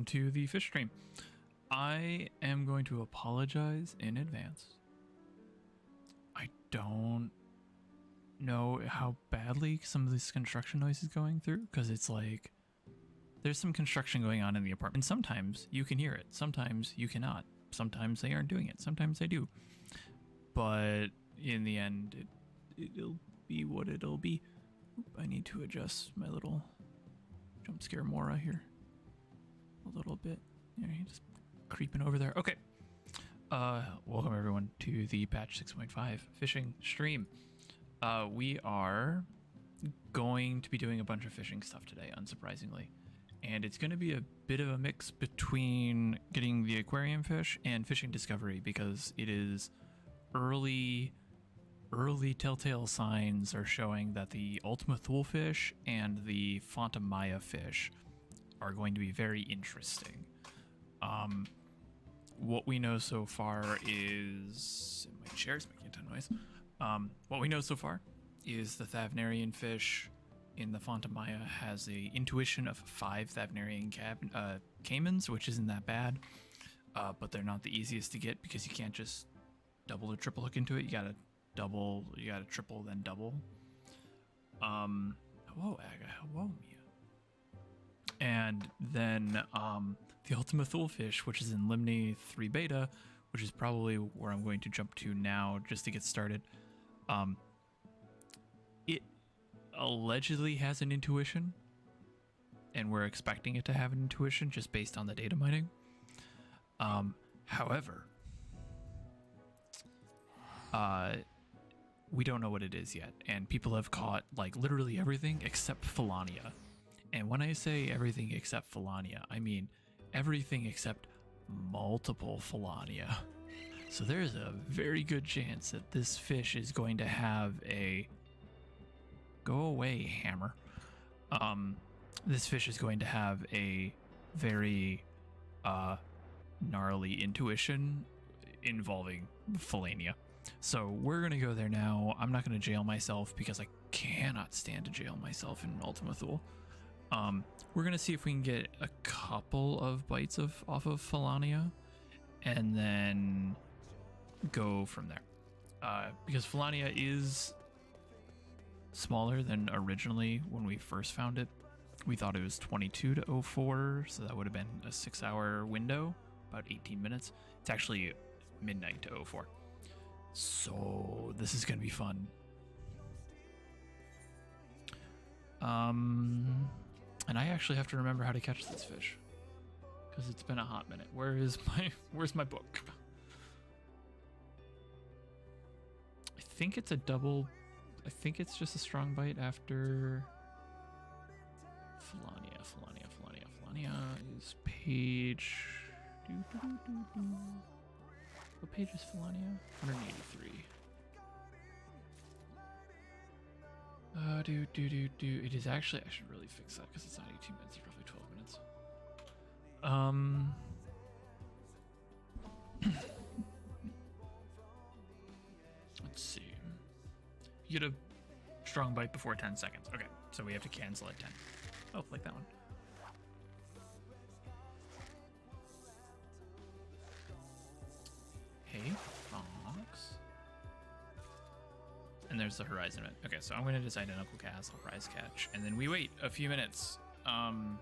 welcome to the fish stream. I am going to apologize in advance. I don't know how badly some of this construction noise is going through, because it's like there's some construction going on in the apartment. Sometimes you can hear it, sometimes you cannot. Sometimes they aren't doing it, sometimes they do. But in the end, it'll be what it'll be. Oop, I need to adjust my little jump scare Mora here a little bit. Yeah, he's just creeping over there. Okay. Welcome everyone to the patch 6.5 fishing stream. We are going to be doing a bunch of fishing stuff today, unsurprisingly. And it's going to be a bit of a mix between getting the aquarium fish and fishing discovery, because it is early telltale signs are showing that the Ultima Thule fish and the Finalizing fish are going to be very interesting. What we know so far is... My chair's making a ton of noise. What we know so far is the Thavnarian fish in the Finalizing has a intuition of 5 Thavnarian caimans, which isn't that bad. But they're not the easiest to get, because you can't just double or triple hook into it. You gotta double, you gotta triple, then double. Whoa, Aga, whoa, Mia. And then the Ultima Thule fish, which is in Limni 3 beta, which is probably where I'm going to jump to now just to get started. It allegedly has an intuition, and we're expecting it to have an intuition just based on the data mining. However, we don't know what it is yet, and people have caught like literally everything except Finalizing. And when I say everything except Finalizing, I mean everything except multiple Finalizing. So there's a very good chance that this fish is going to have a... Go away, hammer. This fish is going to have a very gnarly intuition involving Finalizing. So we're going to go there now. I'm not going to jail myself, because I cannot stand to jail myself in Ultima Thule. We're going to see if we can get a couple of bites off of Finalizing, and then go from there. Because Finalizing is smaller than originally when we first found it. We thought it was 22 to 04, so that would have been a 6-hour window, about 18 minutes. It's actually midnight to 04. So this is going to be fun. And I actually have to remember how to catch this fish, because it's been a hot minute. Where's my book? I think it's a double. I think it's just a strong bite after Finalizing is page... What page is Finalizing? 183. It is actually... I should really fix that, because it's not 18 minutes, it's roughly 12 minutes. Let's see. You get a strong bite before 10 seconds. Okay, so we have to cancel at 10. Oh, like that one. Hey, Fox. And there's the horizon bit. Okay, so I'm going to just identical cast, rise catch, and then we wait a few minutes. It's going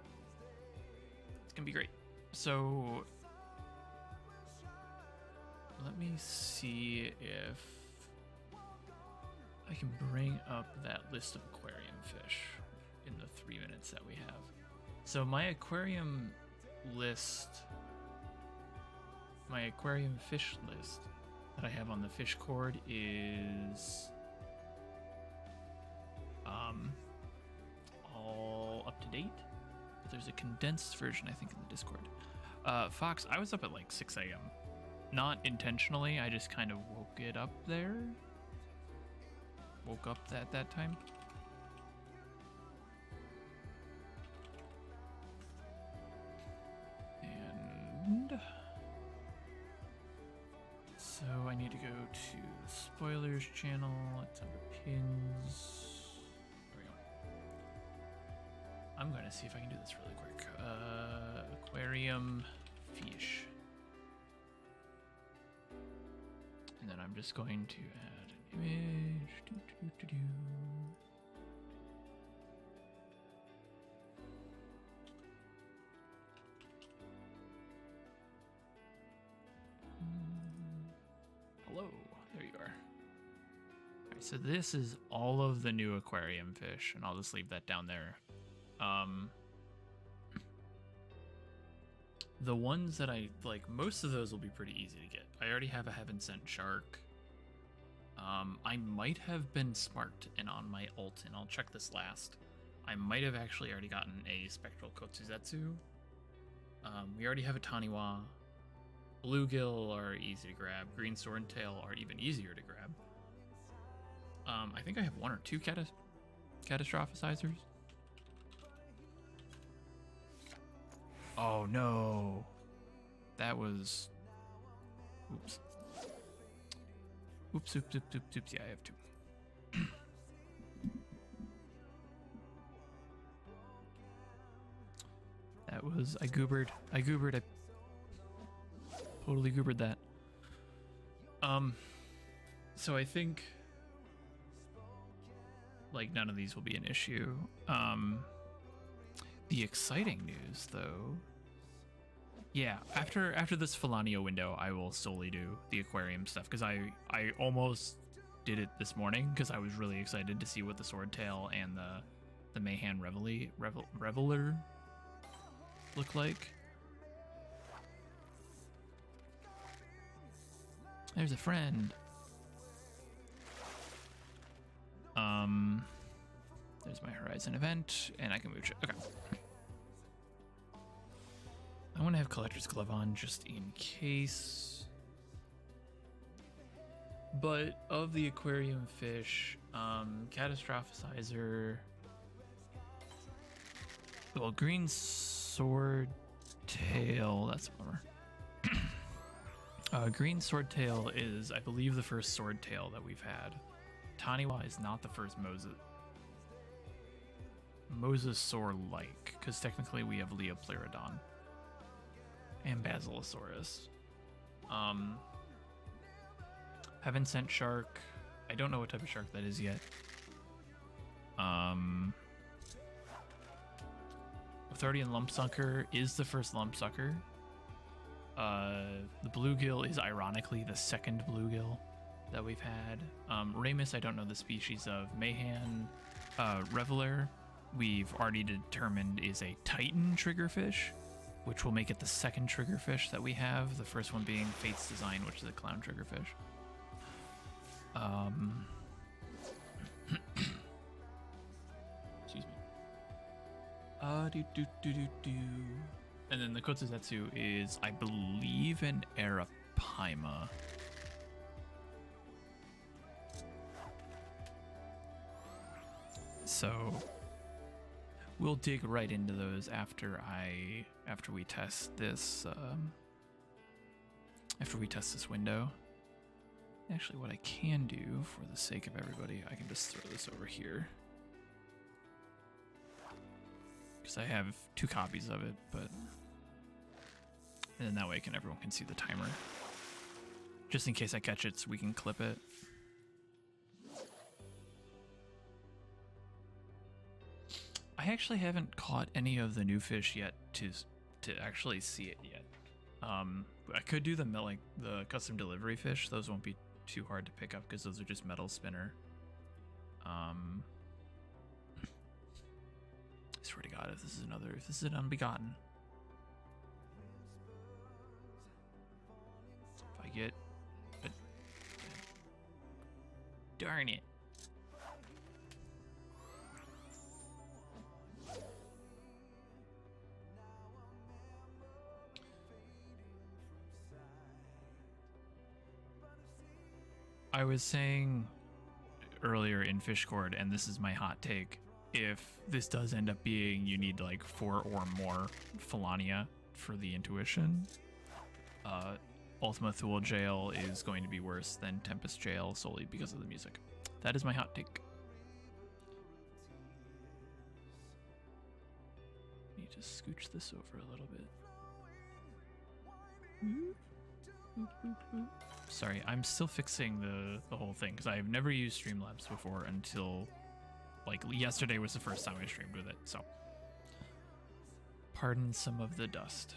to be great. So let me see if I can bring up that list of aquarium fish in the 3 minutes that we have. So my aquarium list, my aquarium fish list that I have on the fish cord is all up to date. But there's a condensed version, I think, in the Discord. Fox, I was up at like 6 a.m. Not intentionally, I just kind of woke it up there. Woke up at that time. And so I need to go to the spoilers channel. It's under pins. There we go. I'm going to see if I can do this really quick. Aquarium fish. And then I'm just going to add an image. Hello, there you are. Alright, so this is all of the new aquarium fish, and I'll just leave that down there. The ones that I like, most of those will be pretty easy to get. I already have a Heaven Sent Shark. I might have been smart and on my ult, and I'll check this last. I might have actually already gotten a Spectral Kotsuzetsu. We already have a Taniwa. Bluegill are easy to grab. Green Swordtail are even easier to grab. I think I have one or two Catastrophizers. Oh no. That was... Oops. Oops, oops, oops, oops, oops. Yeah, I have two. That was... I goobered. I totally goobered that. So I think... like, none of these will be an issue. The exciting news, though... Yeah, after this Felania window, I will solely do the aquarium stuff, because I almost did it this morning, because I was really excited to see what the Swordtail and the Mayhan Reveler look like. There's a friend. There's my Horizon event, and I can move shit. Okay. I want to have Collector's Glove on just in case. But of the aquarium fish, Catastrophizer. Well, Green Swordtail, that's a bummer. Green Swordtail is, I believe, the first Swordtail that we've had. Taniwa is not the first Mosasaur-like, because technically we have Leopleurodon and Basilosaurus. Heaven Sent Shark. I don't know what type of shark that is yet. Authorian Lumpsucker is the first Lumpsucker. The Bluegill is ironically the second Bluegill that we've had. Ramus, I don't know the species of. Mayhan Reveler, we've already determined is a Titan triggerfish, which will make it the second triggerfish that we have. The first one being Fate's Design, which is a clown triggerfish. Excuse me. And then the Kotsuzetsu is, I believe, an Arapaima. So we'll dig right into those after we test this window. Actually, what I can do for the sake of everybody, I can just throw this over here, because I have 2 copies of it, but and then that way everyone can see the timer, just in case I catch it, so we can clip it. I actually haven't caught any of the new fish yet to actually see it yet. I could do the custom delivery fish. Those won't be too hard to pick up because those are just metal spinner. I swear to God, if this is an Unbegotten. If I get darn it. I was saying earlier in Fishcord, and this is my hot take, if this does end up being you need like 4 or more Felania for the intuition, Ultima Thule Jail is going to be worse than Tempest Jail solely because of the music. That is my hot take. Need to scooch this over a little bit. Sorry, I'm still fixing the whole thing because I've never used Streamlabs before until like yesterday was the first time I streamed with it. So pardon some of the dust.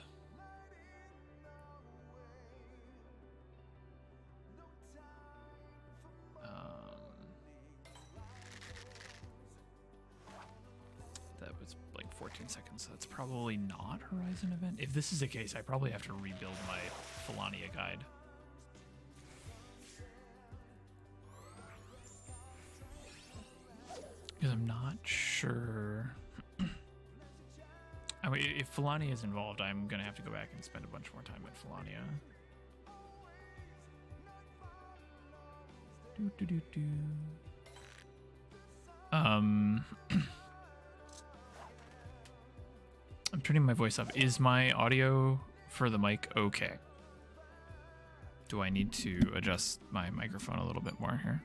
That was like 14 seconds. So that's probably not Horizon event. If this is the case, I probably have to rebuild my Felania guide. Because I'm not sure. I mean, if Felania is involved, I'm going to have to go back and spend a bunch more time with Felania. I'm turning my voice up. Is my audio for the mic okay? Do I need to adjust my microphone a little bit more here?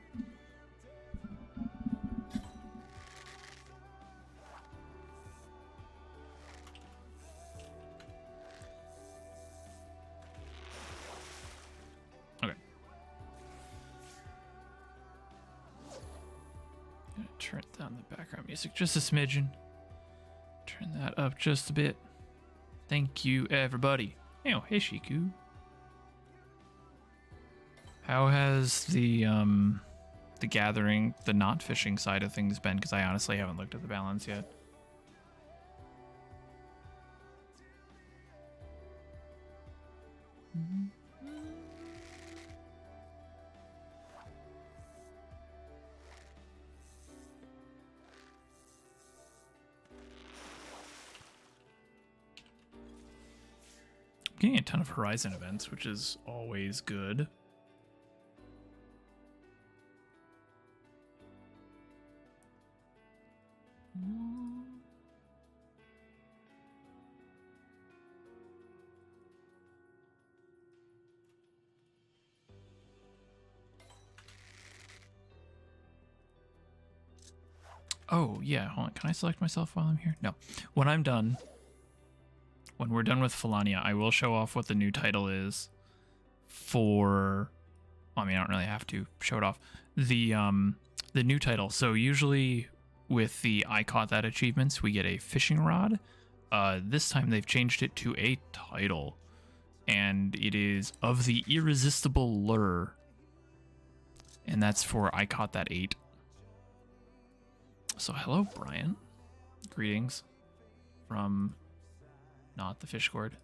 Okay. I'm gonna turn down the background music just a smidgen. Turn that up just a bit. Thank you, everybody. Oh, hey, Shiku. How has the gathering, the not fishing side of things been? Because I honestly haven't looked at the balance yet. Getting a ton of Horizon events, which is always good. Oh, yeah, hold on. Can I select myself while I'm here? No. When I'm done, when we're done with Felania, I will show off what the new title is for... I mean, I don't really have to show it off. The new title. So usually with the I Caught That achievements, we get a fishing rod. This time they've changed it to a title. And it is Of the Irresistible Lure. And that's for I Caught That 8. So hello, Brian. Greetings from not the fish gourd.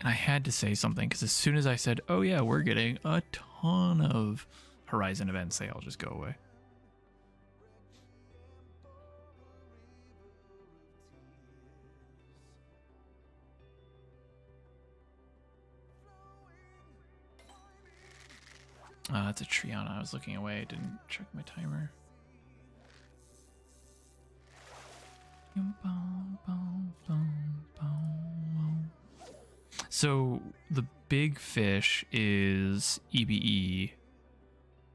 And I had to say something because as soon as I said, oh yeah, we're getting a ton of Horizon events, they all just go away. That's a Triana. I was looking away. I didn't check my timer. So the big fish is EBE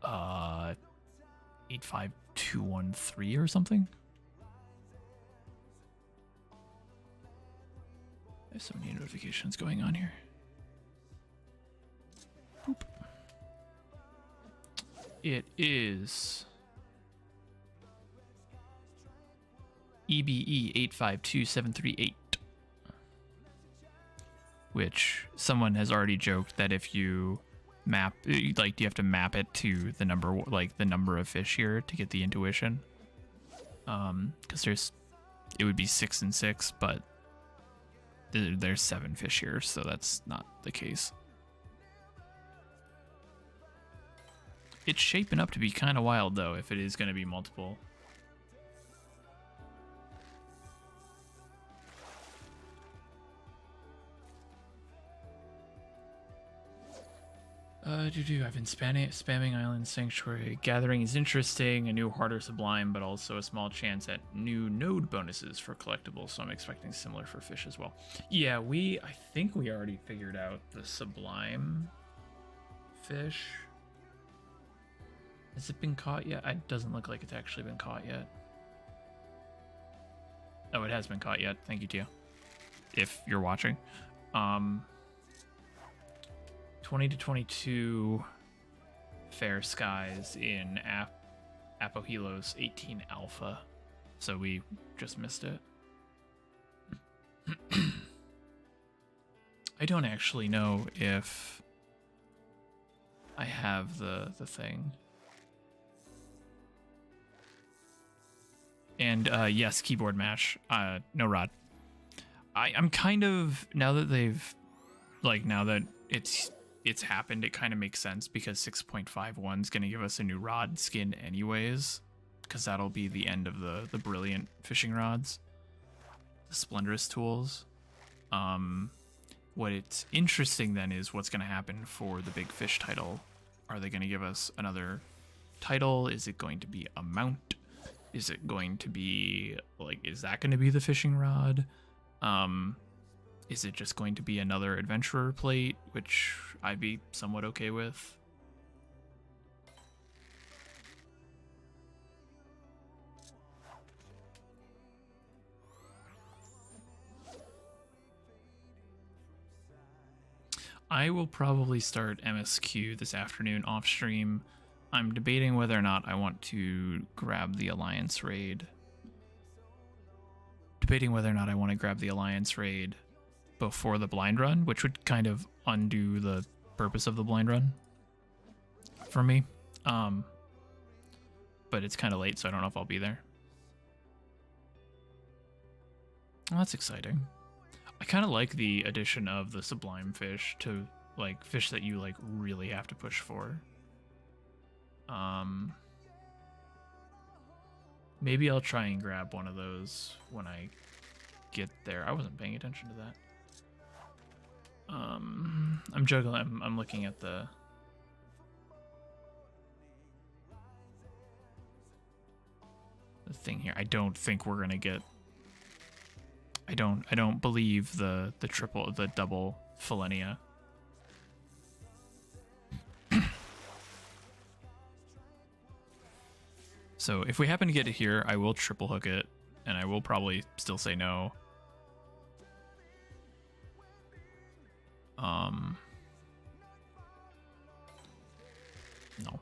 85213 or something. There's so many notifications going on here. Boop. It is EBE 852738, which someone has already joked that if you map, like, you have to map it to the number, like the number of fish here to get the intuition. Because it would be 6 and 6, but there's 7 fish here, so that's not the case. It's shaping up to be kind of wild, though, if it is going to be multiple. I've been spamming Island Sanctuary. Gathering is interesting, a new harder sublime, but also a small chance at new node bonuses for collectibles, so I'm expecting similar for fish as well. Yeah, I think we already figured out the sublime fish. Has it been caught yet? It doesn't look like it's actually been caught yet. Oh, it has been caught yet. Thank you, Tia. If you're watching. 20 to 22 fair skies in Apohelos 18 Alpha. So we just missed it. I don't actually know if I have the thing. And yes, keyboard mash. No rod. I'm kind of, now that it's happened, it kind of makes sense because 6.51 is going to give us a new rod skin anyways, because that'll be the end of the brilliant fishing rods, the splendorous tools. What it's interesting then is what's going to happen for the big fish title. Are they going to give us another title? Is it going to be a mount? Is it going to be like, is that going to be the fishing rod? Is it just going to be another adventurer plate, which I'd be somewhat okay with? I will probably start MSQ this afternoon off stream. I'm debating whether or not I want to grab the Alliance raid. Before the blind run, which would kind of undo the purpose of the blind run for me. But it's kind of late, so I don't know if I'll be there. Well, that's exciting. I kind of like the addition of the sublime fish to like fish that you like really have to push for. Maybe I'll try and grab one of those when I get there. I wasn't paying attention to that. I'm juggling. I'm looking at the thing here. I don't think we're gonna get. I don't believe the double Philenia. So if we happen to get it here, I will triple hook it, and I will probably still say no. No.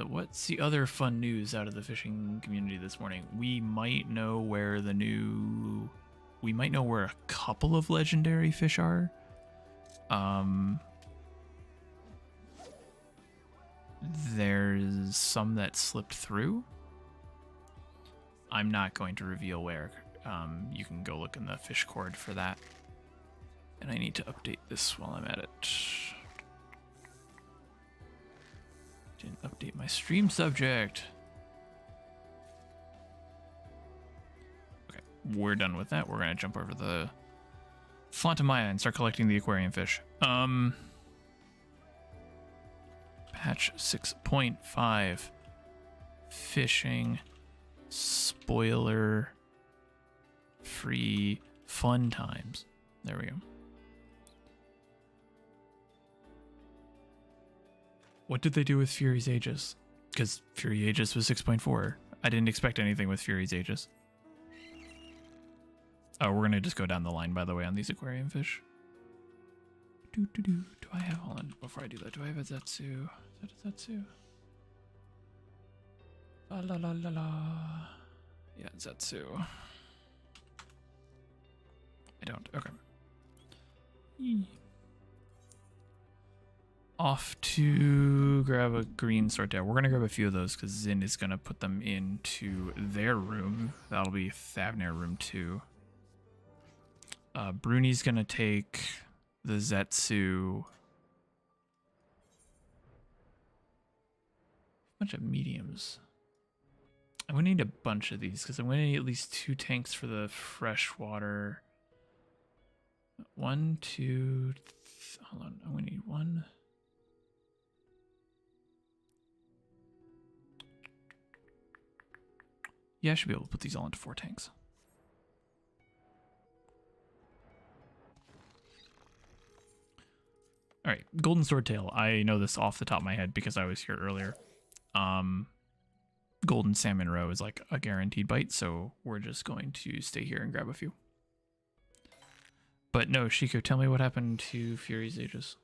What's the other fun news out of the fishing community this morning? We might know where a couple of legendary fish are. There's some that slipped through. I'm not going to reveal where. You can go look in the fish cord for that. And I need to update this while I'm at it. Didn't update my stream subject. Okay, we're done with that. We're gonna jump over the Fontamaya and start collecting the aquarium fish. Patch 6.5 fishing spoiler free fun times. There we go. What did they do with Fury's Aegis? Because Fury Aegis was 6.4. I didn't expect anything with Fury's Aegis. Oh, we're gonna just go down the line, by the way, on these aquarium fish. Do I have, hold on, before I do that, do I have a Zetsu? Is that a Zetsu? La la la la la. Yeah, Zetsu. I don't, okay. Off to grab a green sort out. We're gonna grab a few of those because Zin is gonna put them into their room. That'll be Thavnair room 2. Bruni's gonna take the Zetsu. Bunch of mediums. I'm gonna need a bunch of these because I'm gonna need at least 2 tanks for the fresh water. 1, 2, hold on. I'm gonna need 1. Yeah, I should be able to put these all into 4 tanks. All right, Golden Swordtail. I know this off the top of my head because I was here earlier. Golden Salmon Roe is like a guaranteed bite, so we're just going to stay here and grab a few. But no, Shiko, tell me what happened to Fury's Aegis.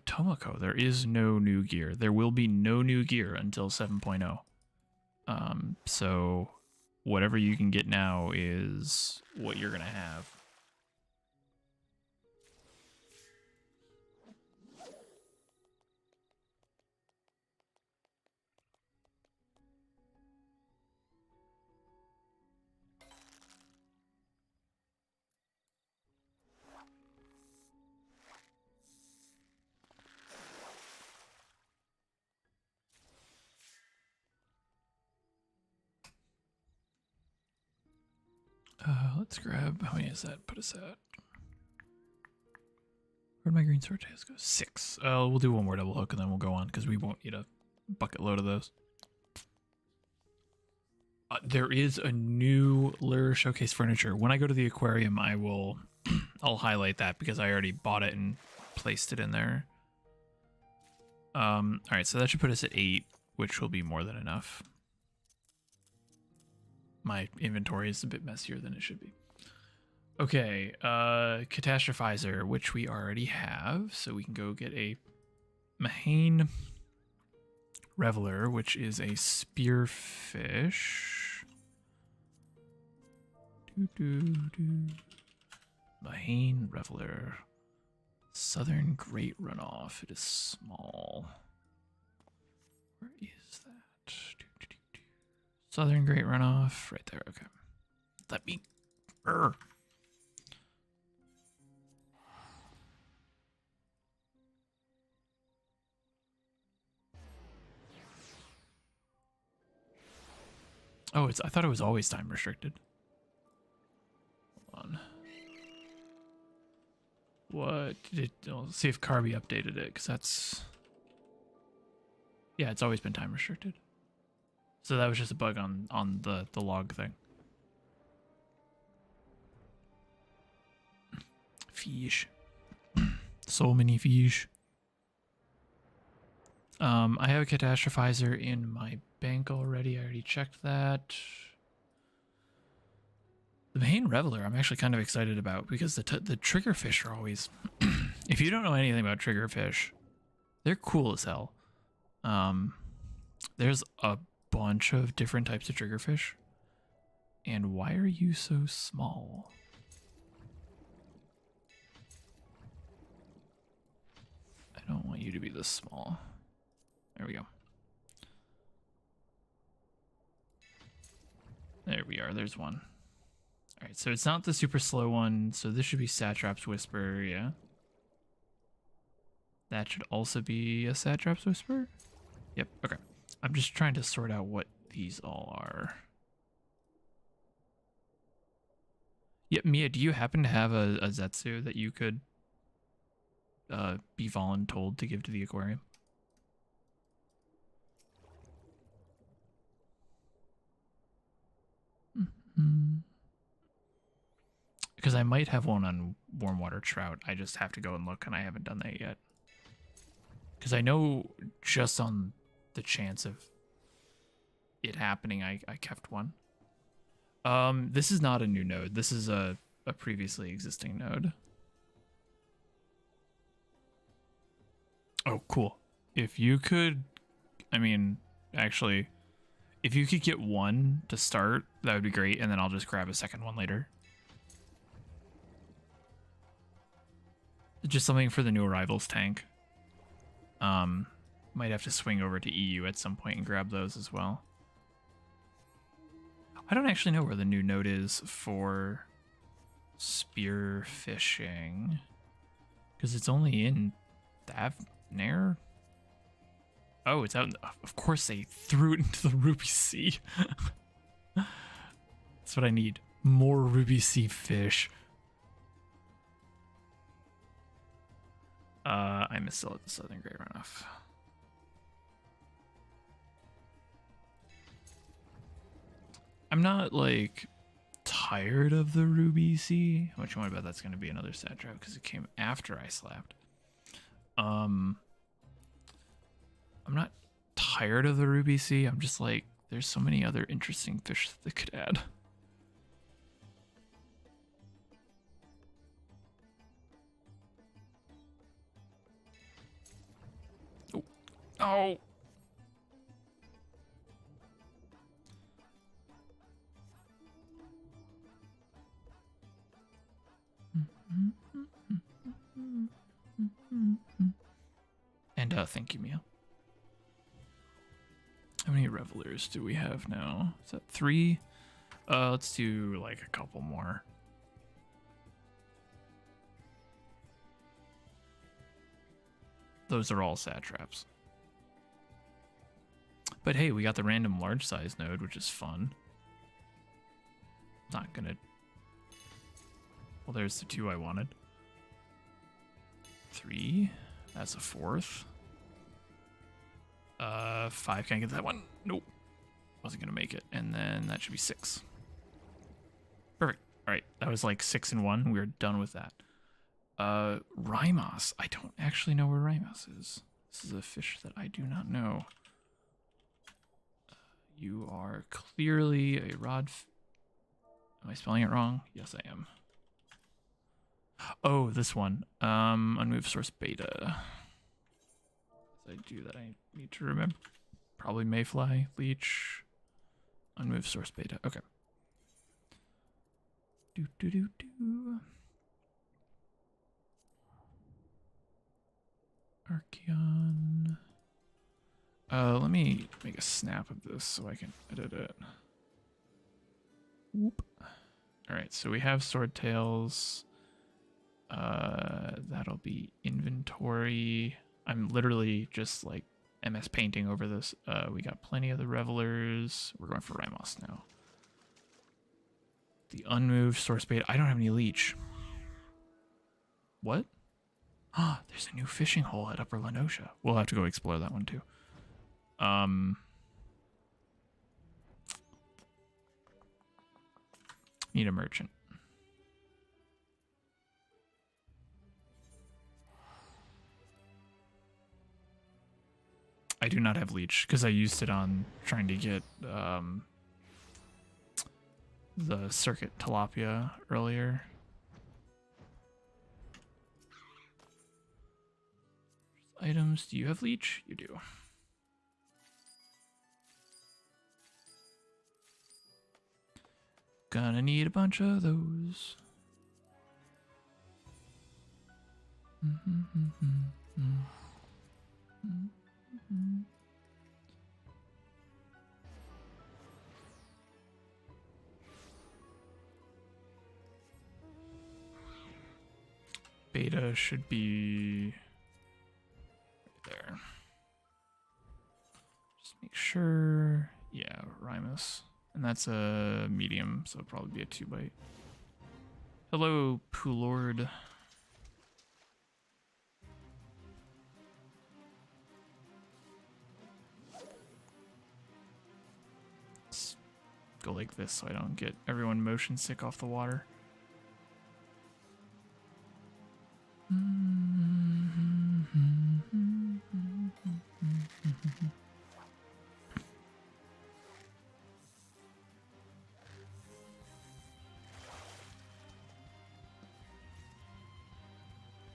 Tomoko, there is no new gear. There will be no new gear until 7.0. So whatever you can get now is what you're gonna have. Let's grab, how many is that? Put us at. Where'd my green sword tails go? 6. We'll do one more double hook and then we'll go on because we won't need a bucket load of those. There is a new lure showcase furniture. When I go to the aquarium, I'll highlight that because I already bought it and placed it in there. All right, so that should put us at 8, which will be more than enough. My inventory is a bit messier than it should be. Okay, Catastrophizer, which we already have, so we can go get a Mahane Reveler, which is a spearfish. Mahane Reveler. Southern Great Runoff. It is small. Where is that? Southern Great Runoff. Right there, okay. Let me... Oh, I thought it was always time restricted. Hold on. What did it... Let's see if Carby updated it, because that's... Yeah, it's always been time restricted. So that was just a bug on the log thing. Fish. So many fish. I have a Catastrophizer in my bank already. I already checked that. The Mahane Reveler I'm actually kind of excited about because the triggerfish are always... If you don't know anything about triggerfish, they're cool as hell. There's a bunch of different types of triggerfish. And why are you so small? I don't want you to be this small. There we go. There we are. There's one. All right, so it's not the super slow one. So this should be Satrap's Whisper, yeah. That should also be a Satrap's Whisper. Yep, okay. I'm just trying to sort out what these all are. Yep, Mia, do you happen to have a Zetsu that you could be voluntold to give to the aquarium? Because I might have one on warm water trout. I just have to go and look, and I haven't done that yet. Because I know just on the chance of it happening, I kept one. This is not a new node. This is a previously existing node. Oh, cool. If you could, I mean, actually, if you could get one to start, that would be great, and then I'll just grab a second one later. Just something for the new arrivals tank. Might have to swing over to EU at some point and grab those as well. I don't actually know where the new node is for spear fishing, because it's only in Thavnair. Oh, it's out. Of course they threw it into the Ruby Sea. That's what I need. More ruby sea fish. I'm still at the Southern Gray runoff. I'm not like tired of the ruby sea. How much you want to bet that's going to be another sad trap because it came after I slapped. I'm not tired of the ruby sea. I'm just like, there's so many other interesting fish that they could add. Oh. Oh. And thank you, Mia. How many revelers do we have now? Is that 3? Let's do like a couple more. Those are all satraps. But hey, we got the random large size node, which is fun. Not gonna... Well, there's the 2 I wanted. 3. That's a 4th. 5. Can't get that one. Nope. Wasn't gonna make it. And then that should be 6. Perfect. All right. That was like 6 and 1. We're done with that. Rymos. I don't actually know where Rymos is. This is a fish that I do not know. You are clearly a rod. Am I spelling it wrong? Yes, I am. Oh, this one. Unmoved source beta. As I do that, I need to remember. Probably mayfly, leech, unmoved source beta. Okay. Do do do do. Archeon. Let me make a snap of this so I can edit it. Whoop. All right, so we have swordtails. That'll be inventory. I'm literally just like MS painting over this. We got plenty of the revelers. We're going for Rymos now. The unmoved source bait. I don't have any leech. What? Ah, there's a new fishing hole at Upper Lenosha. We'll have to go explore that one too. Need a merchant. I do not have leech because I used it on trying to get the circuit tilapia earlier. Items. Do you have leech? You do. Gonna need a bunch of those. Beta should be right there. Just make sure. Yeah, Rymos. And that's a medium, so it'll probably be a 2 bite. Hello, Poolord. Let's go like this so I don't get everyone motion sick off the water.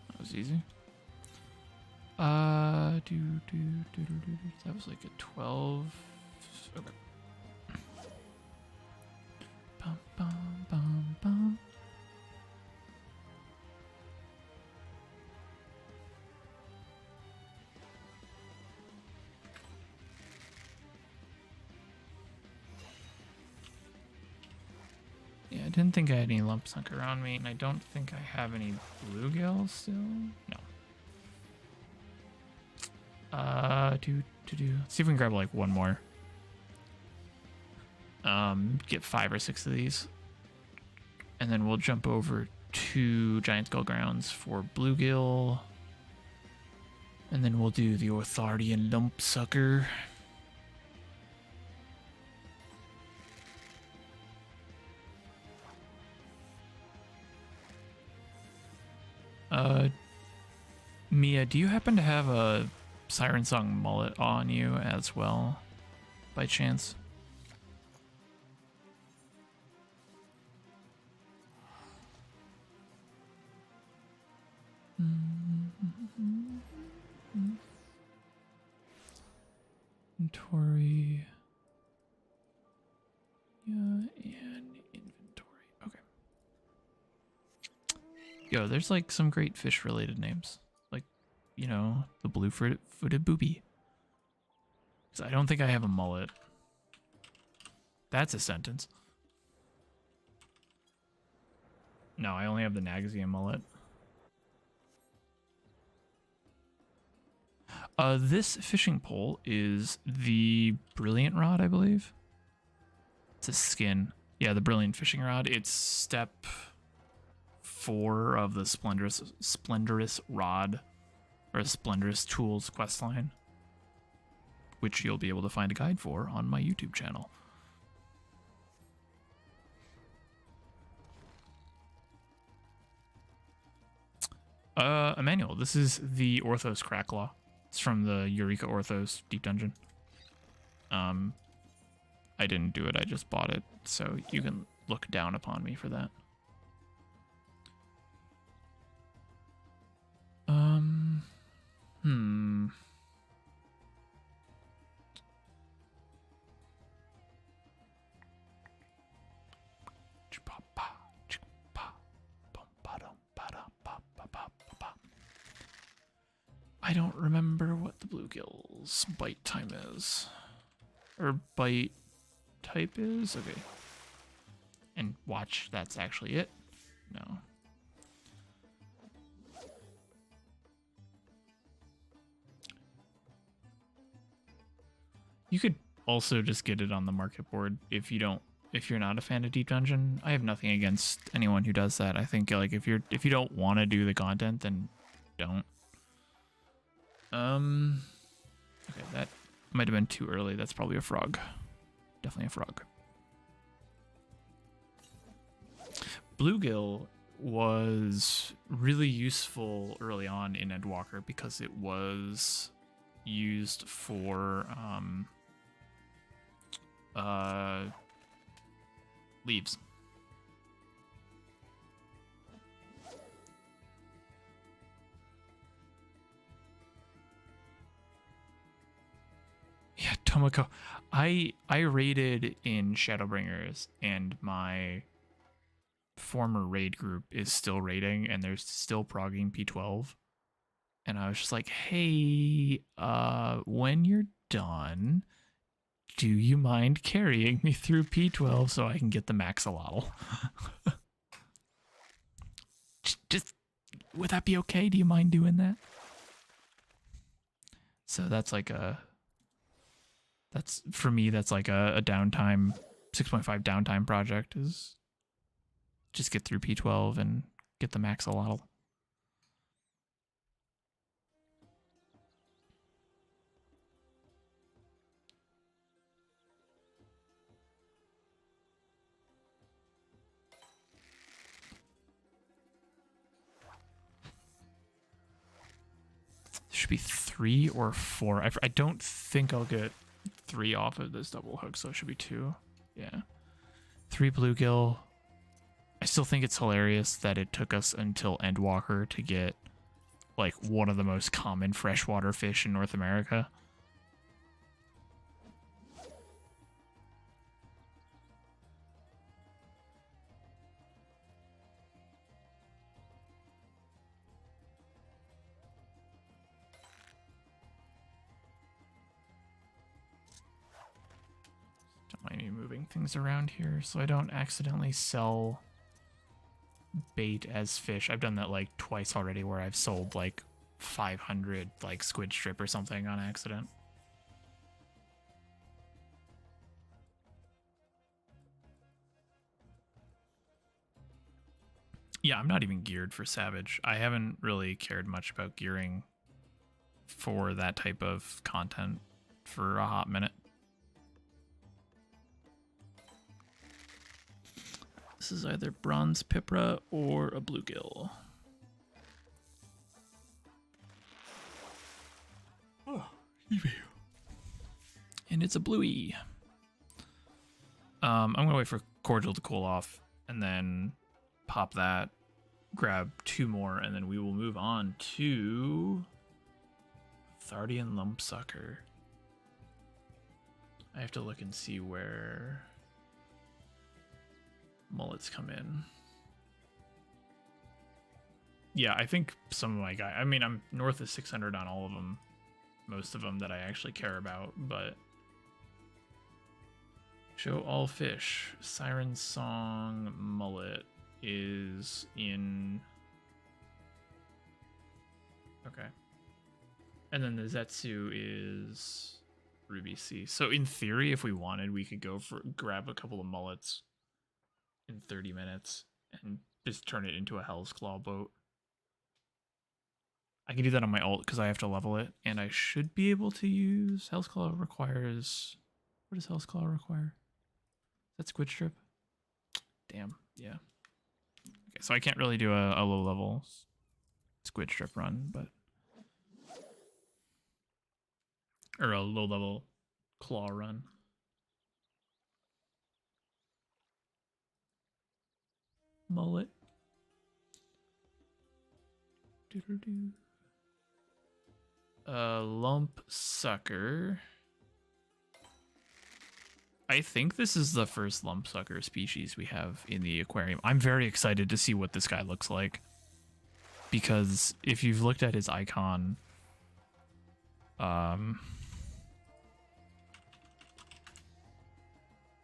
That was easy. That was like a 12. Okay. Bum, bum, bum, bum. Yeah, I didn't think I had any lump sunk around me, and I don't think I have any bluegill still. No. Let's see if we can grab like one more. Get 5 or 6 of these. And then we'll jump over to Giant Skull Grounds for bluegill. And then we'll do the Orthardian Lumpsucker. Mia, do you happen to have a Siren Song mullet on you as well, by chance? Inventory. Yeah, and inventory. Okay. Yo, there's like some great fish related names. Like, you know, the blue-footed booby. Because I don't think I have a mullet. That's a sentence. No, I only have the Nagazian mullet. This fishing pole is the Brilliant Rod, I believe. It's a skin. Yeah, the Brilliant Fishing Rod. It's step 4 of the Splendorous Rod, or Splendorous Tools questline, which you'll be able to find a guide for on my YouTube channel. Emmanuel, this is the Orthos Cracklaw. It's from the Eureka Orthos Deep Dungeon. I didn't do it, I just bought it, so you can look down upon me for that. I don't remember what the bluegill's bite time is. Or bite type is? Okay. And watch, that's actually it? No. You could also just get it on the market board if you're not a fan of Deep Dungeon. I have nothing against anyone who does that. I think like if you don't want to do the content, then don't. Okay, that might have been too early. That's probably a frog. Definitely a frog. Bluegill was really useful early on in Endwalker because it was used for leaves. Yeah, Tomoko. I raided in Shadowbringers, and my former raid group is still raiding, and they're still progging P12. And I was just like, hey, when you're done, do you mind carrying me through P12 so I can get the maxolotl? Just, would that be okay? Do you mind doing that? So that's like for me, that's like a downtime, 6.5 downtime project, is just get through P12 and get the maxolotl. Should be 3 or 4. I don't think I'll get 3 off of this double hook, so it should be 2. Yeah. 3 bluegill. I still think it's hilarious that it took us until Endwalker to get like one of the most common freshwater fish in North America. Don't mind me moving things around here so I don't accidentally sell bait as fish. I've done that like twice already where I've sold like 500 like squid strip or something on accident. Yeah, I'm not even geared for Savage. I haven't really cared much about gearing for that type of content for a hot minute. This is either Bronze Pipra or a Bluegill. Oh, and it's a Bluey. I'm gonna wait for Cordial to cool off and then pop that, grab 2 more, and then we will move on to Thardian Lumpsucker. I have to look and see where mullets come in. Yeah, I think some of my guys, I mean, I'm north of 600 on all of them, most of them that I actually care about, but show all fish. Siren Song mullet is in, okay. And then the Zetsu is Ruby C. So in theory, if we wanted, we could go for grab a couple of mullets in 30 minutes and just turn it into a Hell's Claw boat. I can do that on my ult because I have to level it, and I should be able to use Hell's Claw requires. What does Hell's Claw require? Is that Squid Strip? Damn, yeah. Okay, so I can't really do a low level Squid Strip run, but or a low level claw run. Mullet. Doo-doo-doo. Lump sucker. I think this is the first lump sucker species we have in the aquarium. I'm very excited to see what this guy looks like, because if you've looked at his icon,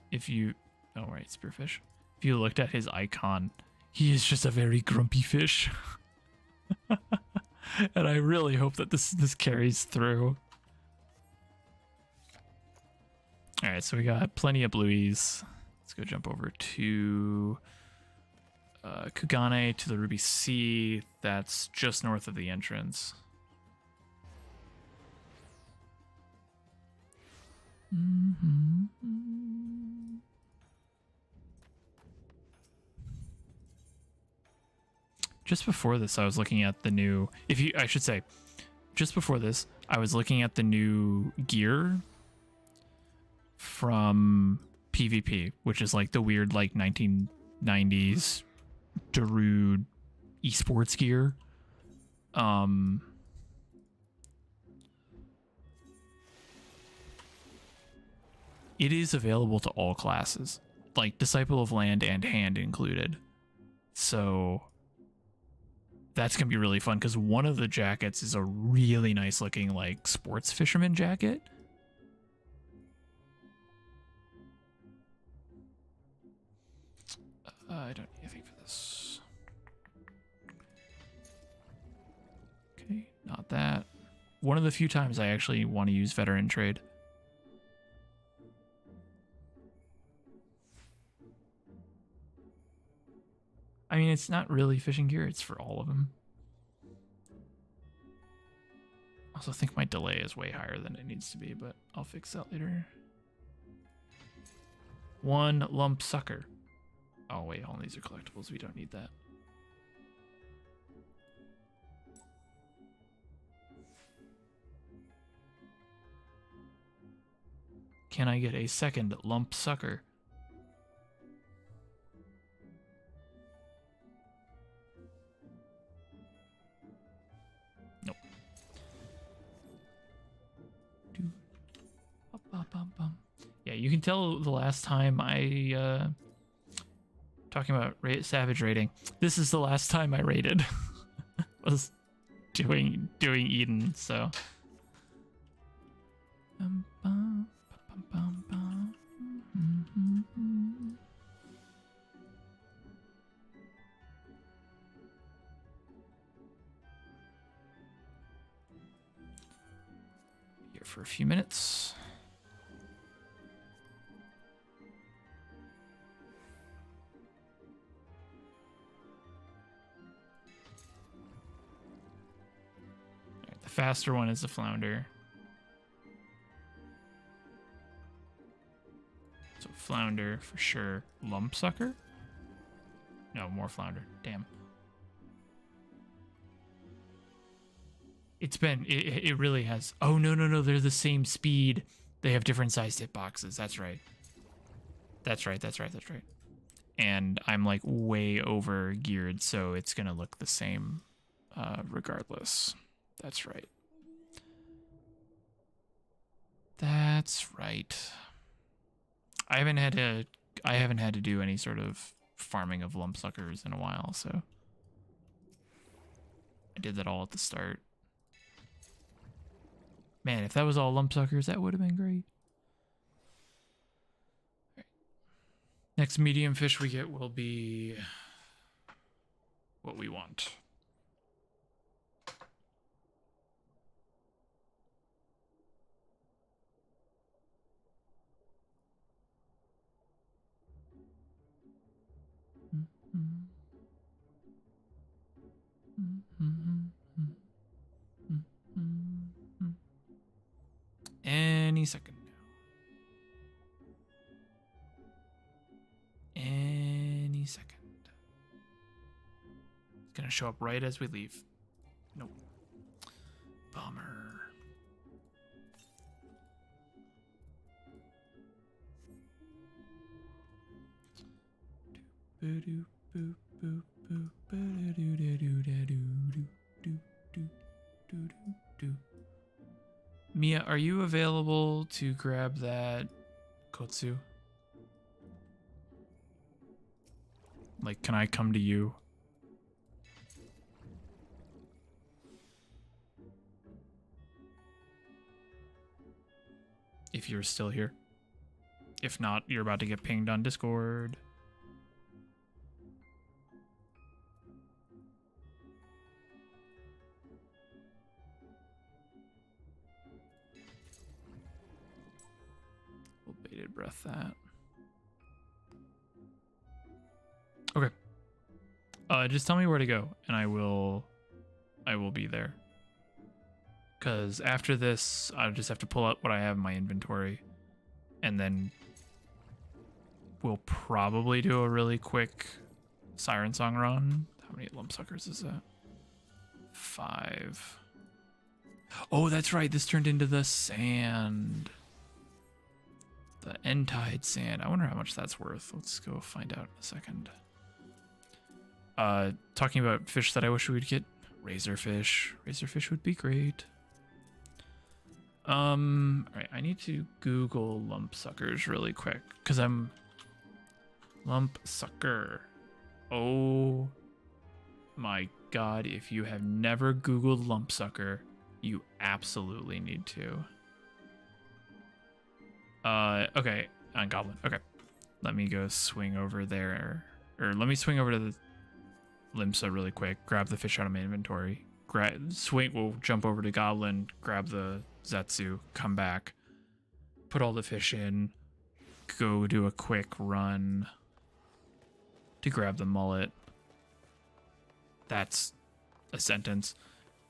if you, oh right, spearfish. If you looked at his icon, he is just a very grumpy fish. And I really hope that this carries through. All right, so we got plenty of blueies. Let's go jump over to Kugane, to the Ruby Sea. That's just north of the entrance. Just before this, I was looking at the new, I should say, just before this, I was looking at the new gear from PvP, which is like the weird like 1990s Darude esports gear. It is available to all classes, like Disciple of Land and Hand included. So that's gonna be really fun, because one of the jackets is a really nice looking like sports fisherman jacket. I don't need anything for this. Okay, not that. One of the few times I actually want to use veteran trade. I mean, it's not really fishing gear, it's for all of them. I also think my delay is way higher than it needs to be, but I'll fix that later. 1 lump sucker. Oh wait, all these are collectibles, we don't need that. Can I get a second lump sucker? Nope. Yeah, you can tell the last time I talking about Savage raiding. This is the last time I raided. Was doing Eden, so. Here for a few minutes. faster one is the flounder. So flounder for sure. Lump sucker? No, more flounder. Damn. It's been, it really has. Oh, no. They're the same speed. They have different sized hitboxes. That's right. That's right. And I'm like way over geared, so it's going to look the same regardless. That's right. That's right. I haven't had to do any sort of farming of lump suckers in a while, so I did that all at the start. Man, if that was all lump suckers, that would have been great. Right. Next medium fish we get will be what we want. Any second now. Any second. It's gonna show up right as we leave. Nope. Bummer. Mia, are you available to grab that kotsu? Like, can I come to you? If you're still here. If not, you're about to get pinged on Discord. We'll bated breath that. Okay. Just tell me where to go, and I will be there. Because after this, I'll just have to pull out what I have in my inventory, and then we'll probably do a really quick Siren Song run. How many lump suckers is that? 5. Oh, that's right. This turned into the sand. The End-Tide sand. I wonder how much that's worth. Let's go find out in a second. Talking about fish that I wish we'd get. Razorfish. Razorfish would be great. Alright, I need to Google lump suckers really quick, because I'm lump sucker. Oh my god, if you have never Googled lump sucker, you absolutely need to. Okay, on Goblin. Okay. Let me go swing over there. Or let me swing over to the Limsa really quick, grab the fish out of my inventory. We'll jump over to Goblin, grab the Zetsu, come back, put all the fish in, go do a quick run to grab the mullet. That's a sentence.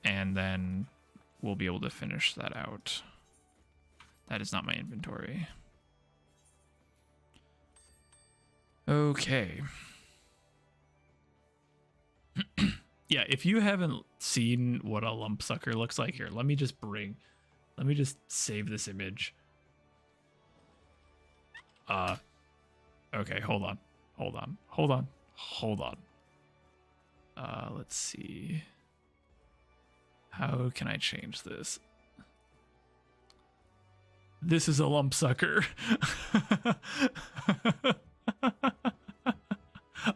And then we'll be able to finish that out. That is not my inventory. Okay. Yeah, if you haven't seen what a lump sucker looks like, here, let me just save this image. Okay, hold on. Let's see. How can I change this? This is a lump sucker.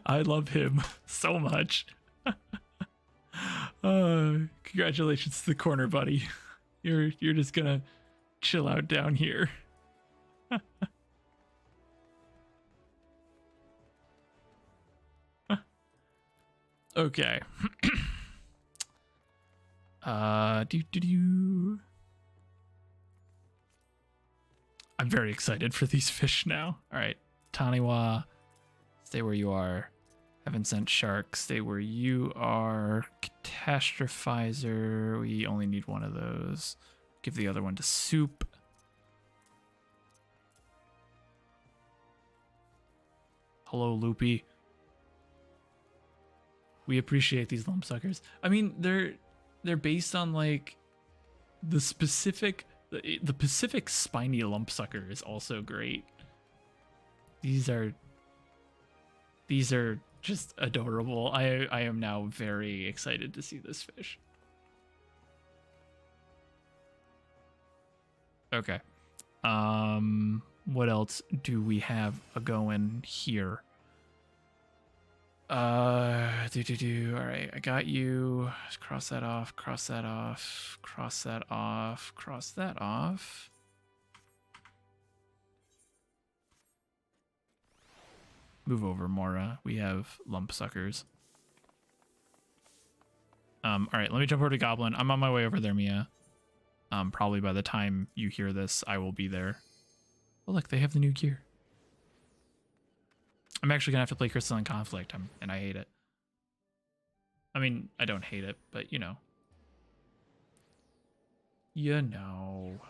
I love him so much. Congratulations to the corner, buddy. You're just gonna chill out down here. Okay. I'm very excited for these fish now. All right, Taniwa, stay where you are. Heaven Sent Shark, stay where you are. Catastrophizer, we only need one of those. Give the other one to Soup. Hello, Loopy. We appreciate these lump suckers. I mean, they're based on like the Pacific spiny lump sucker is also great. These are just adorable. I am now very excited to see this fish. Okay. What else do we have going here? All right, I got you. Let's cross that off, cross that off, cross that off, cross that off. Move over, Mora. We have lump suckers. All right, let me jump over to Goblin. I'm on my way over there, Mia. Probably by the time you hear this, I will be there. Oh, look, they have the new gear. I'm actually gonna have to play Crystalline Conflict, and I hate it. I mean, I don't hate it, but you know. You know.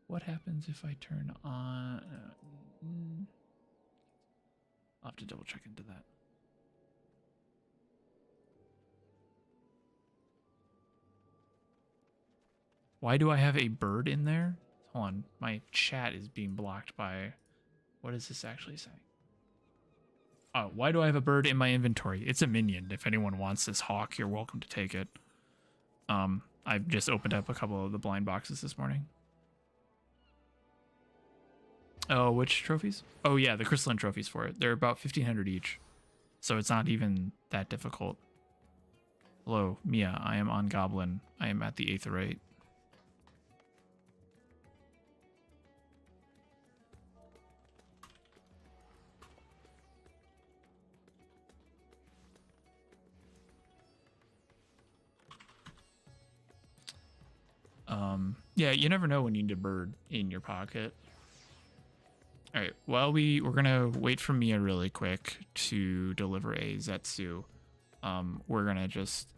What happens if I turn on... I'll have to double check into that. Why do I have a bird in there? Hold on, my chat is being blocked by... What is this actually saying? Oh, why do I have a bird in my inventory? It's a minion. If anyone wants this hawk, you're welcome to take it. I've just opened up a couple of the blind boxes this morning. Oh, which trophies? Oh yeah, the crystalline trophies for it. They're about 1,500 each. So it's not even that difficult. Hello, Mia. I am on Goblin. I am at the Aetheryte. Yeah, you never know when you need a bird in your pocket. All right, well, we're gonna wait for Mia really quick to deliver a Zetsu. We're gonna just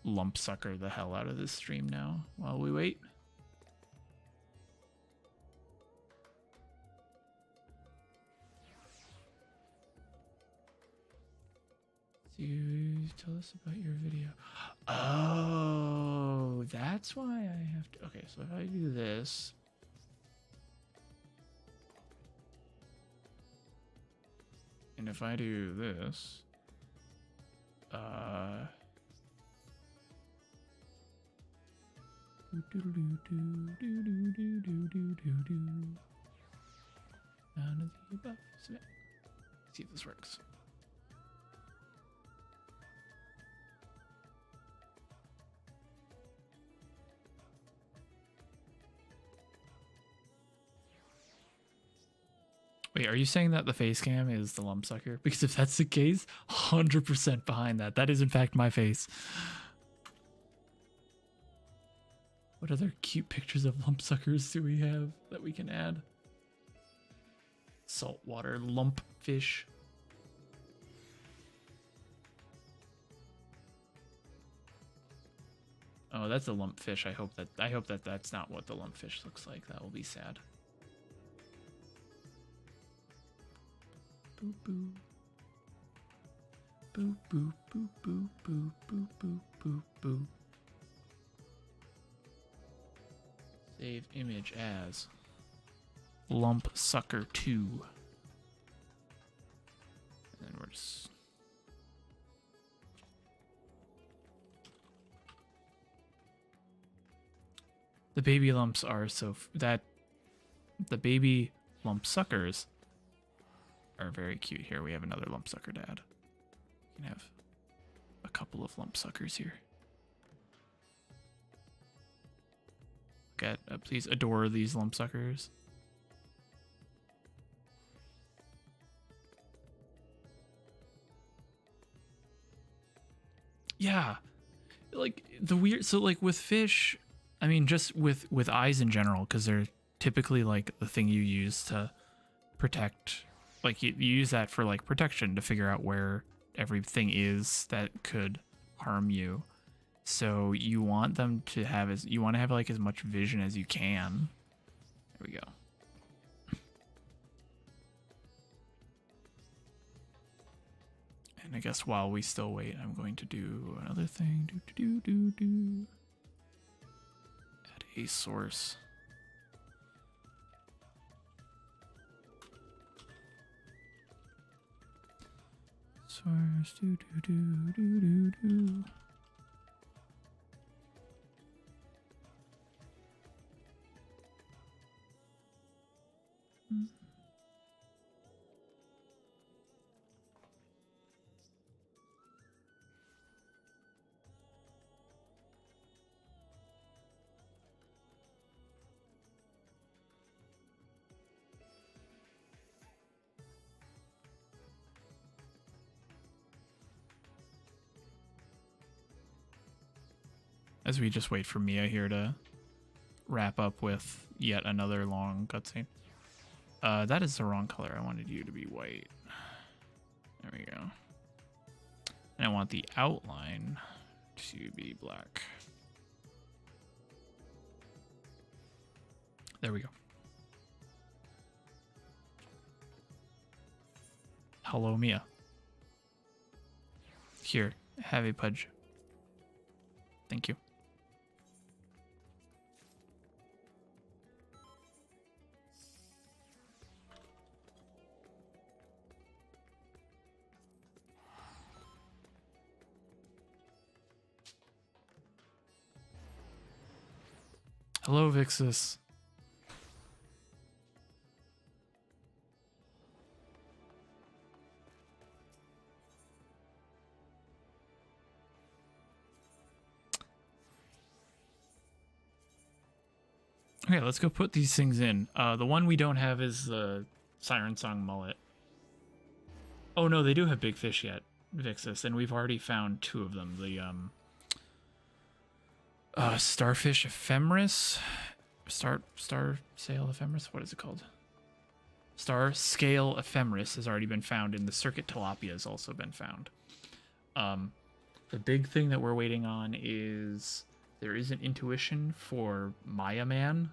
lump sucker the hell out of this stream now while we wait. You tell us about your video. Oh, that's why I have to. Okay, so if I do this. And if I do this. None of the above. See if this works. Wait, are you saying that the face cam is the lump sucker? Because if that's the case, 100% behind that. That is in fact my face. What other cute pictures of lump suckers do we have that we can add? Saltwater lump fish. Oh, that's a lump fish. I hope that that's not what the lump fish looks like. That will be sad. Boop boop. Boop boop boop boop boop boop boop boop boop. Save image as Lump Sucker 2. And then we're just the baby lumps are so that the baby lump suckers are very cute. Here we have another lump sucker to add. We can have a couple of lump suckers here. Please adore these lump suckers. Yeah, like the weird. So like with fish, I mean, just with eyes in general, because they're typically like the thing you use to protect like you use that for like protection to figure out where everything is that could harm you. So you want them to have you want to have like as much vision as you can. There we go. And I guess while we still wait, I'm going to do another thing. Add a source. Source. As we just wait for Mia here to wrap up with yet another long cutscene. That is the wrong color. I wanted you to be white. There we go. And I want the outline to be black. There we go. Hello, Mia. Here, have a pudge. Thank you. Hello, Vixus. Okay, let's go put these things in. The one we don't have is the Siren Song mullet. Oh no, they do have big fish yet, Vixus, and we've already found 2 of them. The Starfish Ephemeris? Star Sail Ephemeris? What is it called? Star Scale Ephemeris has already been found, and the Circuit Tilapia has also been found. The big thing that we're waiting on is there is an intuition for Maya Man.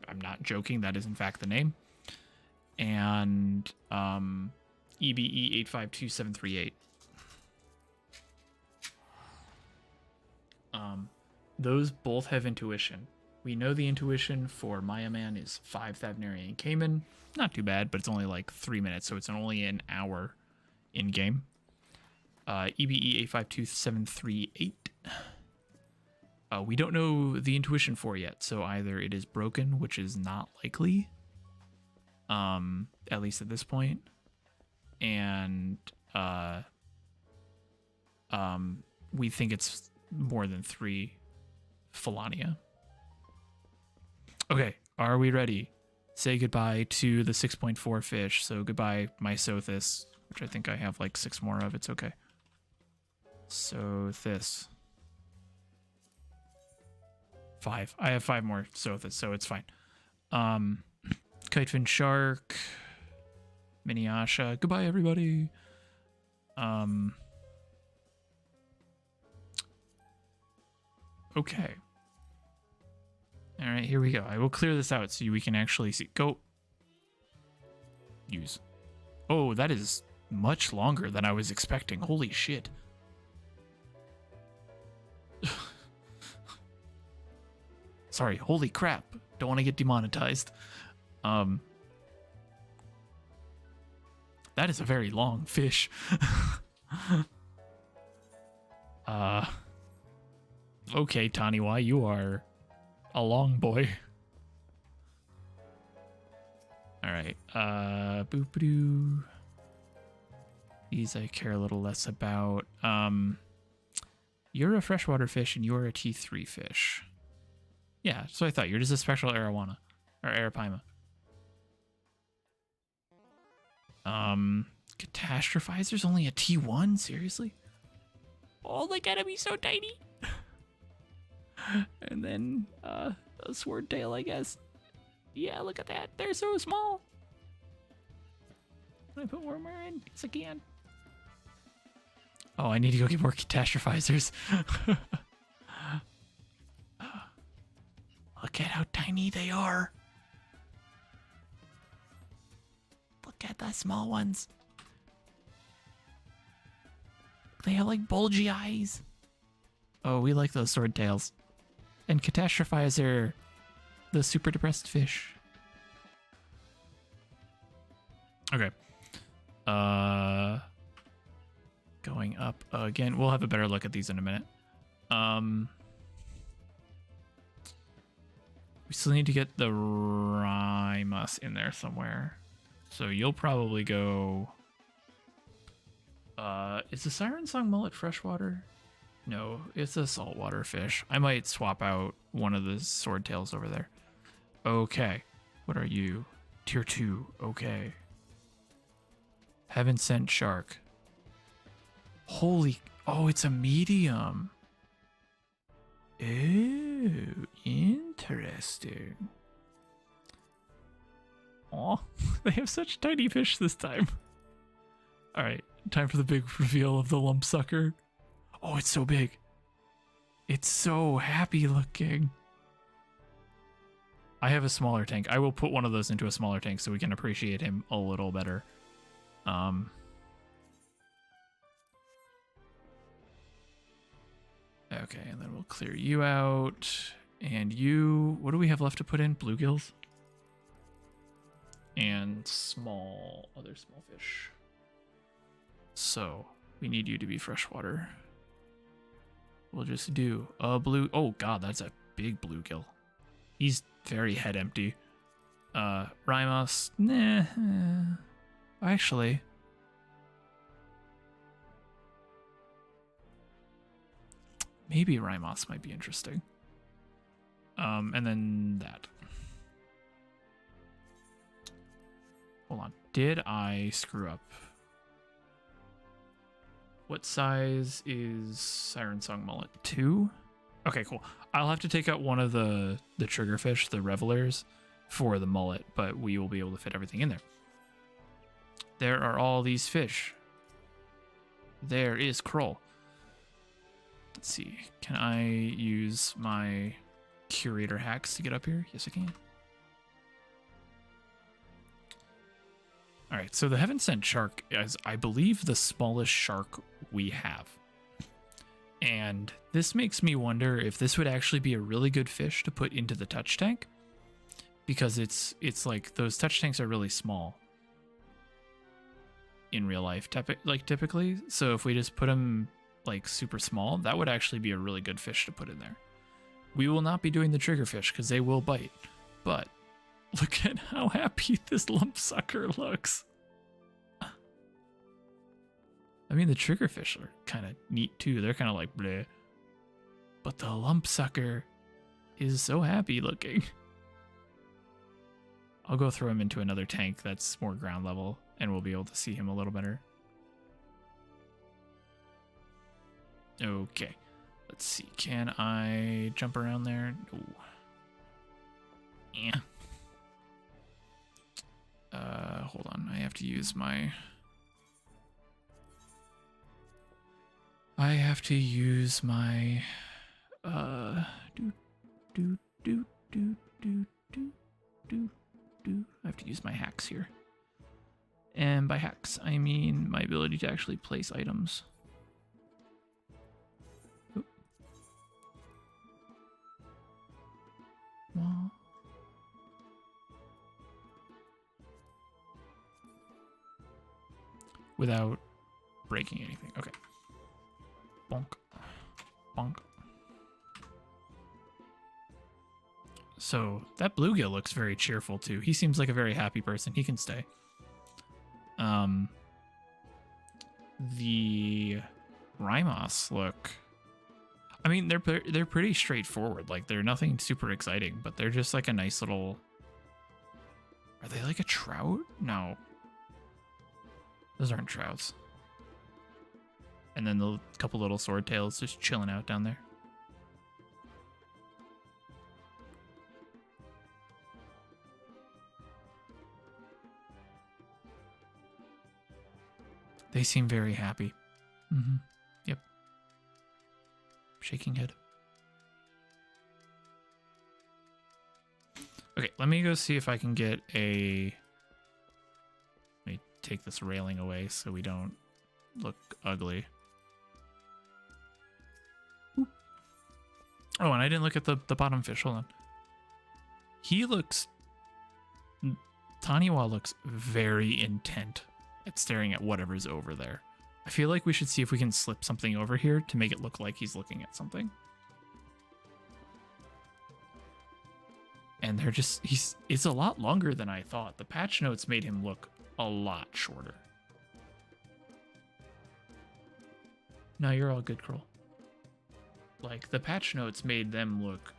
I'm not joking, that is in fact the name. And EBE 852738. Those both have intuition. We know the intuition for Maya Man is 5 Thavnarian Cayman. Not too bad, but it's only like 3 minutes, so it's only an hour in game. EBE 852738. We don't know the intuition for yet, so either it is broken, which is not likely, at least at this point, and we think it's more than 3 Felania. Okay, are we ready? Say goodbye to the 6.4 fish. So goodbye, Mysothis, which I think I have like 6 more of. It's okay. Sothis. 5. I have 5 more Sothis, so it's fine. Kitefin Shark. Miniasha. Goodbye, everybody. Okay. All right, here we go. I will clear this out so we can actually see. Go. Use. Oh, that is much longer than I was expecting. Holy shit. Sorry, holy crap. Don't want to get demonetized. That is a very long fish. Okay, Taniwa, you are a long boy. Alright, boop-a-doo. These I care a little less about. You're a freshwater fish and you're a T3 fish. Yeah, so I thought you're just a special Arawana. Or Arapaima. Catastrophizer's only a T1? Seriously? Oh, they gotta be so tiny. And then, a swordtail, I guess. Yeah, look at that. They're so small. Can I put more in? Yes, I can. Oh, I need to go get more catastrophizers. Look at how tiny they are. Look at the small ones. They have like bulgy eyes. Oh, we like those sword tails. And catastrophizer, the super depressed fish. Okay. Going up again. We'll have a better look at these in a minute. We still need to get the Rymus in there somewhere. So you'll probably go... is the Siren Song mullet freshwater? No, it's a saltwater fish. I might swap out one of the sword tails over there. Okay. What are you? Tier 2. Okay. Heaven Sent Shark. Holy... Oh, it's a medium. Oh, interesting. Oh, they have such tiny fish this time. All right, time for the big reveal of the lump sucker. Oh, it's so big. It's so happy looking. I have a smaller tank. I will put one of those into a smaller tank so we can appreciate him a little better. Okay, and then we'll clear you out. And you, what do we have left to put in? Bluegills? And other small fish. So, we need you to be freshwater. We'll just do a blue, oh god, that's a big bluegill. He's very head empty. Rymus, nah. Actually, maybe Rymus might be interesting. And then that. Hold on. Did I screw up? What size is Siren Song Mullet? 2? Okay, cool. I'll have to take out one of the triggerfish, the revelers, for the mullet, but we will be able to fit everything in there. There are all these fish. There is Kroll. Let's see. Can I use my curator hacks to get up here? Yes, I can. All right, so the Heaven Sent Shark is, I believe, the smallest shark we have. And this makes me wonder if this would actually be a really good fish to put into the touch tank. Because it's like, those touch tanks are really small in real life, typically. So if we just put them like super small, that would actually be a really good fish to put in there. We will not be doing the triggerfish because they will bite. But look at how happy this lump sucker looks. I mean, the triggerfish are kind of neat too. They're kind of like bleh. But the lump sucker is so happy looking. I'll go throw him into another tank that's more ground level and we'll be able to see him a little better. Okay. Let's see. Can I jump around there? No. Yeah. Hold on. I have to use my... I have to use my hacks here. And by hacks, I mean my ability to actually place items. Oop. Well. Without breaking anything. Okay. Bonk. Bonk. So that bluegill looks very cheerful too. He seems like a very happy person. He can stay. The Rymus look... I mean, they're pretty straightforward. Like, they're nothing super exciting, but they're just like a nice little... Are they like a trout? No. Those aren't trouts. And then the couple little sword tails just chilling out down there. They seem very happy. Mm-hmm. Yep. Shaking head. Okay, let me go see if I can get a... Let me take this railing away so we don't look ugly. Oh, and I didn't look at the bottom fish. Hold on. He looks... Taniwa looks very intent at staring at whatever's over there. I feel like we should see if we can slip something over here to make it look like he's looking at something. And they're just... It's a lot longer than I thought. The patch notes made him look a lot shorter. No, you're all good, Kroll. Like, the patch notes made him look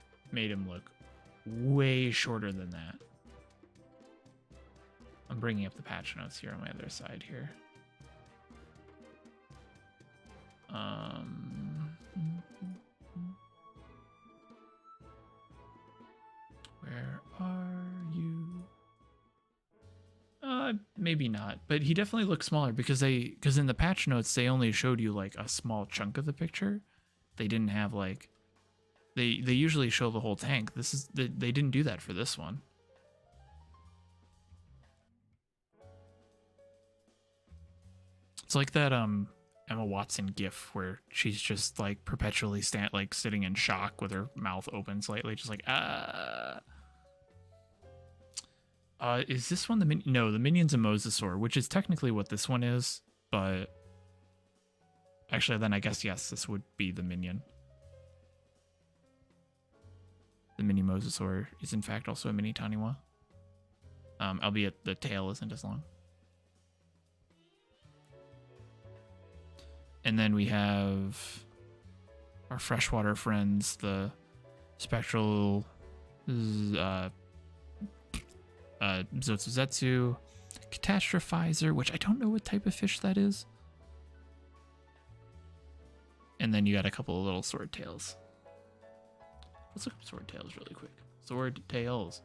way shorter than that. I'm bringing up the patch notes here on my other side here. Where are you? Maybe not, but he definitely looks smaller because in the patch notes they only showed you like a small chunk of the picture. They didn't have like they usually show the whole tank. They didn't do that for this one. It's like that Emma Watson gif where she's just like perpetually sitting in shock with her mouth open slightly, just like is this one the minion? No, the minion's a mosasaur, which is technically what this one is, but actually then I guess yes, this would be the minion. The mini mosasaur is in fact also a mini Taniwa. Albeit the tail isn't as long. And then we have our freshwater friends, the spectral Zotsuzetsu, Catastrophizer, which I don't know what type of fish that is. And then you got a couple of little sword tails. Let's look up sword tails really quick. Sword tails.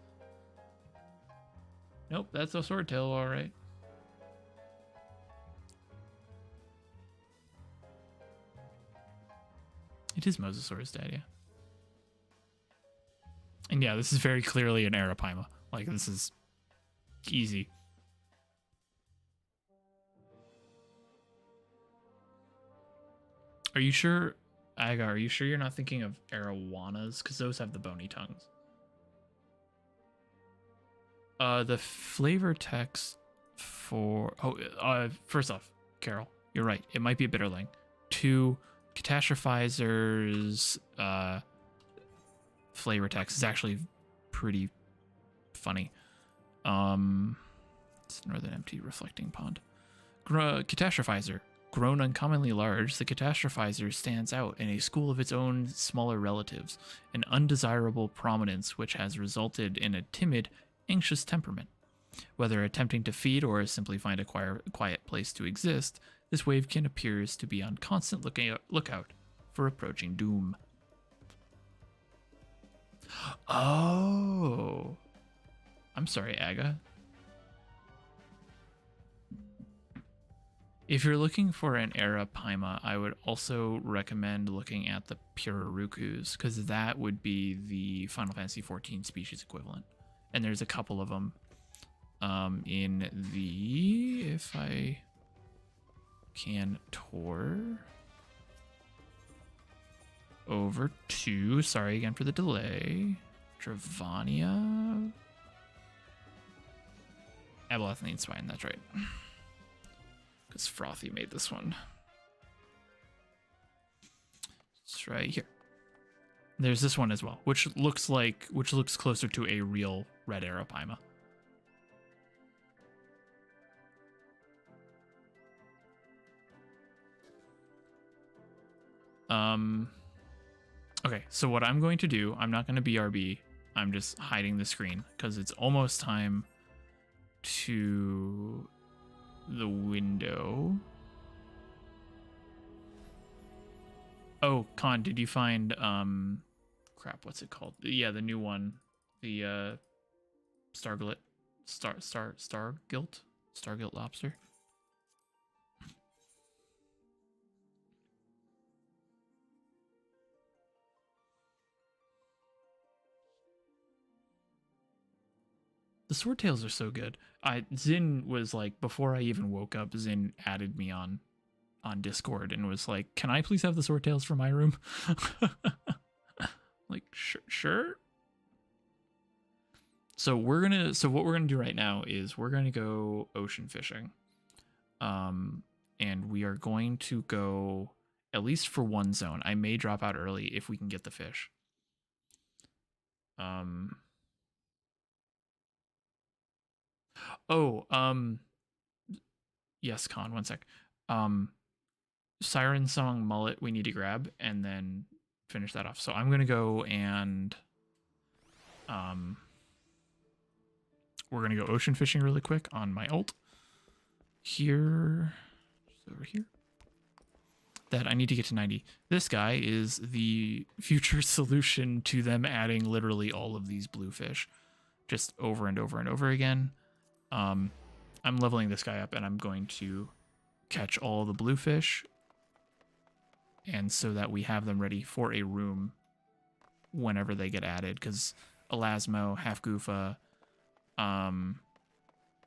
Nope, that's a sword tail, all right. It is Mosasaur's dad, yeah. And yeah, this is very clearly an Arapaima. Like, this is easy. Are you sure, Aga, are you sure you're not thinking of Arawanas? Because those have the bony tongues. The flavor text for... first off, Carol, you're right. It might be a bitterling. 2, Catastrophizer's flavor text is actually pretty funny. It's Northern Empty Reflecting Pond. Catastrophizer. Grown uncommonly large, the Catastrophizer stands out in a school of its own smaller relatives, an undesirable prominence which has resulted in a timid, anxious temperament. Whether attempting to feed or simply find a quiet place to exist, this wavekin appears to be on constant lookout for approaching doom. Oh. I'm sorry, Aga. If you're looking for an Arapaima, I would also recommend looking at the Purarukus, because that would be the Final Fantasy XIV species equivalent. And there's a couple of them in the, if I can tour over to, sorry again for the delay, Dravania. Abelathanine Spine, that's right. Because Frothy made this one. It's right here. There's this one as well, which looks closer to a real red Arapaima. Okay, so what I'm going to do, I'm not going to BRB. I'm just hiding the screen because it's almost time to the window. Oh, Con, did you find crap, what's it called? Yeah, the new one. The Stargilt lobster. The swordtails are so good. Zin was like, before I even woke up, Zin added me on Discord and was like, "Can I please have the swordtails for my room?" Like, sure. So what we're gonna do right now is we're gonna go ocean fishing, and we are going to go at least for one zone. I may drop out early if we can get the fish. Yes, Con, one sec. Siren Song mullet we need to grab and then finish that off. So I'm gonna go and we're gonna go ocean fishing really quick on my ult. Here, over here. That I need to get to 90. This guy is the future solution to them adding literally all of these blue fish, just over and over and over again. I'm leveling this guy up and I'm going to catch all the blue fish, and so that we have them ready for a room whenever they get added, because Elasmo, Half Goofa,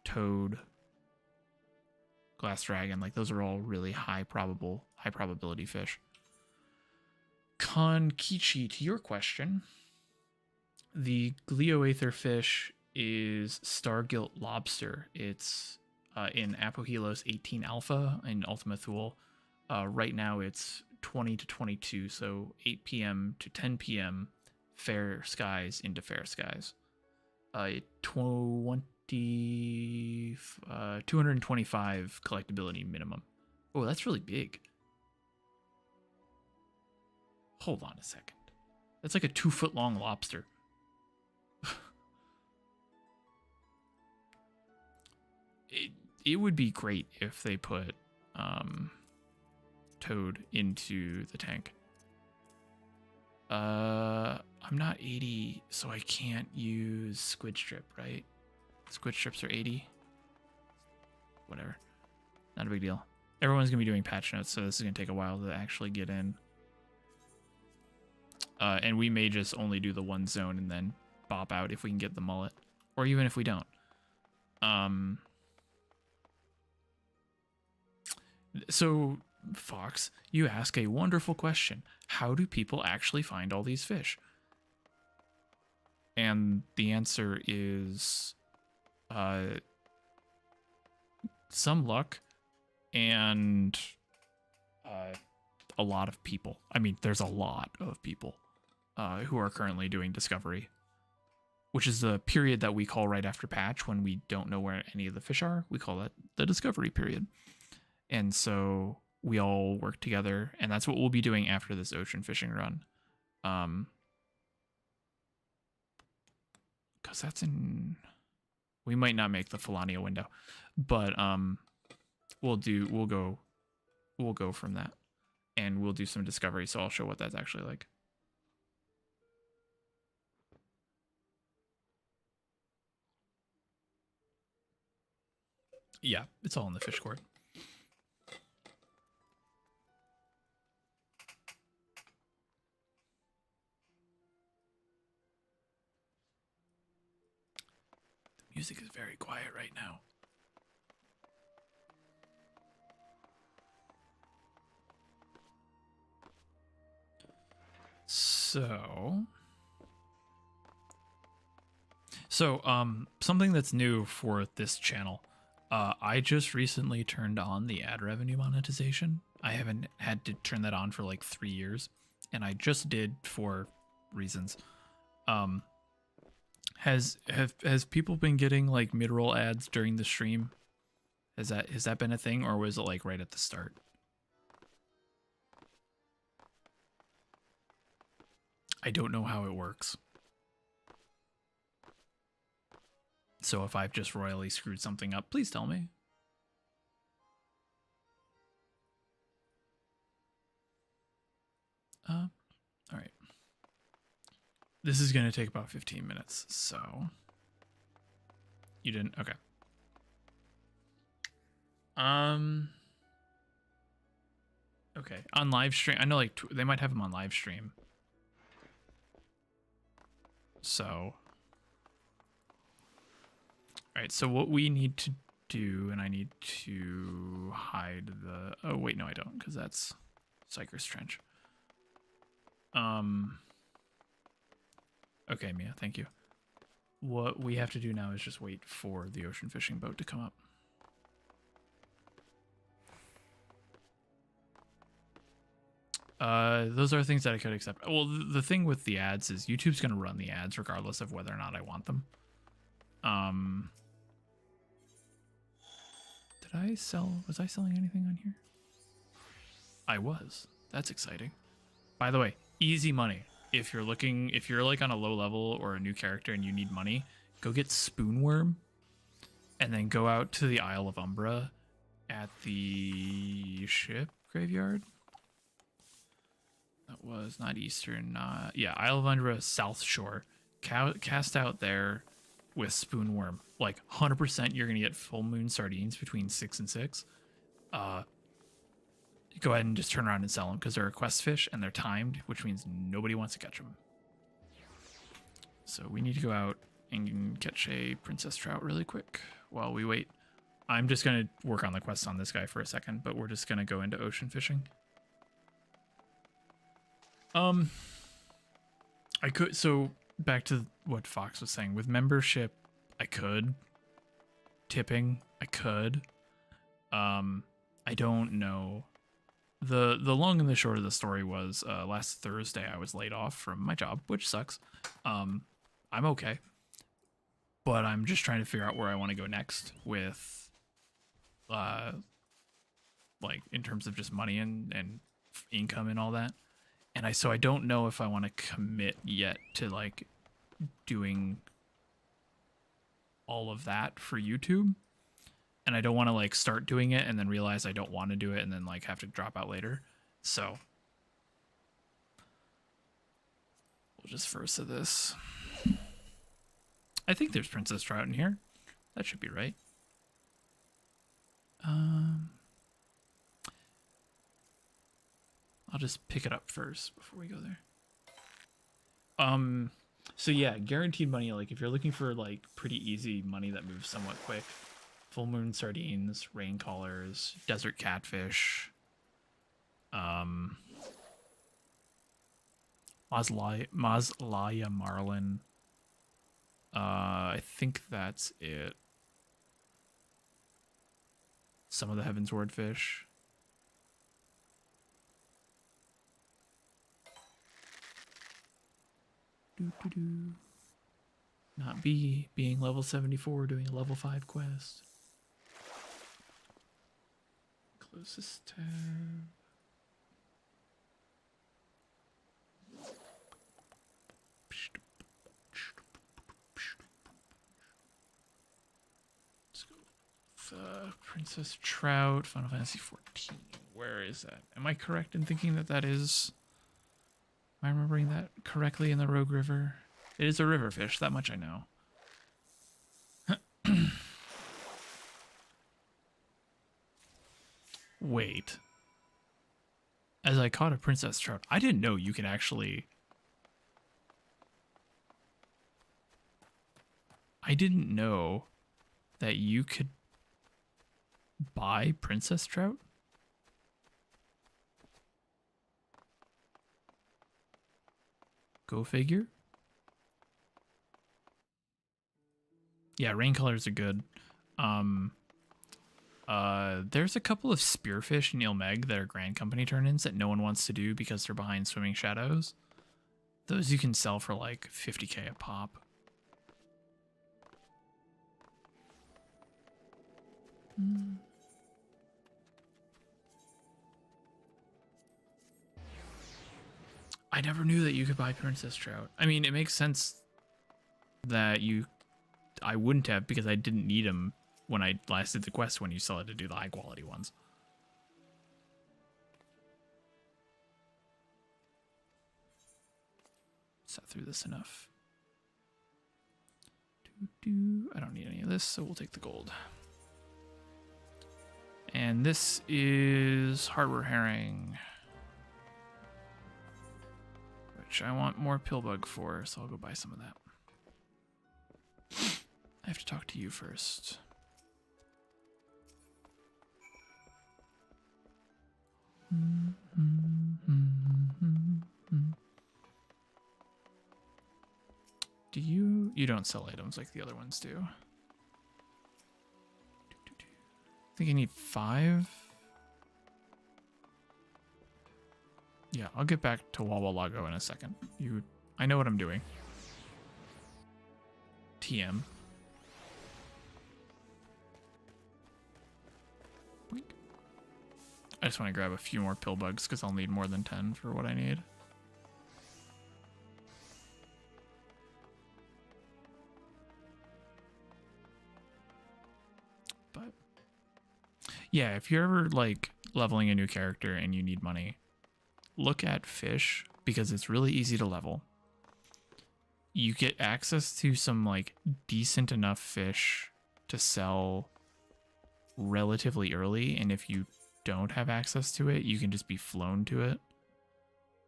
Toad, Glass Dragon, like those are all really high probability fish. Konkichi, to your question, the Glioaether fish is Stargilt Lobster. It's in Apohelos 18 Alpha and Ultima Thule. Right now it's 20 to 22, so 8 p.m. to 10 p.m. Fair skies into fair skies. 225 collectability minimum. Oh, that's really big. Hold on a second. That's like a 2-foot long lobster. It would be great if they put Toad into the tank. I'm not 80, so I can't use Squid Strip, right? Squid Strips are 80. Whatever. Not a big deal. Everyone's going to be doing patch notes, so this is going to take a while to actually get in. And we may just only do the one zone and then bop out if we can get the mullet. Or even if we don't. So, Fox, you ask a wonderful question. How do people actually find all these fish? And the answer is some luck and a lot of people. I mean, there's a lot of people who are currently doing discovery, which is the period that we call right after patch when we don't know where any of the fish are. We call that the discovery period. And so we all work together, and that's what we'll be doing after this ocean fishing run. Because that's in... We might not make the Felania window, but we'll go from that, and we'll do some discovery, so I'll show what that's actually like. Yeah, it's all in the fish cord. Music is very quiet right now. So something that's new for this channel. I just recently turned on the ad revenue monetization. I haven't had to turn that on for like 3 years, and I just did for reasons. Has people been getting like mid-roll ads during the stream? Has that been a thing, or was it like right at the start? I don't know how it works. So if I've just royally screwed something up, please tell me. All right. This is going to take about 15 minutes, so... You didn't? Okay. Okay, on live stream, I know like they might have them on live stream. So... All right, so what we need to do, and I need to hide the... Oh, wait, no, I don't, because that's Psyker's Trench. Okay, Mia, thank you. What we have to do now is just wait for the ocean fishing boat to come up. Those are things that I could accept. Well, the thing with the ads is YouTube's going to run the ads regardless of whether or not I want them. Was I selling anything on here? I was. That's exciting. By the way, easy money. If you're like on a low level or a new character and you need money, go get Spoonworm and then go out to the Isle of Umbra at the ship graveyard. That was not Eastern, yeah, Isle of Umbra, South Shore. Cast out there with Spoonworm. Like 100% you're gonna get full moon sardines between 6 and 6. Go ahead and just turn around and sell them because they're a quest fish and they're timed, which means nobody wants to catch them. So we need to go out and catch a princess trout really quick while we wait. I'm just gonna work on the quest on this guy for a second, but we're just gonna go into ocean fishing. I could, so back to what Fox was saying with membership, I could. Tipping, I could. I don't know. The long and the short of the story was last Thursday I was laid off from my job, which sucks. I'm okay, but I'm just trying to figure out where I want to go next with like in terms of just money and income and all that. And I don't know if I want to commit yet to like doing all of that for YouTube. And I don't want to like start doing it and then realize I don't want to do it and then like have to drop out later. So we'll just versa this. I think there's Princess Trout in here. That should be right. I'll just pick it up first before we go there. So yeah, guaranteed money, like if you're looking for like pretty easy money that moves somewhat quick, full moon sardines, rain collars, desert catfish, Maslaya marlin. I think that's it. Some of the Heaven's Ward fish. Not B, being level 74, doing a level 5 quest. Closest tab. Let's go with Princess Trout, Final Fantasy 14. Where is that? Am I correct in thinking that that is... Am I remembering that correctly in the Rogue River? It is a river fish, that much I know. Wait. As I caught a princess trout, I didn't know you could actually... I didn't know that you could buy princess trout? Go figure. Yeah, rain colors are good. There's a couple of spearfish in Ilmeg that are Grand Company turn-ins that no one wants to do because they're behind Swimming Shadows. Those you can sell for like 50k a pop. I never knew that you could buy princess trout. I mean, it makes sense that I wouldn't have because I didn't need them when I last did the quest when you still had to do the high quality ones. Sat through this enough. I don't need any of this, so we'll take the gold. And this is harbor herring, which I want more pillbug for, so I'll go buy some of that. I have to talk to you first. Do you... You don't sell items like the other ones do. I think I need 5. Yeah, I'll get back to Wawalago in a second. I know what I'm doing. TM. Boink. I just want to grab a few more pill bugs because I'll need more than 10 for what I need. But yeah, if you're ever like leveling a new character and you need money, look at fish because it's really easy to level. You get access to some like decent enough fish to sell relatively early, and if you don't have access to it, you can just be flown to it,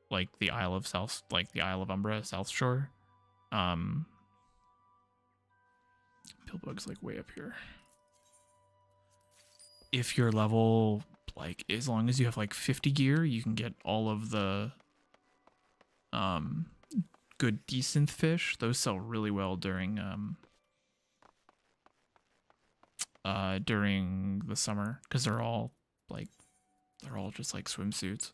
like the Isle of Umbra, South Shore. Pillbug's like way up here. If your level, like, as long as you have like 50 gear, you can get all of the good decent fish. Those sell really well during the summer because they're all just like swimsuits.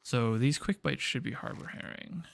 So these quick bites should be harbor herring.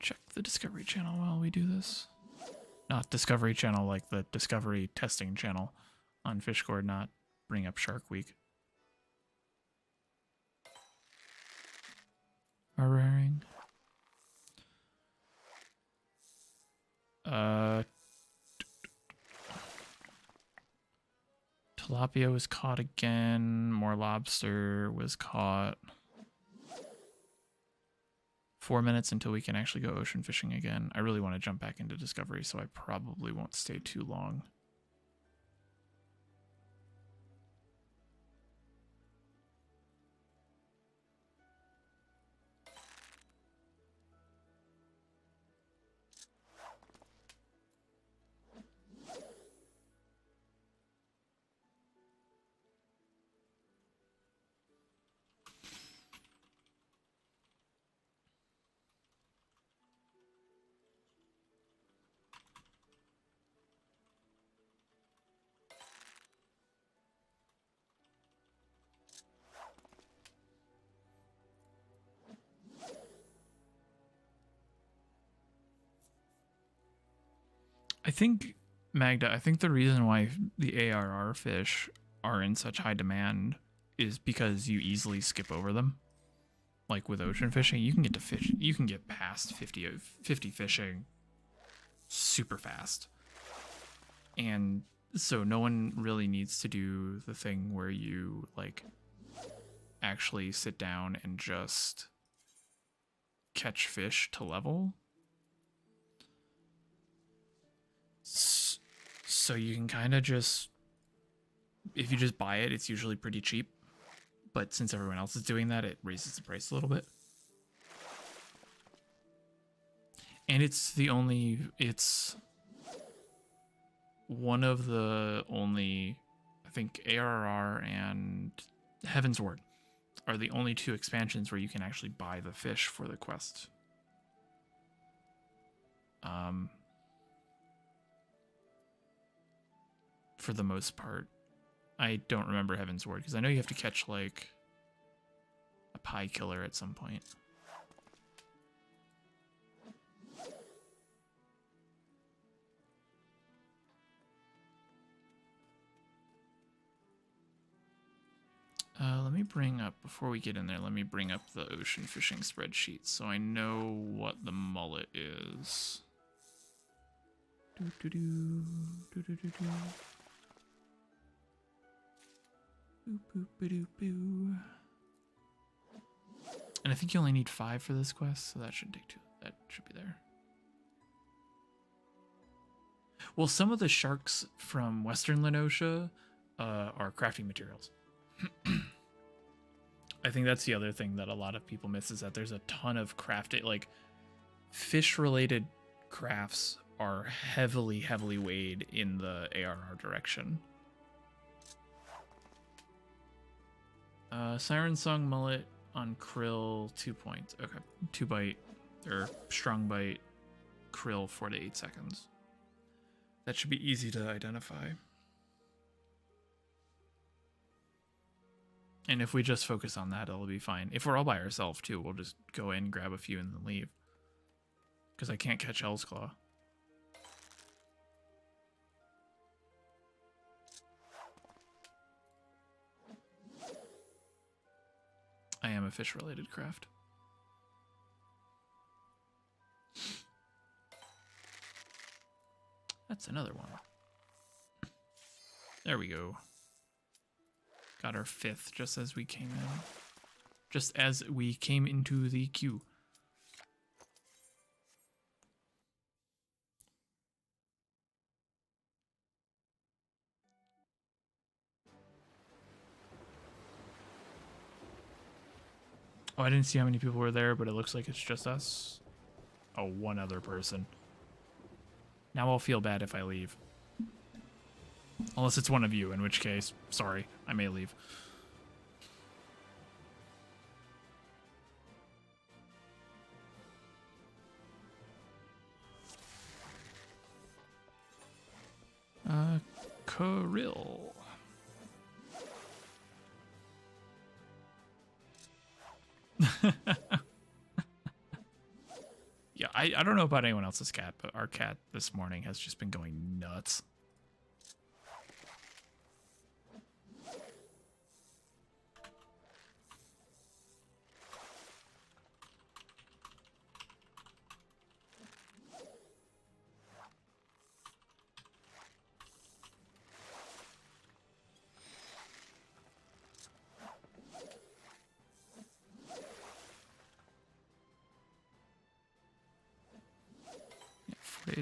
Check the Discovery Channel while we do this. Not Discovery Channel like the Discovery testing channel on Fishcord, not bring up Shark Week. Harbor herring. Tilapia was caught again. More lobster was caught. 4 minutes until we can actually go ocean fishing again. I really want to jump back into Discovery, so I probably won't stay too long. I think, Magda, I think the reason why the ARR fish are in such high demand is because you easily skip over them. Like with ocean fishing, you can get to fish, you can get past 50 fishing super fast. And so no one really needs to do the thing where you like actually sit down and just catch fish to level. So you can kind of just, if you just buy it, it's usually pretty cheap. But since everyone else is doing that, it raises the price a little bit. And it's one of the only, I think ARR and Heaven's Ward are the only 2 expansions where you can actually buy the fish for the quest. For the most part. I don't remember Heaven's Ward because I know you have to catch like a pie killer at some point. Let me bring up, before we get in there, let me bring up the ocean fishing spreadsheet so I know what the mullet is. Doo-doo-doo, doo-doo-doo-doo. Boop-boop-ba-doop-boo. And I think you only need 5 for this quest, so that should take 2. That should be there. Well, some of the sharks from Western Lenosha are crafting materials. I think that's the other thing that a lot of people miss, is that there's a ton of crafting, like fish-related crafts are heavily weighed in the ARR direction. Siren Song mullet on krill 2 points. Okay, 2 bite or strong bite krill 4 to 8 seconds. That should be easy to identify. And if we just focus on that, it'll be fine. If we're all by ourselves too, we'll just go in, grab a few, and then leave. Because I can't catch Hell's Claw. I am a fish-related craft. That's another one. There we go. Got our 5th just as we came in. Just as we came into the queue. Oh, I didn't see how many people were there, but it looks like it's just us. Oh, one other person. Now I'll feel bad if I leave. Unless it's one of you, in which case, sorry, I may leave. Kirill. Yeah, I don't know about anyone else's cat, but our cat this morning has just been going nuts.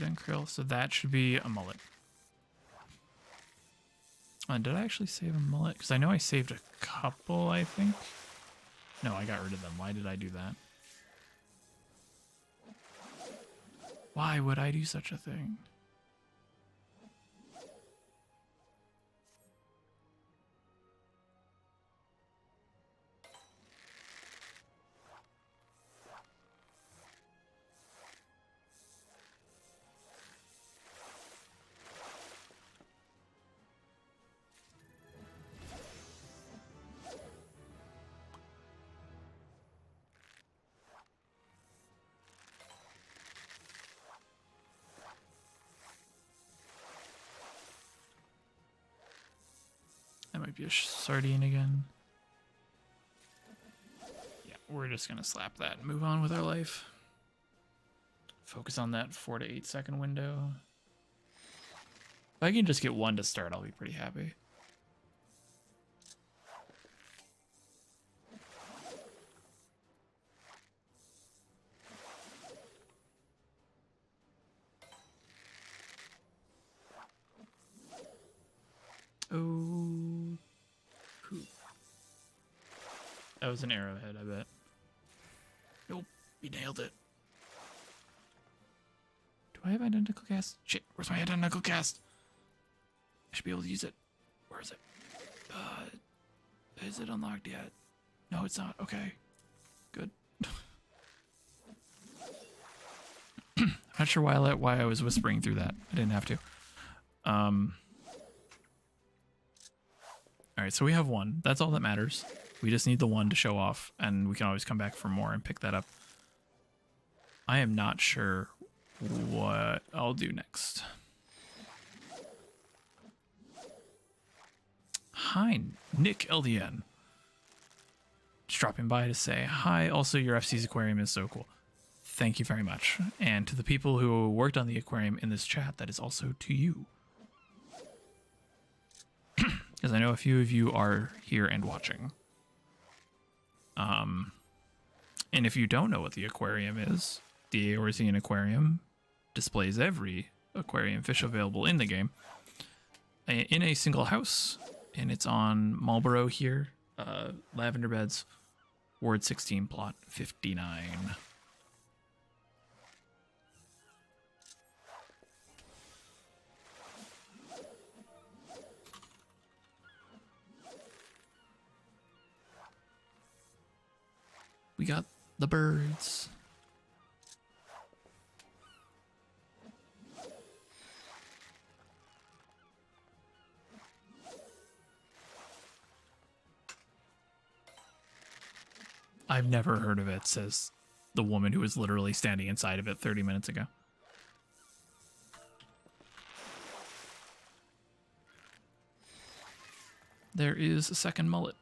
On krill, so that should be a mullet. Did I actually save a mullet? Because I know I saved a couple, I think. No, I got rid of them. Why did I do that? Why would I do such a thing? That might be a sardine again. Yeah, we're just gonna slap that and move on with our life. Focus on that 4 to 8 second window. If I can just get 1 to start, I'll be pretty happy. Oh, poop. That was an arrowhead, I bet. Nope, we nailed it. Do I have identical cast? Shit, where's my identical cast? I should be able to use it. Where is it? Is it unlocked yet? No, it's not. Okay, good. I'm not sure why I was whispering through that. I didn't have to. All right, so we have 1. That's all that matters. We just need the 1 to show off, and we can always come back for more and pick that up. I am not sure what I'll do next. Hi, Nick LDN. just dropping by to say hi. Also, your FC's aquarium is so cool. Thank you very much. And to the people who worked on the aquarium in this chat, that is also to you. Because I know a few of you are here and watching. And if you don't know what the aquarium is, the Eorzean Aquarium displays every aquarium fish available in the game in a single house. And it's on Marlborough here, Lavender Beds, Ward 16, Plot 59. We got the birds. I've never heard of it, says the woman who was literally standing inside of it 30 minutes ago. There is a second mullet.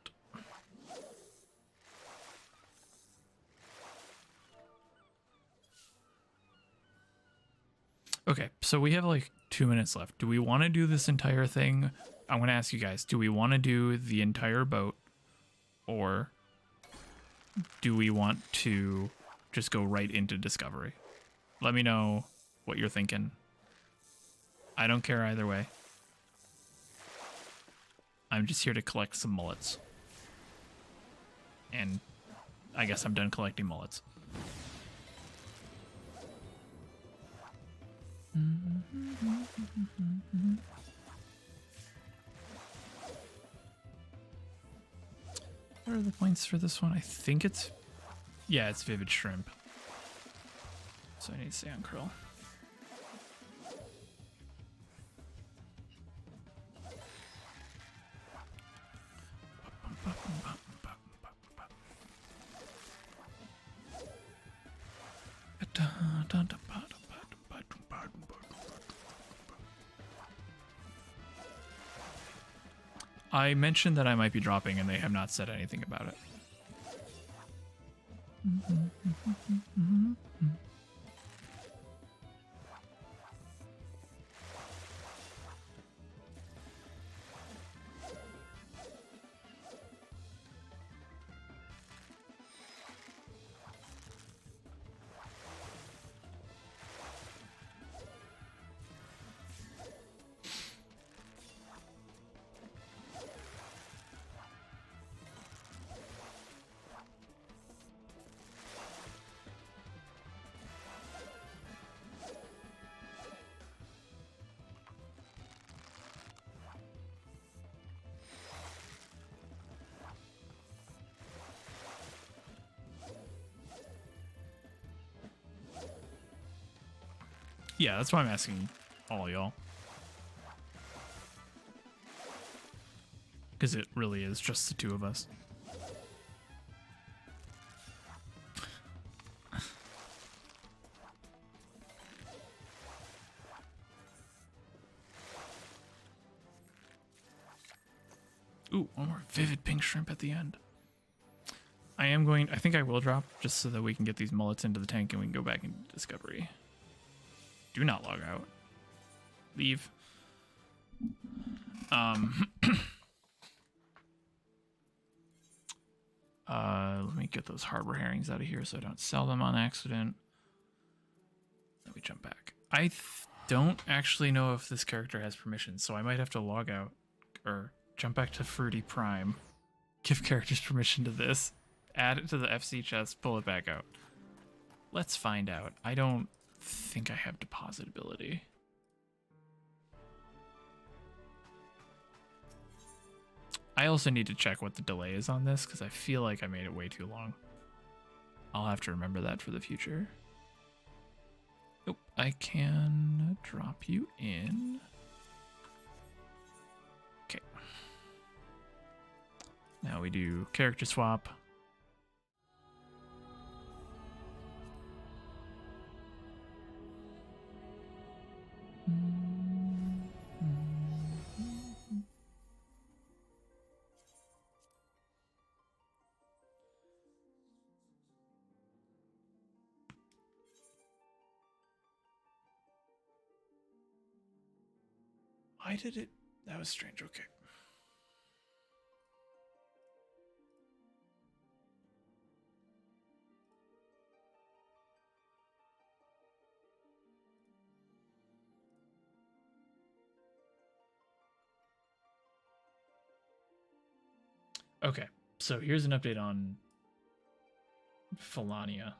Okay, so we have like 2 minutes left. Do we want to do this entire thing? I'm going to ask you guys, do we want to do the entire boat, or do we want to just go right into Discovery? Let me know what you're thinking. I don't care either way. I'm just here to collect some mullets. And I guess I'm done collecting mullets. What are the points for this one? I think it's... yeah, it's Vivid Shrimp. So I need to stay on Krill. I mentioned that I might be dropping and they have not said anything about it. Yeah, that's why I'm asking all y'all. Because it really is just the two of us. Ooh, one more Vivid Pink Shrimp at the end. I think I will drop just so that we can get these mullets into the tank and we can go back into Discovery. Do not log out. Leave. Let me get those harbor herrings out of here so I don't sell them on accident. Let me jump back. I don't actually know if this character has permission, so I might have to log out or jump back to Fruity Prime. Give characters permission to this. Add it to the FC chest, pull it back out. Let's find out. I don't think I have depositability. I also need to check what the delay is on this because I feel like I made it way too long. I'll have to remember that for the future. Nope, I can drop you in. Okay. Now we do character swap. Why did it? That was strange. Okay. Okay, so here's an update on Felania.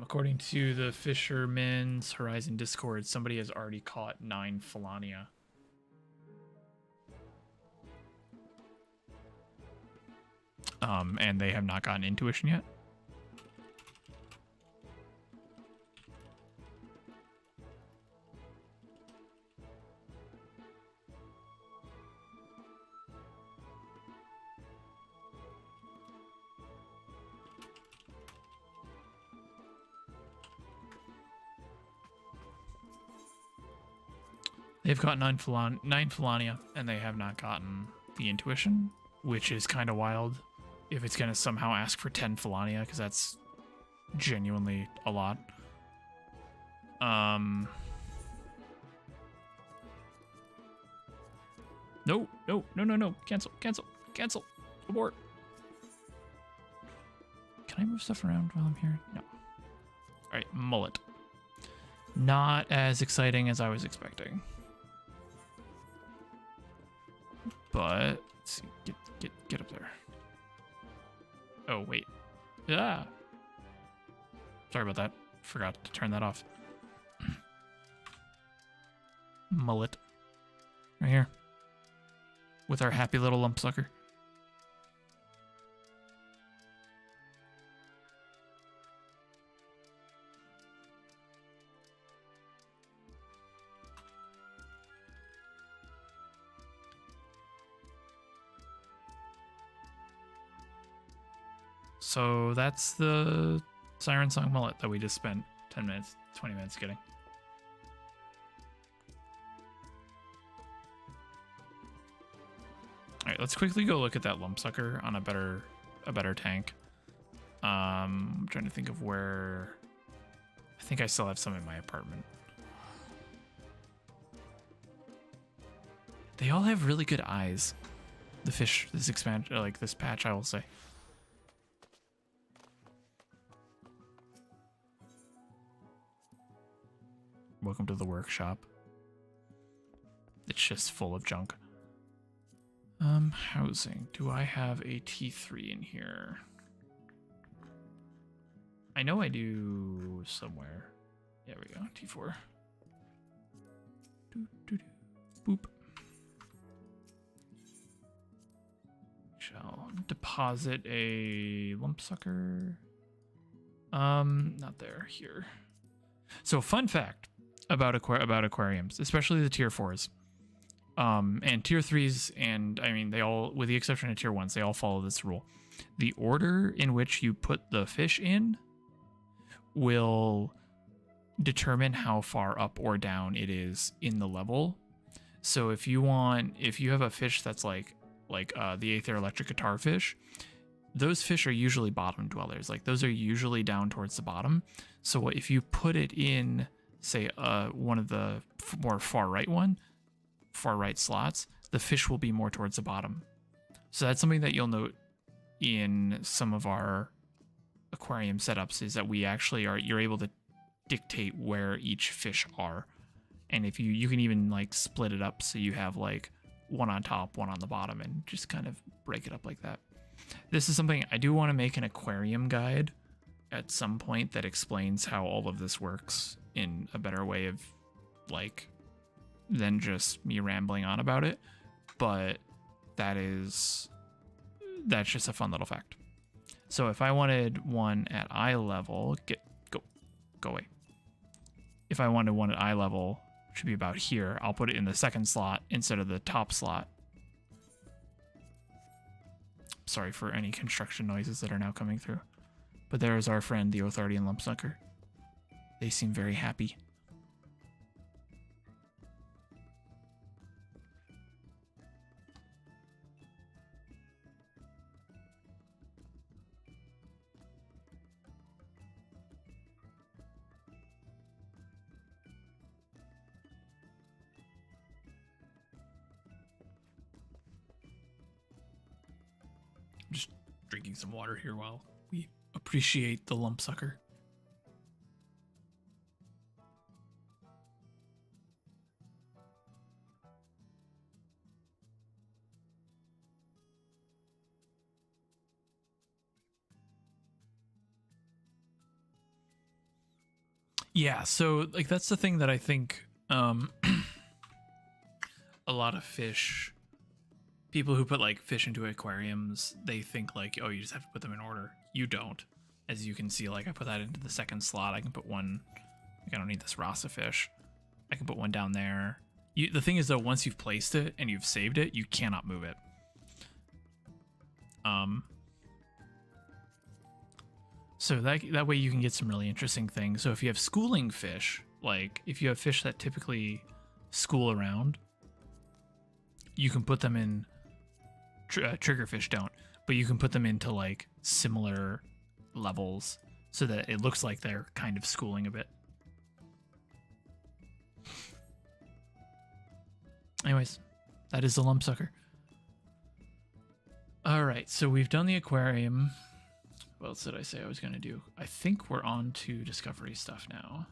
According to the Fisherman's Horizon Discord, somebody has already caught 9 Felania. And they have not gotten intuition yet. They've got 9 Felania, and they have not gotten the intuition, which is kind of wild if it's going to somehow ask for 10 Felania, because that's genuinely a lot. No, no, no, no, no. Cancel, cancel, cancel. Abort. Can I move stuff around while I'm here? No. All right, mullet. Not as exciting as I was expecting. But let's see, get up there. Oh wait. Yeah. Sorry about that. Forgot to turn that off. Mullet. Right here. With our happy little lump sucker. So that's the Siren Song mullet that we just spent 10 minutes, 20 minutes getting. All right, let's quickly go look at that lump sucker on a better tank. I'm trying to think of where. I think I still have some in my apartment. They all have really good eyes. The fish, this expansion, like this patch, I will say. Welcome to the workshop. It's just full of junk. Housing. Do I have a T3 in here? I know I do somewhere. There we go. T4. Boop. Shall deposit a lump sucker. Not there. Here. So, fun fact about aquariums, especially the tier 4s. And tier 3s, and I mean, they all, with the exception of tier 1s, they all follow this rule. The order in which you put the fish in will determine how far up or down it is in the level. So if you have a fish that's like the Aether Electric Guitar fish, those fish are usually bottom dwellers. Like those are usually down towards the bottom. So if you put it in, say, one of the more far right slots, the fish will be more towards the bottom. So that's something that you'll note in some of our aquarium setups, is that we actually you're able to dictate where each fish are. And if you can even like split it up so you have like one on top, one on the bottom, and just kind of break it up like that. This is something I do want to make an aquarium guide at some point that explains how all of this works in a better way of like than just me rambling on about it. But that's just a fun little fact. So if I wanted one at eye level, go away. If I wanted one at eye level, which should be about here, I'll put it in the second slot instead of the top slot. Sorry for any construction noises that are now coming through. But there is our friend, the Othardian Lumpsucker. They seem very happy. drinking some water here while we appreciate the lump sucker. Yeah, so like that's the thing that I think a lot of fish people who put like fish into aquariums, they think like, oh, you just have to put them in order. You don't. As you can see, like I put that into the second slot. I can put one, like I don't need this Rasa fish. I can put one down there. The thing is though, once you've placed it and you've saved it, you cannot move it. So that way you can get some really interesting things. So if you have schooling fish, like if you have fish that typically school around, you can put them in, triggerfish don't, but you can put them into like similar levels so that it looks like they're kind of schooling a bit. Anyways, that is the lump sucker. All right, so we've done the aquarium. What else did I say I was going to do? I think we're on to discovery stuff now.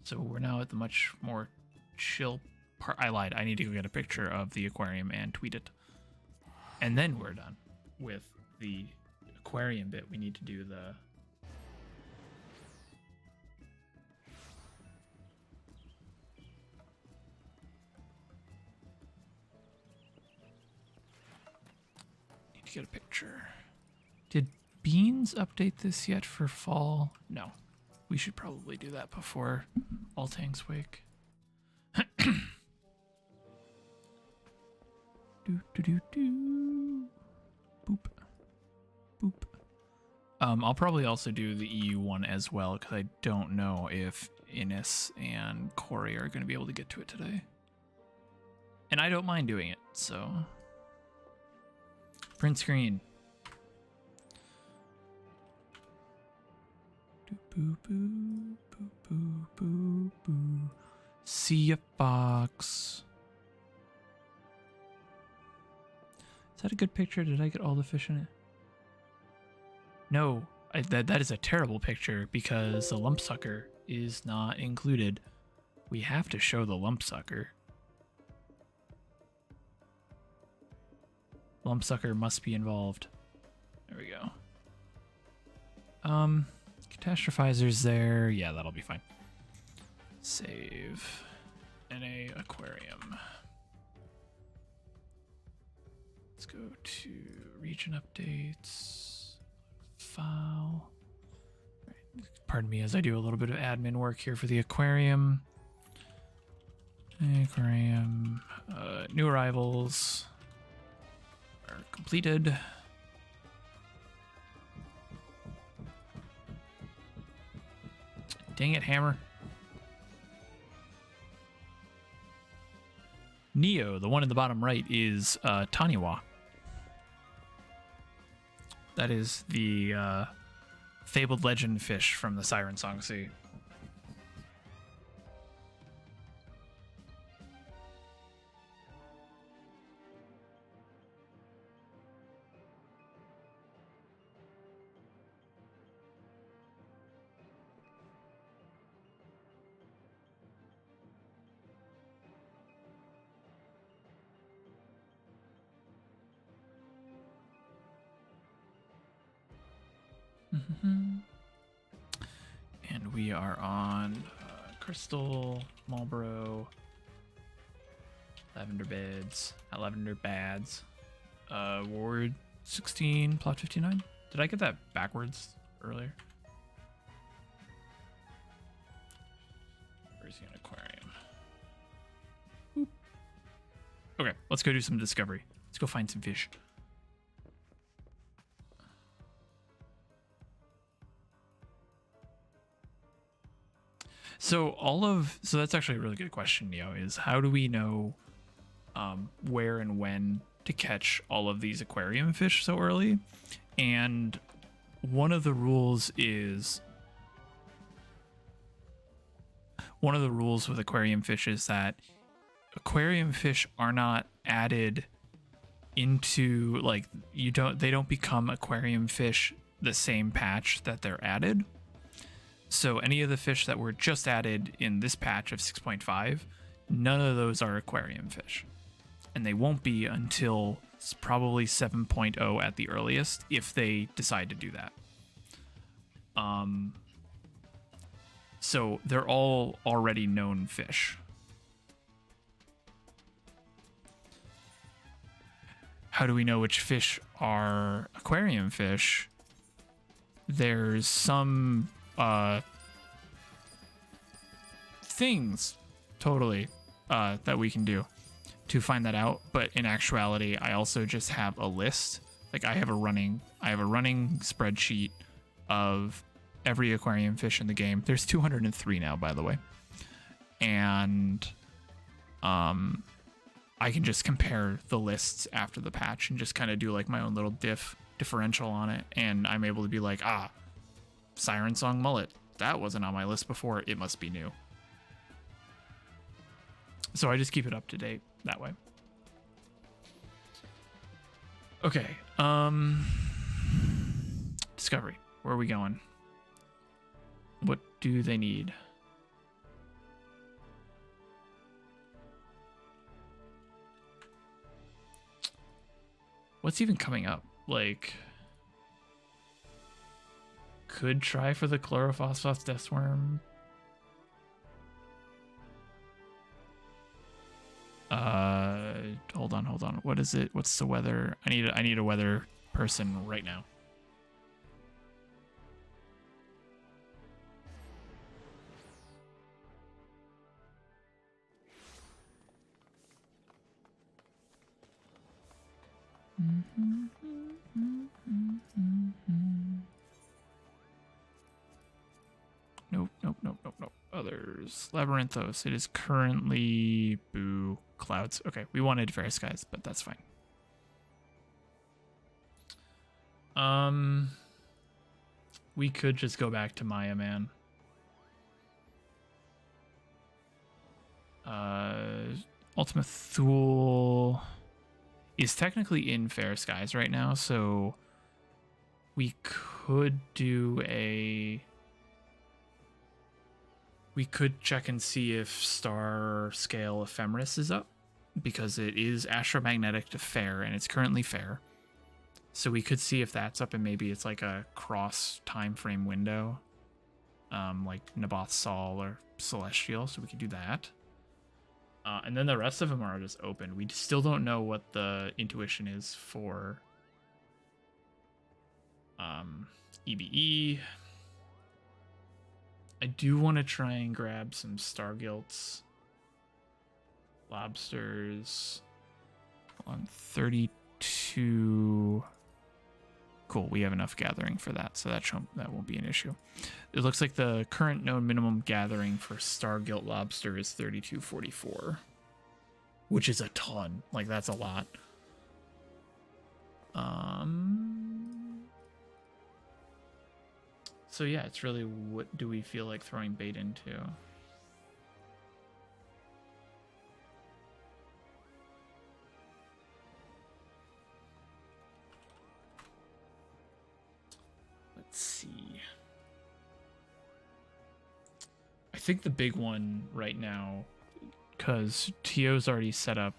So we're now at the much more chill part. I lied. I need to go get a picture of the aquarium and tweet it. And then we're done with the aquarium bit. We need to do the... Need to get a picture. Did Beans update this yet for fall? No. We should probably do that before All Tanks Wake. Boop. Boop. I'll probably also do the EU one as well, because I don't know if Innes and Corey are going to be able to get to it today. And I don't mind doing it, so... Print screen. Boo boo boo boo boo boo. See ya, box. Is that a good picture? Did I get all the fish in it? No, that is a terrible picture because the lump sucker is not included. We have to show the lump sucker. Lump sucker must be involved. There we go. Catastrophizer's there. Yeah, that'll be fine. Save. NA Aquarium. Let's go to region updates. File. Right. Pardon me as I do a little bit of admin work here for the aquarium. Aquarium. New arrivals are completed. Dang it, Hammer. Neo, the one in the bottom right, is Taniwa. That is the fabled legend fish from the Siren Song Sea. And we are on Crystal, Marlboro, Lavender Beds, Lavender Bads, Ward 16, Plot 59. Did I get that backwards earlier? Where's he in Aquarium? Boop. Okay, let's go do some discovery. Let's go find some fish. So that's actually a really good question, Neo, is how do we know where and when to catch all of these aquarium fish so early? And one of the rules with aquarium fish is that aquarium fish are not added into like they don't become aquarium fish the same patch that they're added. So any of the fish that were just added in this patch of 6.5, none of those are aquarium fish. And they won't be until probably 7.0 at the earliest, if they decide to do that. So they're all already known fish. How do we know which fish are aquarium fish? There's some things totally that we can do to find that out, but in actuality I also just have a list. Like I have a running spreadsheet of every aquarium fish in the game. There's 203 now, by the way, and I can just compare the lists after the patch and just kind of do like my own little differential on it, and I'm able to be like, Siren Song Mullet, that wasn't on my list before, it must be new. So I just keep it up to date that way. Okay, Discovery, where are we going? What do they need? What's even coming up? Like, could try for the Chlorophosphos Deathworm. Hold on. What is it? What's the weather? I need a weather person right now. Nope. Others. Labyrinthos. It is currently boo clouds. Okay, we wanted fair skies, but that's fine. We could just go back to Maya Man. Ultima Thule is technically in fair skies right now, so we could do a... We could check and see if Star Scale Ephemeris is up, because it is astromagnetic to fair, and it's currently fair. So we could see if that's up, and maybe it's like a cross time frame window, like Naboth Sol or Celestial, so we could do that. And then the rest of them are just open. We still don't know what the intuition is for EBE. I do want to try and grab some Stargilts. Lobsters. On 32. Cool, we have enough gathering for that, so that won't be an issue. It looks like the current known minimum gathering for Stargilt Lobster is 3244. Which is a ton. Like, that's a lot. So yeah, it's really what do we feel like throwing bait into? Let's see. I think the big one right now, because Tio's already set up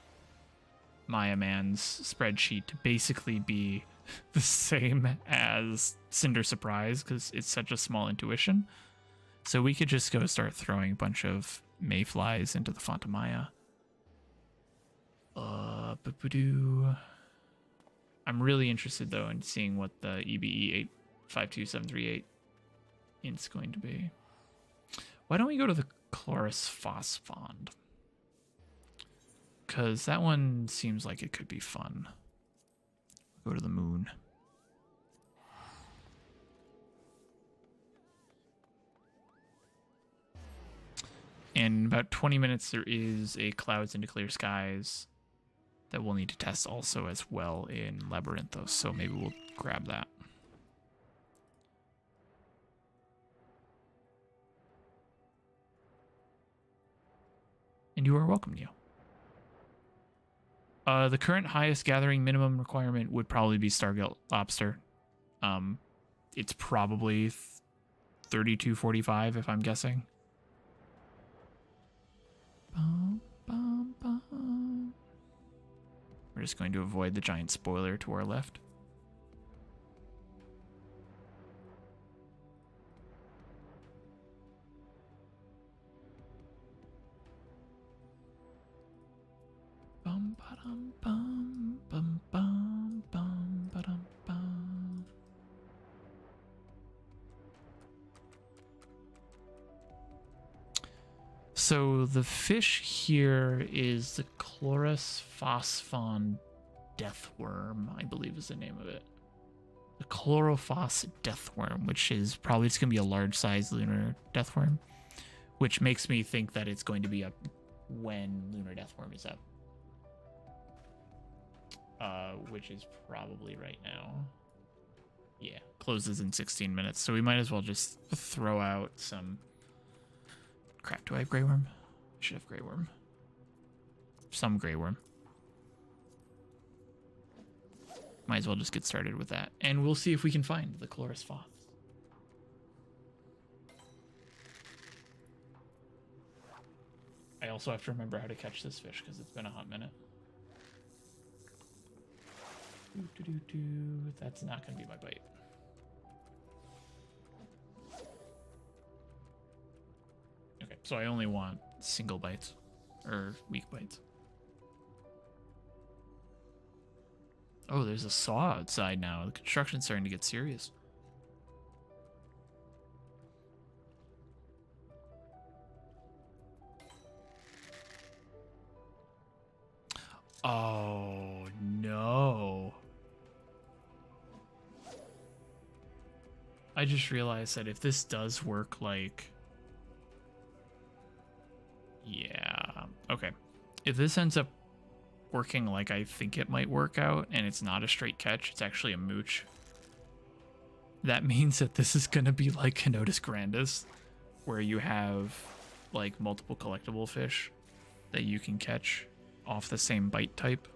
Maya Man's spreadsheet to basically be the same as Cinder Surprise, because it's such a small intuition. So we could just go start throwing a bunch of mayflies into the Font of Maya. I'm really interested though in seeing what the EBE 852738 is going to be. Why don't we go to the Chloris Phosphond? Because that one seems like it could be fun. Go to the moon. In about 20 minutes, there is a Clouds into Clear Skies that we'll need to test also as well in Labyrinthos, so maybe we'll grab that. And you are welcome, Neo. The current highest gathering minimum requirement would probably be Stargate Lobster. It's probably 32.45 if I'm guessing. Bum, bum, bum. We're just going to avoid the giant spoiler to our left. Bum, ba-dum, bum, bum, bum, bum, ba-dum, bum. So the fish here is the Chloris phosphon deathworm, I believe is the name of it. The Chlorophos deathworm, which is probably just going to be a large-sized lunar deathworm, which makes me think that it's going to be up when lunar deathworm is up. Which is probably right now. Yeah, closes in 16 minutes, so we might as well just throw out some... Crap, do I have Grey Worm? I should have Grey Worm. Some Grey Worm. Might as well just get started with that. And we'll see if we can find the Chloris Foth. I also have to remember how to catch this fish because it's been a hot minute. That's not going to be my bite. Okay, so I only want single bites or weak bites. Oh, there's a saw outside now. The construction's starting to get serious. Oh, no. I just realized that if this does work, like... Yeah, okay. If this ends up working like I think it might work out, and it's not a straight catch, it's actually a mooch, that means that this is going to be like Canotus grandis, where you have like multiple collectible fish that you can catch off the same bite type.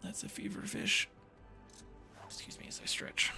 That's a fever fish. Excuse me as I stretch.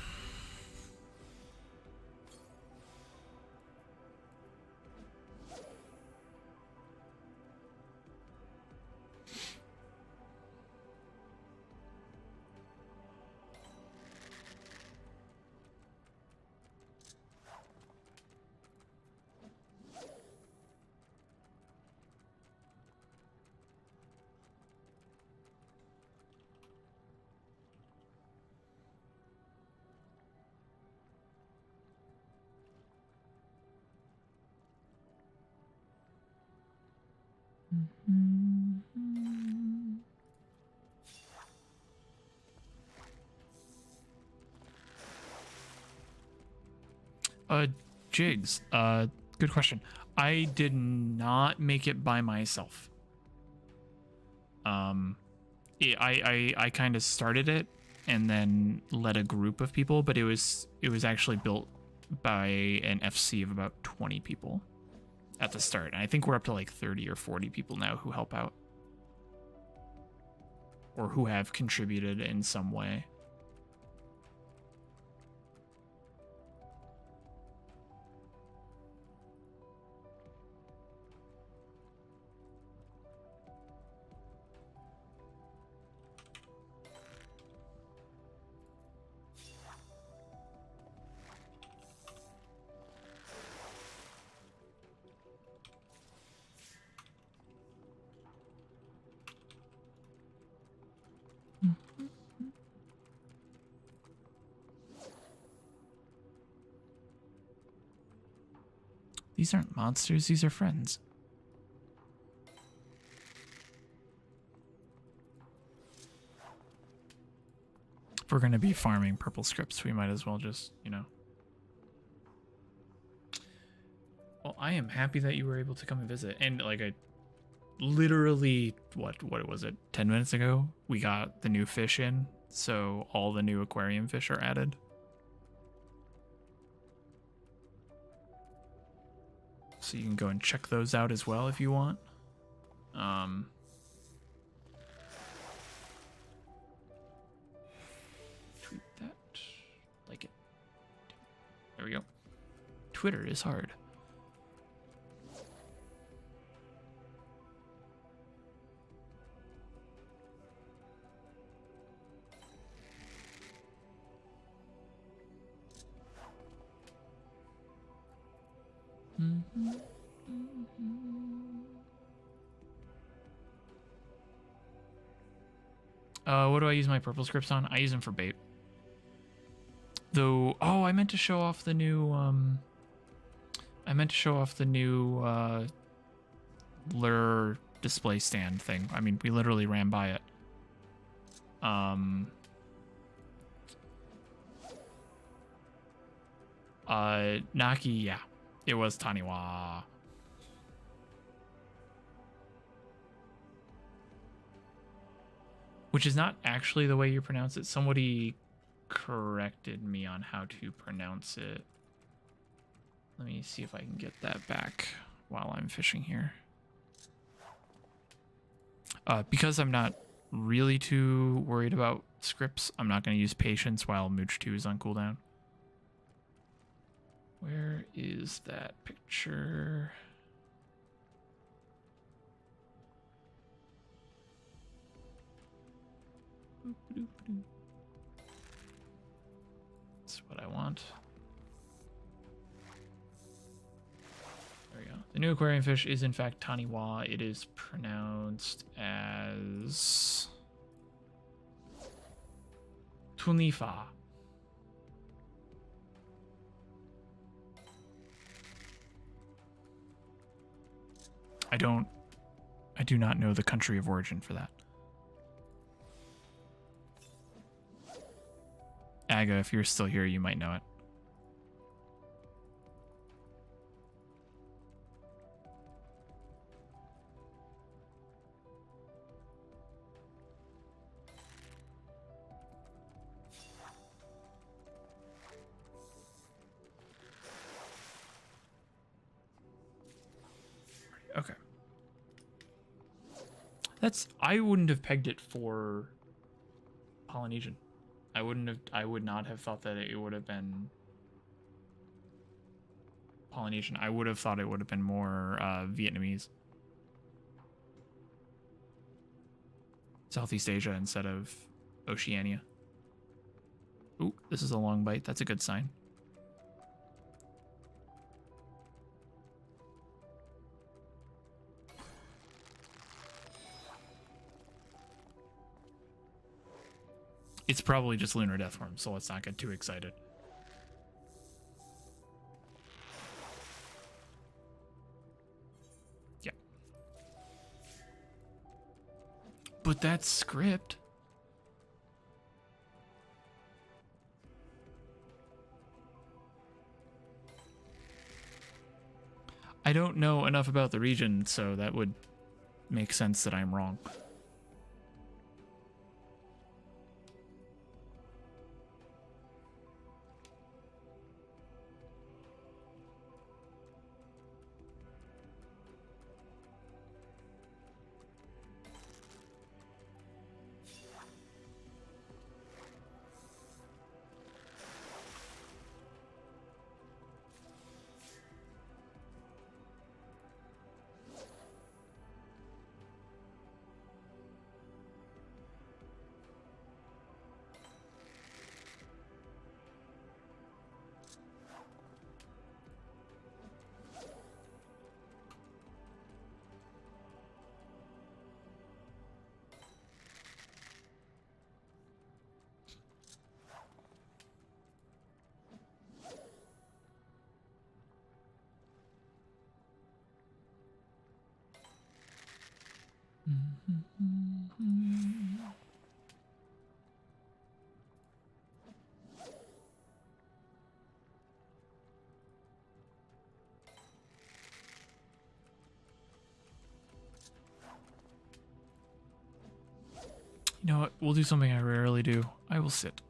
Jigs, good question. I did not make it by myself. I kind of started it and then led a group of people, but it was actually built by an FC of about 20 people at the start. And I think we're up to like 30 or 40 people now who help out or who have contributed in some way. These aren't monsters, these are friends. If we're going to be farming purple scripts, we might as well just, you know. Well, I am happy that you were able to come and visit. And like I literally, what was it, 10 minutes ago, we got the new fish in. So all the new aquarium fish are added. So you can go and check those out as well if you want. Tweet that. Like it. There we go. Twitter is hard. What do I use my purple scripts on? I use them for bait. Though, oh, I meant to show off the new, lure display stand thing. I mean, we literally ran by it. Naki, yeah. It was Taniwa. Which is not actually the way you pronounce it. Somebody corrected me on how to pronounce it. Let me see if I can get that back while I'm fishing here. Because I'm not really too worried about scripts, I'm not going to use patience while Mooch 2 is on cooldown. Where is that picture? That's what I want. There we go. The new aquarium fish is in fact Taniwa. It is pronounced as Tunifa. I do not know the country of origin for that. Aga, if you're still here, you might know it. Okay. I wouldn't have pegged it for Polynesian. I would not have thought that it would have been Polynesian. I would have thought it would have been more Vietnamese. Southeast Asia instead of Oceania. Ooh, this is a long bite. That's a good sign. It's probably just lunar deathworm, so let's not get too excited. Yeah. But that's script. I don't know enough about the region, so that would make sense that I'm wrong. You know what? We'll do something I rarely do. I will sit.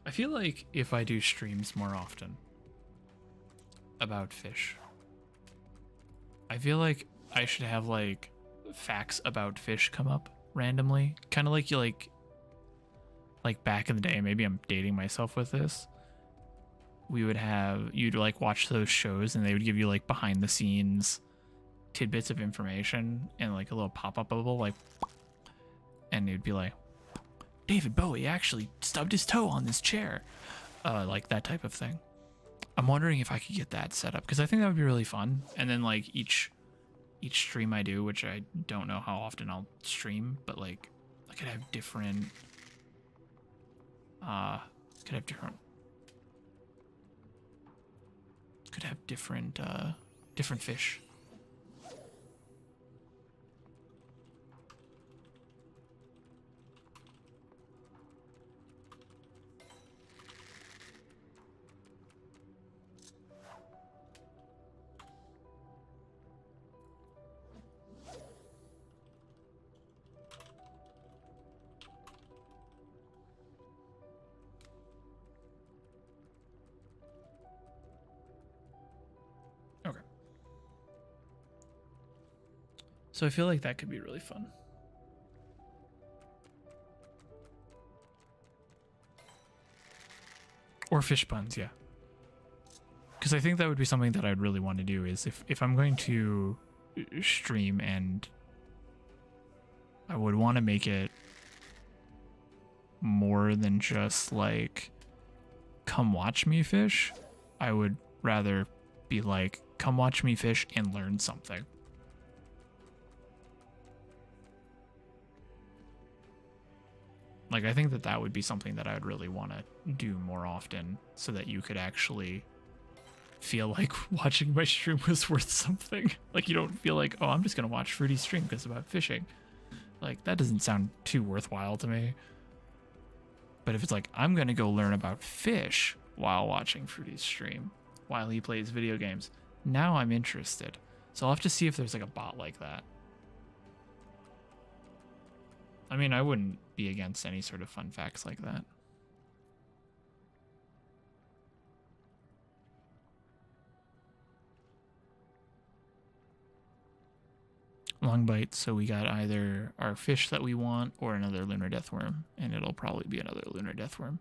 I feel like if I do streams more often about fish, I feel like I should have like facts about fish come up randomly, kind of like you like back in the day. Maybe I'm dating myself with this. You'd like watch those shows and they would give you like behind the scenes tidbits of information and like a little pop-up bubble, like, and it'd be like, David Bowie actually stubbed his toe on this chair, like that type of thing. I'm wondering if I could get that set up because I think that would be really fun. And then like each stream I do, which I don't know how often I'll stream, but like I could have different different fish. Okay. So I feel like that could be really fun. Or fish puns, yeah. Because I think that would be something that I'd really want to do is if I'm going to stream, and I would want to make it more than just like come watch me fish. I would rather be like come watch me fish and learn something. Like, I think that that would be something that I would really want to do more often so that you could actually feel like watching my stream was worth something. Like, you don't feel like, oh, I'm just going to watch Fruity's stream because it's about fishing. Like, that doesn't sound too worthwhile to me. But if it's like, I'm going to go learn about fish while watching Fruity's stream, while he plays video games, now I'm interested. So I'll have to see if there's like a bot like that. I mean, I wouldn't be against any sort of fun facts like that. Long bite, so we got either our fish that we want or another lunar deathworm, and it'll probably be another lunar deathworm.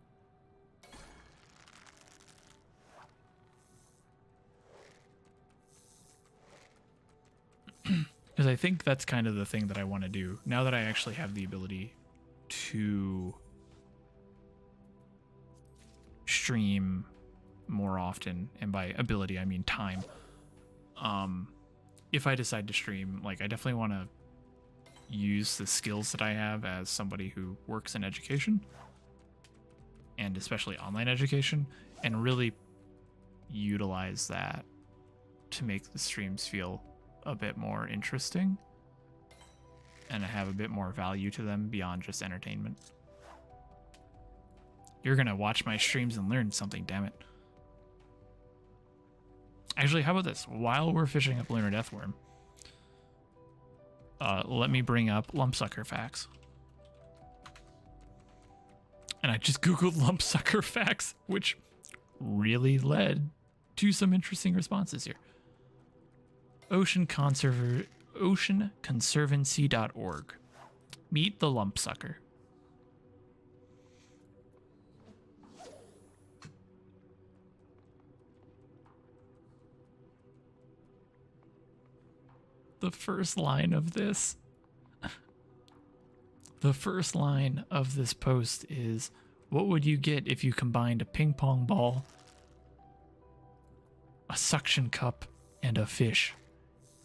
Because I think that's kind of the thing that I want to do now that I actually have the ability to stream more often, and by ability I mean time. If I decide to stream, like, I definitely want to use the skills that I have as somebody who works in education, and especially online education, and really utilize that to make the streams feel a bit more interesting and have a bit more value to them beyond just entertainment. You're gonna watch my streams and learn something, damn it. Actually, how about this? While we're fishing up lunar deathworm, let me bring up lumpsucker facts. And I just googled lumpsucker facts, which really led to some interesting responses here. Oceanconservancy.org. Meet the lumpsucker. The first line of this post is, what would you get if you combined a ping pong ball, a suction cup, and a fish?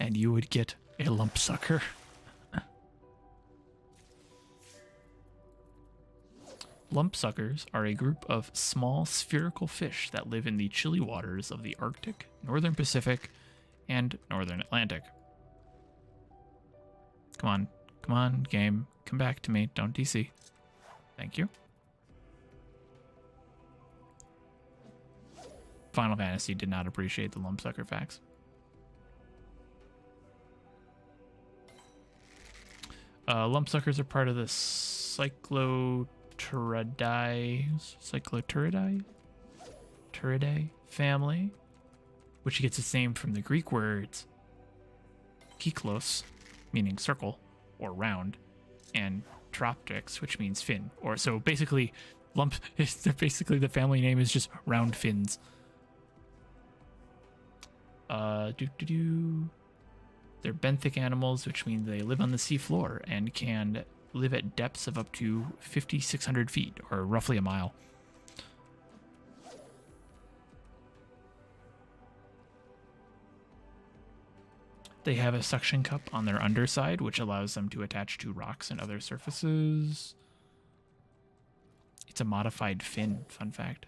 And you would get a lumpsucker. Lumpsuckers are a group of small spherical fish that live in the chilly waters of the Arctic, Northern Pacific, and Northern Atlantic. Come on, game. Come back to me. Don't DC. Thank you. Final Fantasy did not appreciate the lumpsucker facts. Lumpsuckers are part of the cycloterminae Turidae family, which gets its name from the Greek words kyklos, meaning circle or round, and troptrix, which means fin. Or so basically, basically the family name is just round fins. They're benthic animals, which means they live on the seafloor and can live at depths of up to 5,600 feet, or roughly a mile. They have a suction cup on their underside, which allows them to attach to rocks and other surfaces. It's a modified fin, fun fact.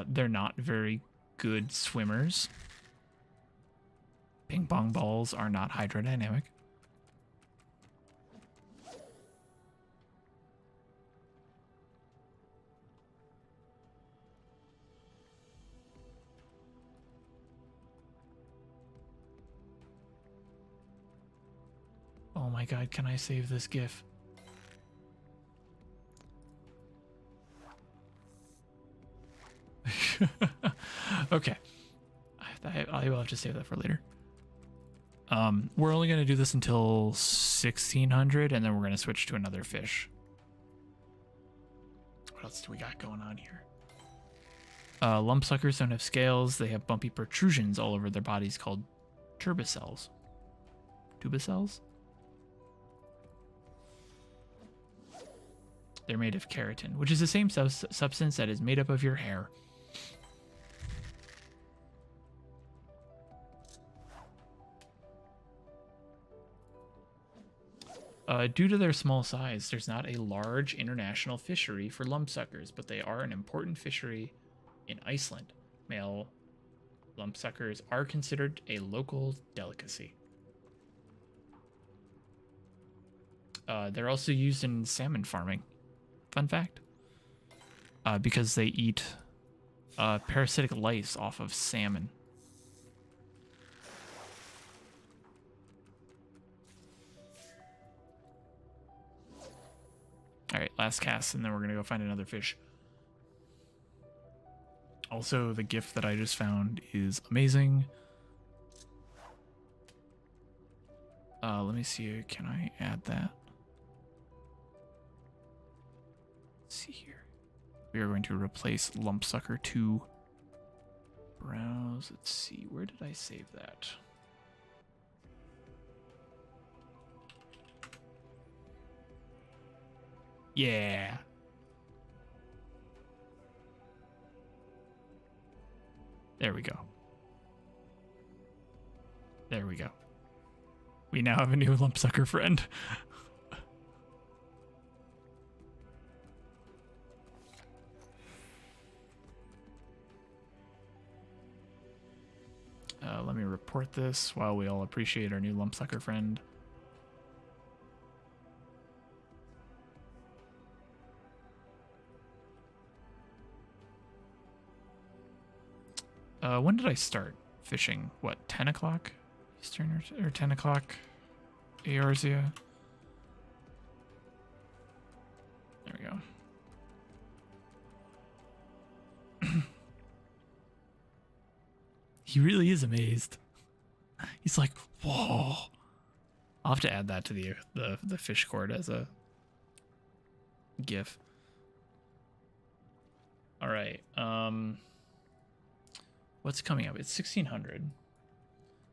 They're not very good swimmers. Ping pong balls are not hydrodynamic. Oh my god, can I save this GIF? Okay. I will have to save that for later. We're only going to do this until 1600, and then we're going to switch to another fish. What else do we got going on here? Lumpsuckers don't have scales. They have bumpy protrusions all over their bodies called turbicelles. Tubicelles? They're made of keratin, which is the same substance that is made up of your hair. Due to their small size, there's not a large international fishery for lumpsuckers, but they are an important fishery in Iceland. Male lumpsuckers are considered a local delicacy. They're also used in salmon farming. Fun fact. Because they eat parasitic lice off of salmon. All right, last cast, and then we're going to go find another fish. Also, the GIF that I just found is amazing. Let me see. Can I add that? Let's see here. We are going to replace Lumpsucker 2. Browse. Let's see. Where did I save that? Yeah. There we go. There we go. We now have a new lumpsucker friend. Let me report this while we all appreciate our new lumpsucker friend. When did I start fishing? What, 10 o'clock Eastern or 10 o'clock Eorzea? There we go. He really is amazed. He's like, whoa. I'll have to add that to the fish cord as a GIF. All right. What's coming up? It's 1600.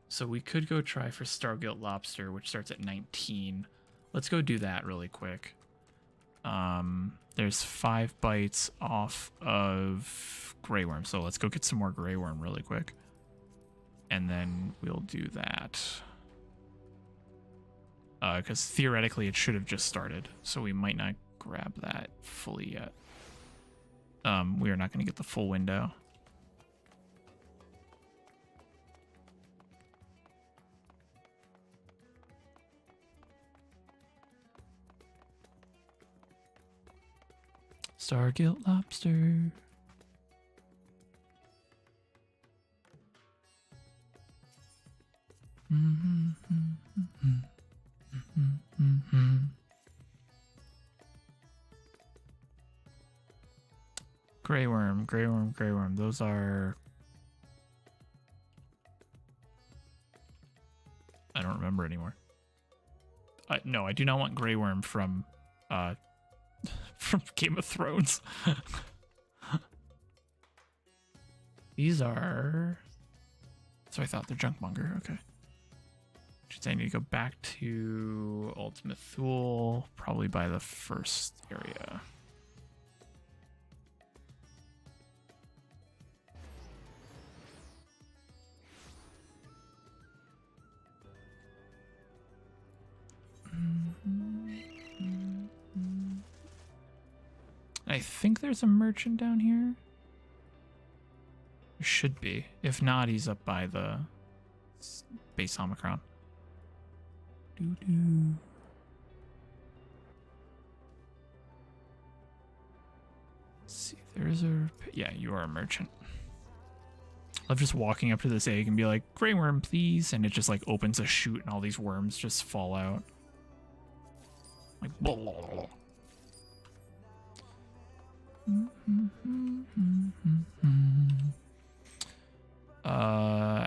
So we could go try for Stargilt Lobster, which starts at 19. Let's go do that really quick. There's 5 bites off of Grey Worm, so let's go get some more Grey Worm really quick. And then we'll do that. Because theoretically it should have just started, so we might not grab that fully yet. We are not going to get the full window. Stargilt Lobster. Grey worm, grey worm, grey worm. Those are... I don't remember anymore. No, I do not want grey worm from from Game of Thrones. These are... So I thought they're Junkmonger. Okay. Should say I need to go back to Ultimate Thule, probably by the first area. I think there's a merchant down here. There should be. If not, he's up by the base Omicron. Doo-doo. Let's see, there's a... Yeah, you are a merchant. I love just walking up to this egg and be like, Grey worm, please. And it just like opens a chute and all these worms just fall out. Like, blah, blah, blah.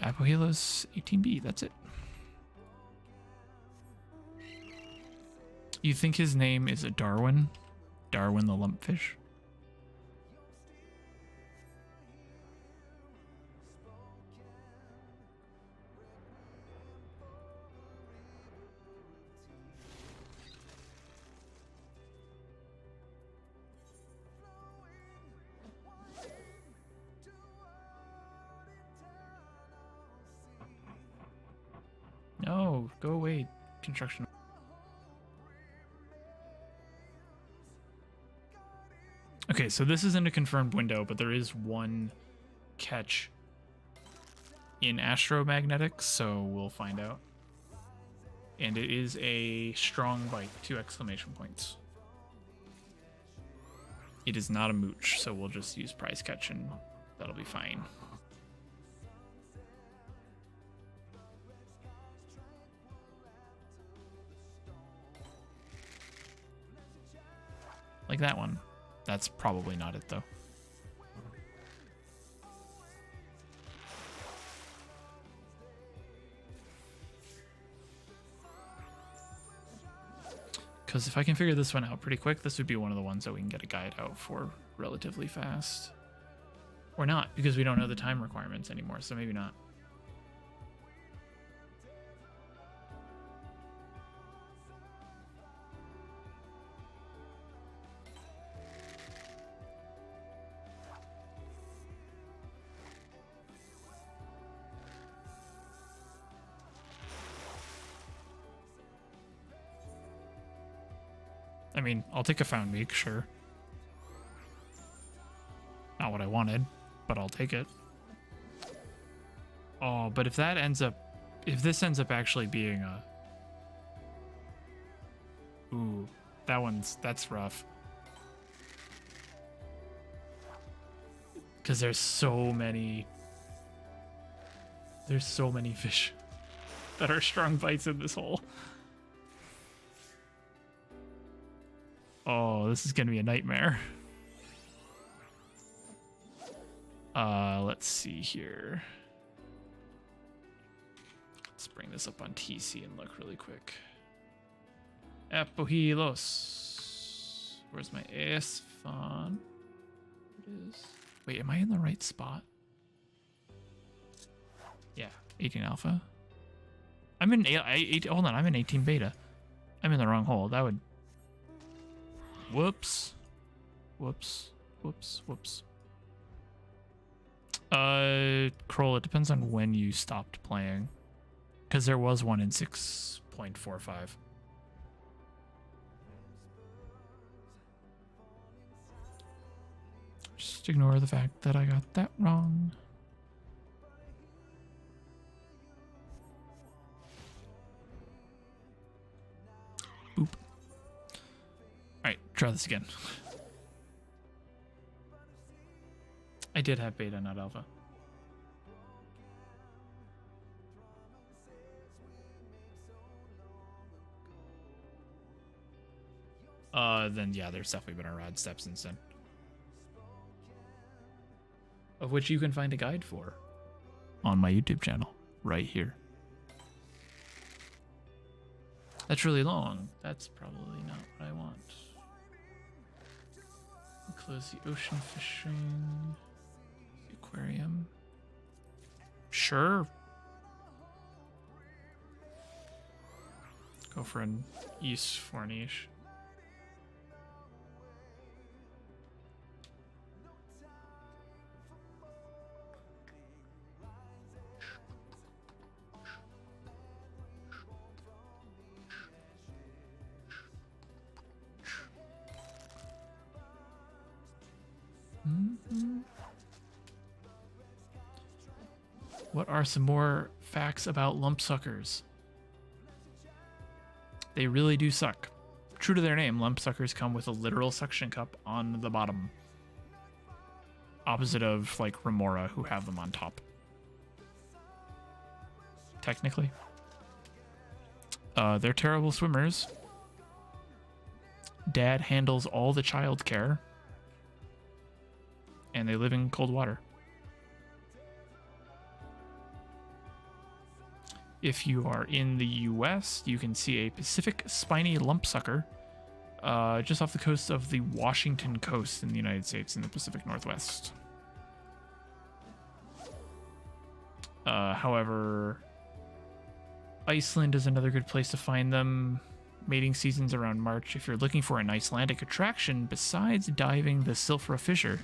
Apohelos 18B, that's it. You think his name is a Darwin? Darwin the lumpfish? No, go away, construction. Okay, so this isn't a confirmed window, but there is one catch in astromagnetics, so we'll find out. And it is a strong bite, 2 exclamation points. It is not a mooch, so we'll just use prize catch and that'll be fine. Like that one. That's probably not it, though. Because if I can figure this one out pretty quick, this would be one of the ones that we can get a guide out for relatively fast. Or not, because we don't know the time requirements anymore, so maybe not. I mean, I'll take a found meek, sure. Not what I wanted, but I'll take it. Oh, but if that ends up... If this ends up actually being a... Ooh, that's rough. Because there's so many... There's so many fish that are strong bites in this hole. Oh, this is gonna be a nightmare. Let's see here. Let's bring this up on TC and look really quick. Apohelos. Where's my AS font? It is. Wait, am I in the right spot? Yeah, 18 alpha. I'm in hold on, I'm in 18 beta. I'm in the wrong hole. That would... Whoops. Whoops. Whoops. Whoops. Kroll, it depends on when you stopped playing. Because there was one in 6.45. Just ignore the fact that I got that wrong. Boop. Alright, try this again. I did have beta, not alpha. Then yeah, there's definitely been a rod step since then. of which you can find a guide for on my YouTube channel right here. That's really long. That's probably not what I want. Close the ocean fishing. The aquarium. Sure. Go for an East Forniche. What are some more facts about lump suckers? They really do suck. True to their name, lump suckers come with a literal suction cup on the bottom. Opposite of, like, Remora, who have them on top. Technically. They're terrible swimmers. Dad handles all the child care. And they live in cold water. If you are in the US, you can see a Pacific spiny lumpsucker just off the coast of the Washington coast in the United States in the Pacific Northwest. However, Iceland is another good place to find them. Mating season's around March. If you're looking for an Icelandic attraction besides diving the Silfra Fissure,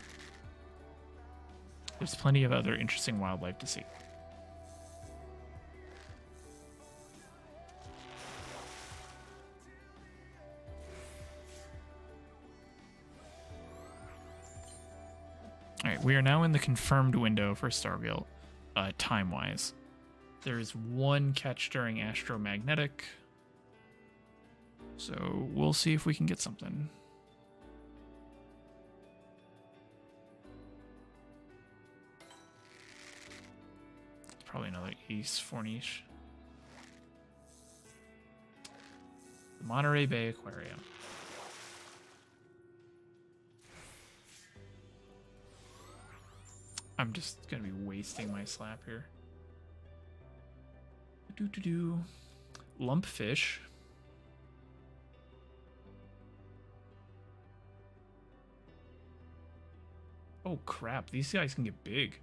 there's plenty of other interesting wildlife to see. Alright, we are now in the confirmed window for Stargate, time-wise. There is one catch during Astromagnetic, so we'll see if we can get something. Probably another East Forniche. The Monterey Bay Aquarium. I'm just gonna be wasting my slap here. Lumpfish. Oh crap, these guys can get big.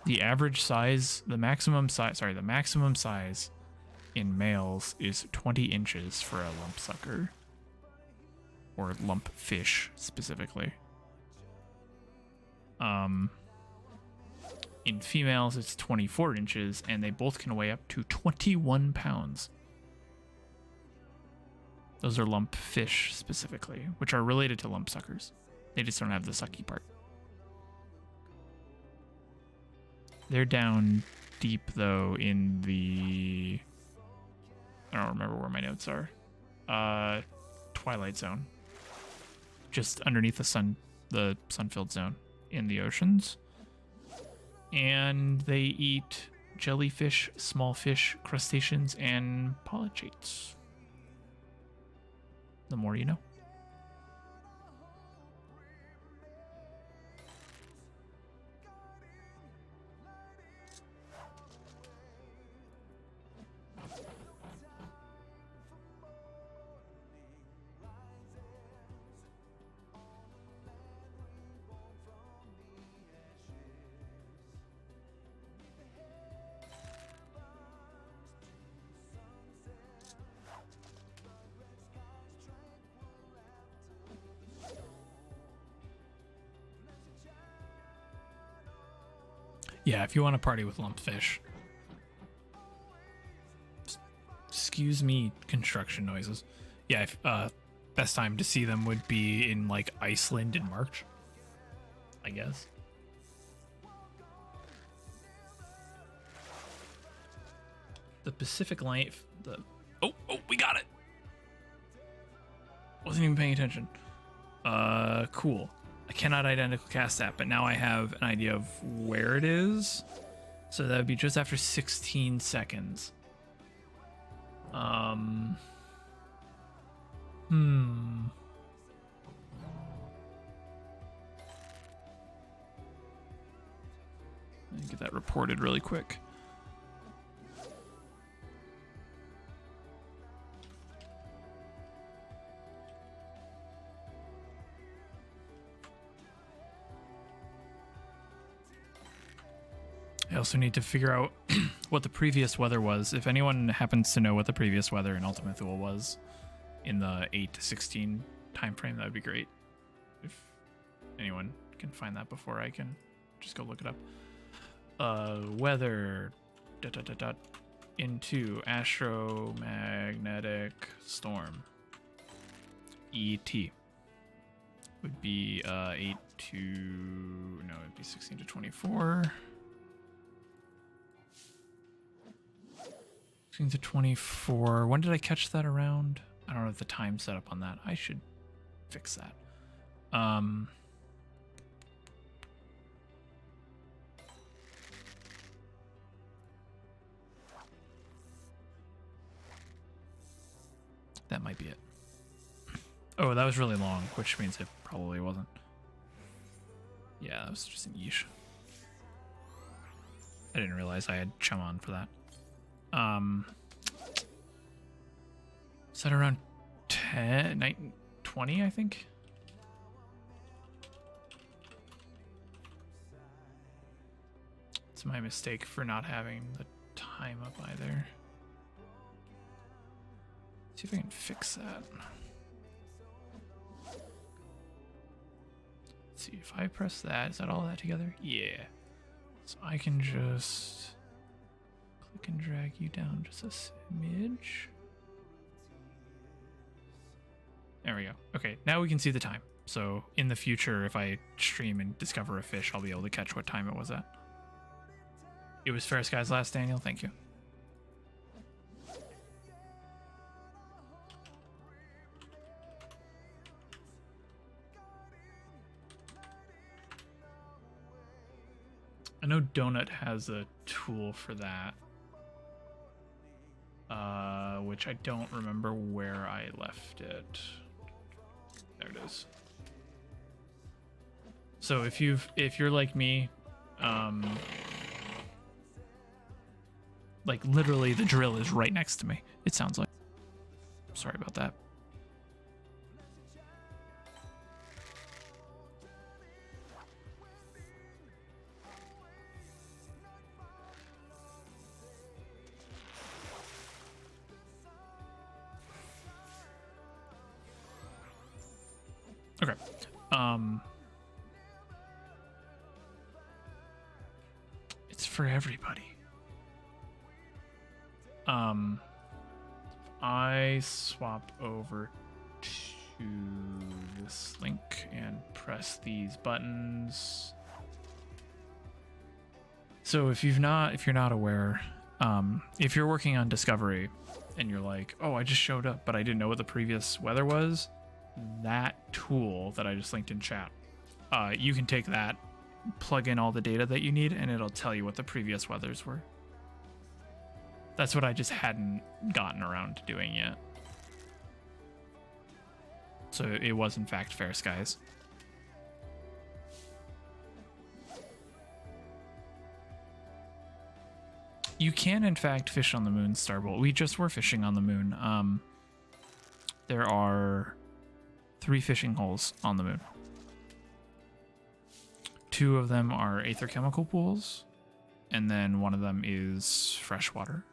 The average size, the maximum size in males is 20 inches for a lump sucker. Or lump fish, specifically. In females, it's 24 inches, and they both can weigh up to 21 pounds. Those are lump fish, specifically, which are related to lump suckers. They just don't have the sucky part. They're down deep, though, in the... I don't remember where my notes are. Twilight Zone. Just underneath the sun-filled zone in the oceans. And they eat jellyfish, small fish, crustaceans, and polychaetes. The more you know. Yeah, if you want to party with lumpfish. Excuse me, construction noises. Yeah, if, best time to see them would be in, like, Iceland in March, I guess. The Pacific Life, Oh, we got it! Wasn't even paying attention. Cool. I cannot identical cast that, but now I have an idea of where it is. So that would be just after 16 seconds. get that reported really quick. I also need to figure out what the previous weather was. If anyone happens to know what the previous weather in Ultima Thule was in the 8 to 16 time frame, that would be great. If anyone can find that before I can just go look it up. Weather ... into astromagnetic storm. ET would be 8 to no, it'd be 16 to 24. 16 to 24. When did I catch that around? I don't have the time set up on that. I should fix that. That might be it. Oh, that was really long, which means it probably wasn't. Yeah, that was just an yeesh. I didn't realize I had chum on for that. Is that around 10, 20, I think? It's my mistake for not having the time up either. See if I can fix that. Let's see if I press that. Is that all that together? Yeah. So I can just click and drag you down just a smidge. There we go. Okay, now we can see the time. So in the future, if I stream and discover a fish, I'll be able to catch what time it was at. It was Fair Skies last, Daniel. Thank you. I know Donut has a tool for that, which I don't remember where I left it. There it is. So if you're like me, like literally the drill is right next to me. It sounds like. Sorry about that. Okay. It's for everybody. I swap over to this link and press these buttons. So if you're not aware, if you're working on Discovery and you're like, oh, I just showed up, but I didn't know what the previous weather was, that tool that I just linked in chat, you can take that, plug in all the data that you need, and it'll tell you what the previous weathers were. That's what I just hadn't gotten around to doing yet. So it was in fact Fair Skies. You can in fact fish on the moon, Starbolt. We just were fishing on the moon. There are 3 fishing holes on the moon. 2 of them are aether chemical pools, and then one of them is freshwater.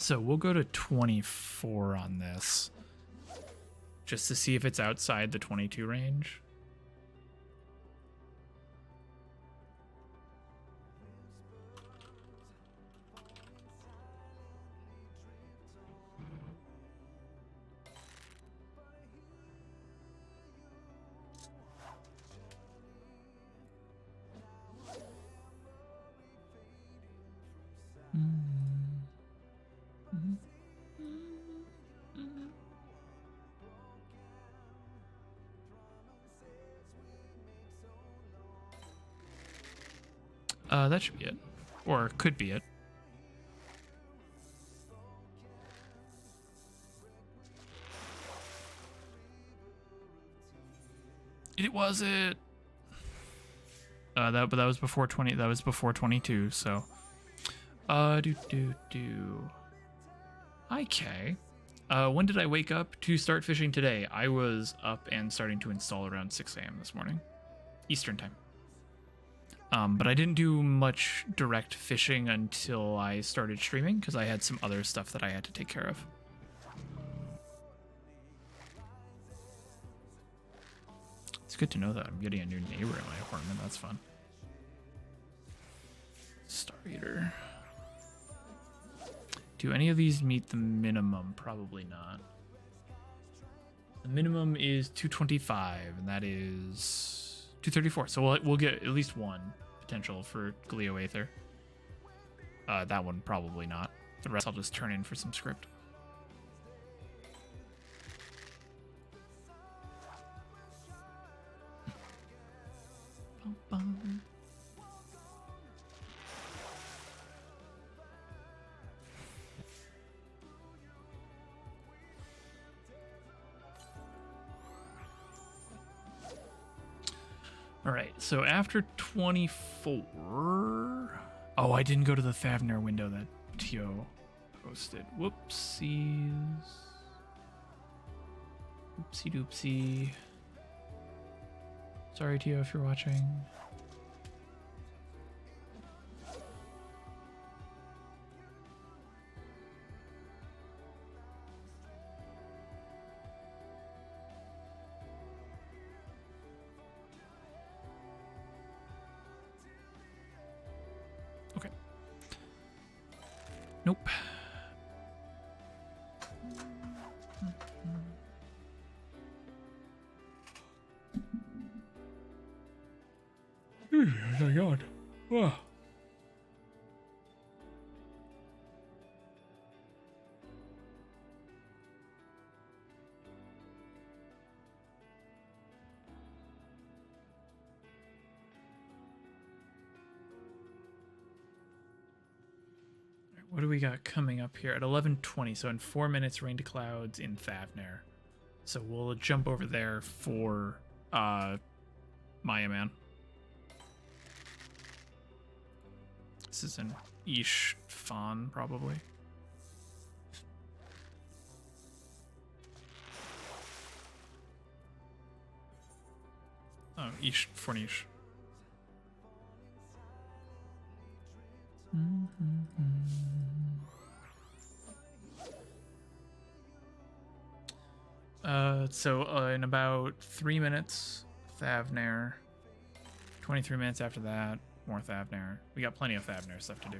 So we'll go to 24 on this, just to see if it's outside the 22 range. That should be it. Or could be it. It was it. But that was before 20. That was before 22. So, Hi, Kay. When did I wake up to start fishing today? I was up and starting to install around 6 a.m. this morning, Eastern time. But I didn't do much direct fishing until I started streaming because I had some other stuff that I had to take care of. It's good to know that I'm getting a new neighbor in my apartment. That's fun. Star Eater. Do any of these meet the minimum? Probably not. The minimum is 225, and that is 234. So we'll get at least one potential for Glio Aether. That one probably not. The rest I'll just turn in for some script. All right, so after 24... Oh, I didn't go to the Thavner window that Tio posted. Whoopsies. Oopsie doopsie. Sorry, Tio, if you're watching. Okay. Nope. Oh my god. Wow. What do we got coming up here at 11:20? So in 4 minutes, Rain to Clouds in Thavner. So we'll jump over there for Maya Man. This is an Ish Fawn, probably. Oh, Ish Fornish. So in about 3 minutes, Thavner. 23 minutes after that, more Thavner. We got plenty of Thavner stuff to do.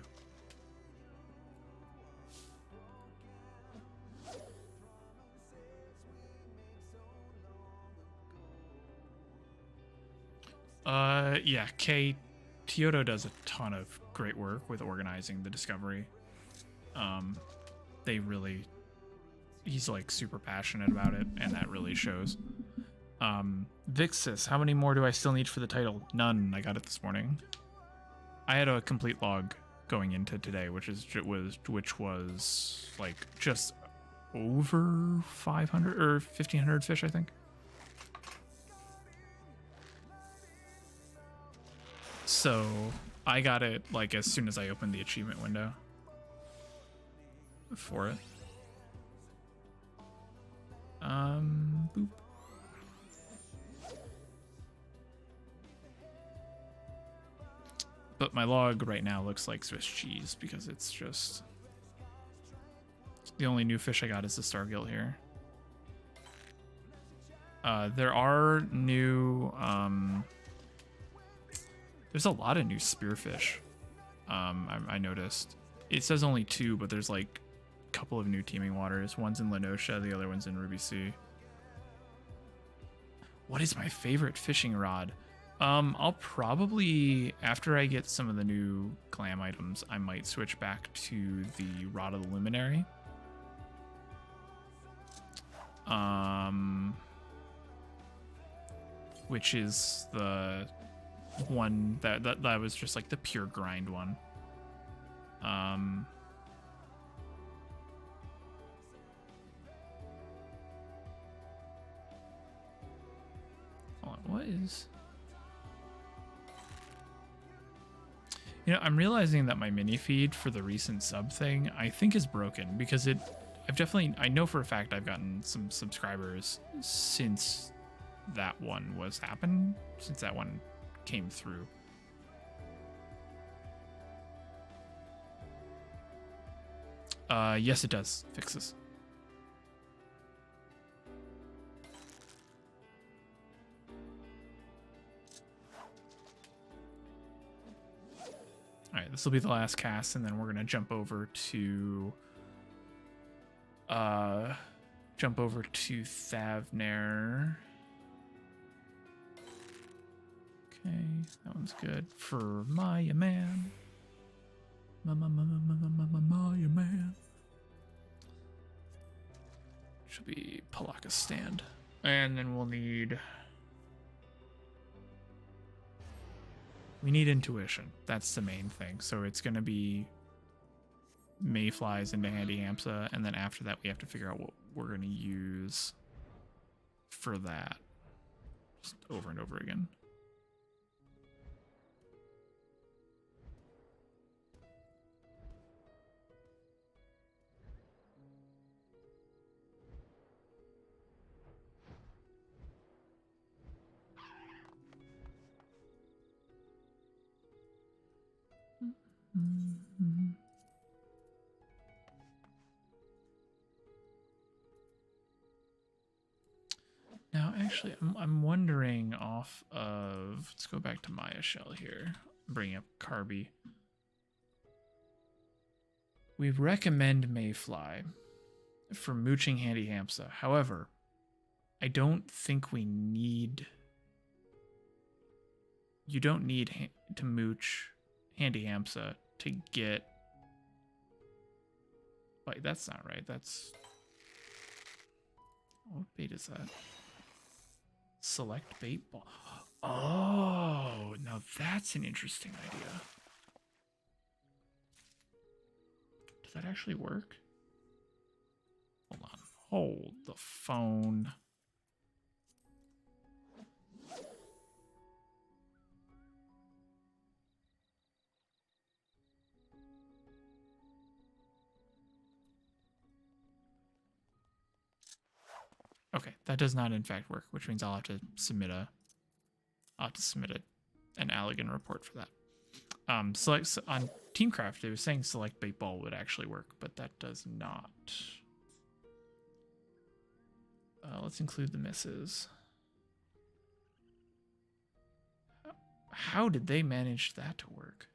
Yeah, Kyoto does a ton of great work with organizing the discovery. He's like super passionate about it, and that really shows. Vixis, how many more do I still need for the title? None. I got it this morning. I had a complete log going into today, which was like just over 500 or 1,500 fish, I think. So I got it like as soon as I opened the achievement window for it. Boop. But my log right now looks like Swiss cheese because it's just the only new fish I got is the Stargill here. There are new there's a lot of new spearfish. I noticed. It says only 2, but there's like a couple of new teeming waters. One's in Lenosha, the other one's in Ruby Sea. What is my favorite fishing rod? I'll probably, after I get some of the new glam items, I might switch back to the Rod of the Luminary. Which is the one that was just like the pure grind one. Hold on, what is... You know, I'm realizing that my mini feed for the recent sub thing, I think is broken because I know for a fact I've gotten some subscribers since that one since that one came through. Yes, it does. Fixes. All right, this will be the last cast, and then we're gonna jump over to Thavner. Okay, that one's good for Maya Man. Maya Man. Should be Palaka stand, and then we'll need. We need intuition. That's the main thing. So it's going to be Mayflies into Handy Hamsa, and then after that we have to figure out what we're going to use for that. Just over and over again. Mm-hmm. Now, actually, I'm wondering off of... Let's go back to Maya Shell here. Bring up Carby. We recommend Mayfly for mooching Handy Hamsa. However, I don't think we need... You don't need to mooch Handy Hamsa to get... Wait, that's not right. That's... What bait is that? Select bait ball. Oh, now that's an interesting idea. Does that actually work? Hold on. Hold the phone. Okay, that does not in fact work, which means I'll have to submit an Allegan report for that. Select on Teamcraft, it was saying select bait ball would actually work, but that does not. Let's include the misses. How did they manage that to work?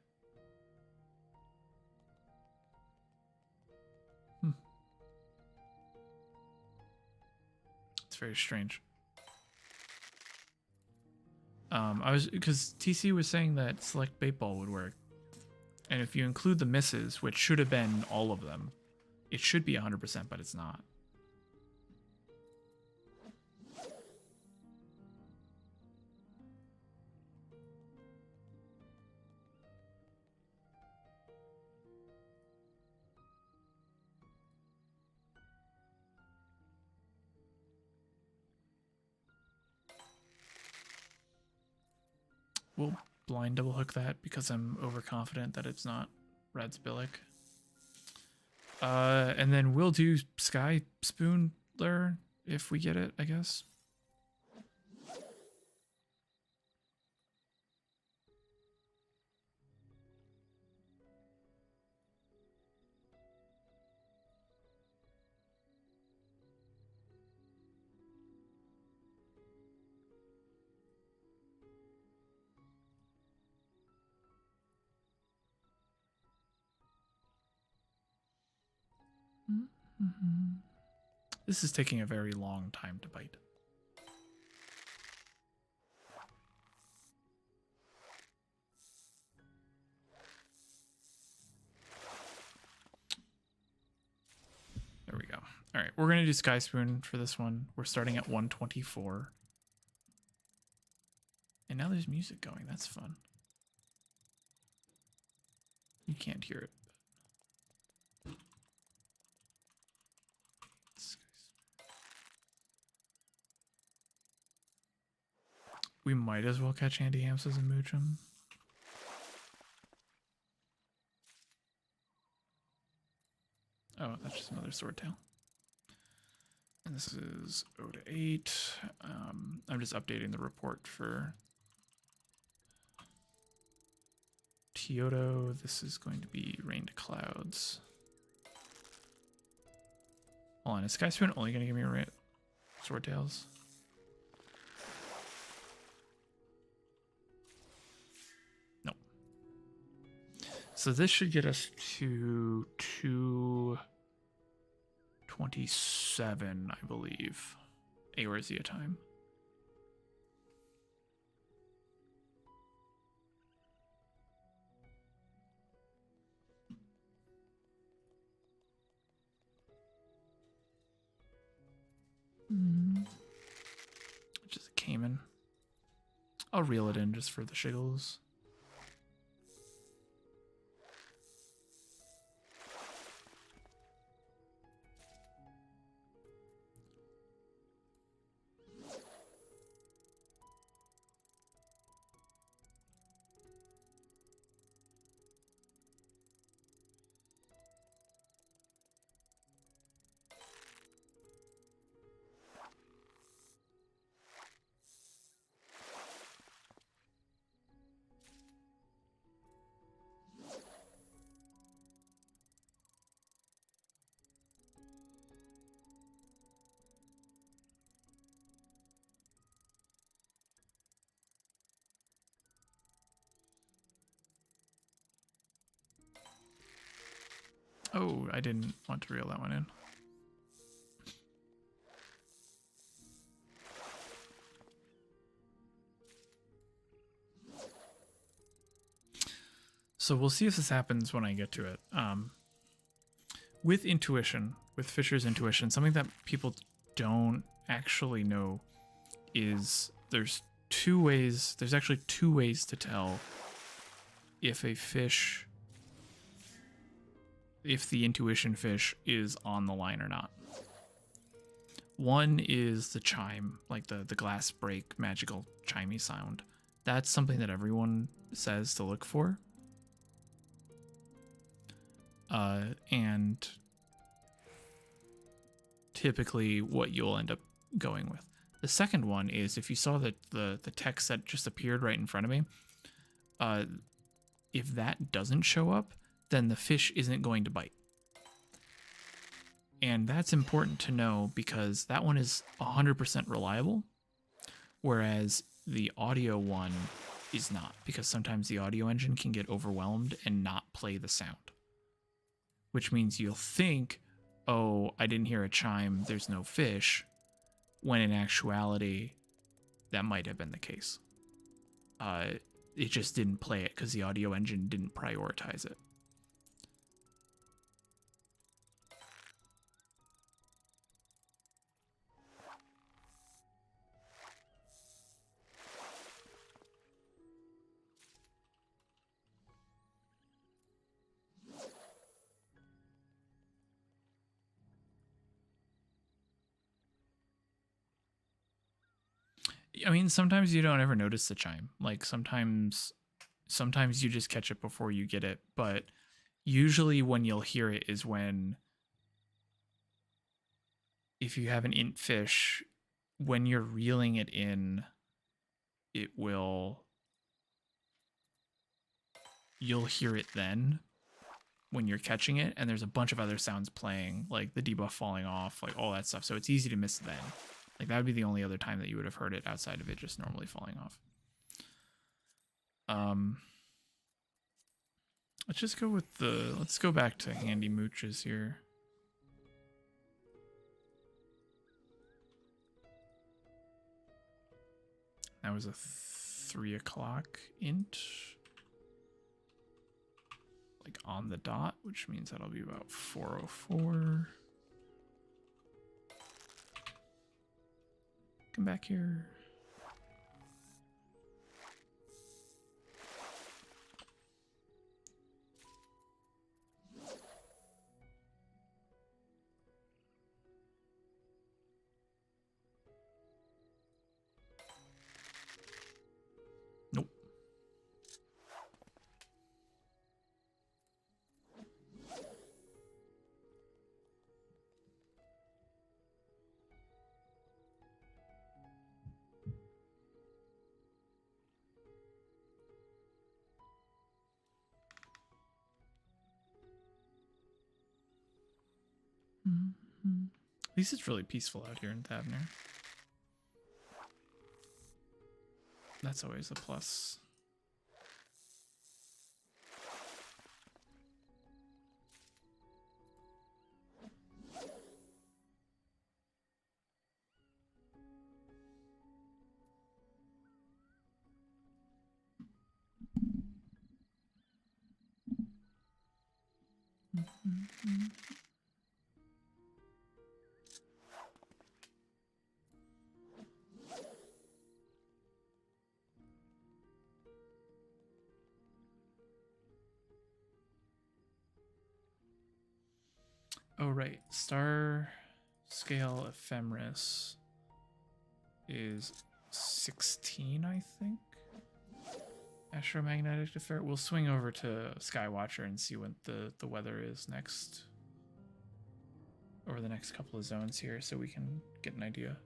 It's very strange. Because TC was saying that select bait ball would work, and if you include the misses, which should have been all of them, it should be 100%, but it's not. We'll blind double hook that because I'm overconfident that it's not Rad's Billick. And then we'll do Sky Spoonler if we get it, I guess. Mm-hmm. This is taking a very long time to bite. There we go. All right, we're going to do Sky Spoon for this one. We're starting at 124. And now there's music going. That's fun. You can't hear it. We might as well catch Andy Hamses and mooch him. Oh, that's just another swordtail. And this is 0 to 8. I'm just updating the report for Kyoto. This is going to be rain to clouds. Hold on, is Sky Spoon only going to give me swordtails? No. So this should get us to 227, I believe. Eorzea time. Which is a Cayman. I'll reel it in just for the shiggles. Oh, I didn't want to reel that one in. So we'll see if this happens when I get to it. With intuition, with Fisher's intuition, something that people don't actually know is there's actually two ways to tell if the intuition fish is on the line or not. One is the chime, like the glass break magical chimey sound. That's something that everyone says to look for. And typically what you'll end up going with. The second one is if you saw that the text that just appeared right in front of me, if that doesn't show up, then the fish isn't going to bite. And that's important to know because that one is 100% reliable, whereas the audio one is not, because sometimes the audio engine can get overwhelmed and not play the sound. Which means you'll think, oh, I didn't hear a chime, there's no fish, when in actuality, that might have been the case. It just didn't play it because the audio engine didn't prioritize it. I mean, sometimes you don't ever notice the chime. Like sometimes you just catch it before you get it. But usually when you'll hear it is when, if you have an int fish, when you're reeling it in, you'll hear it then when you're catching it. And there's a bunch of other sounds playing, like the debuff falling off, like all that stuff. So it's easy to miss then. Like that would be the only other time that you would have heard it outside of it just normally falling off. Let's go back to handy mooches here. That was a 3 o'clock int. Like on the dot, which means that'll be about 4:04. Come back here. At least it's really peaceful out here in Thavner. That's always a plus. Oh, right. Star scale ephemeris is 16, I think. Astromagnetic defer. We'll swing over to Skywatcher and see what the weather is next. Over the next couple of zones here so we can get an idea.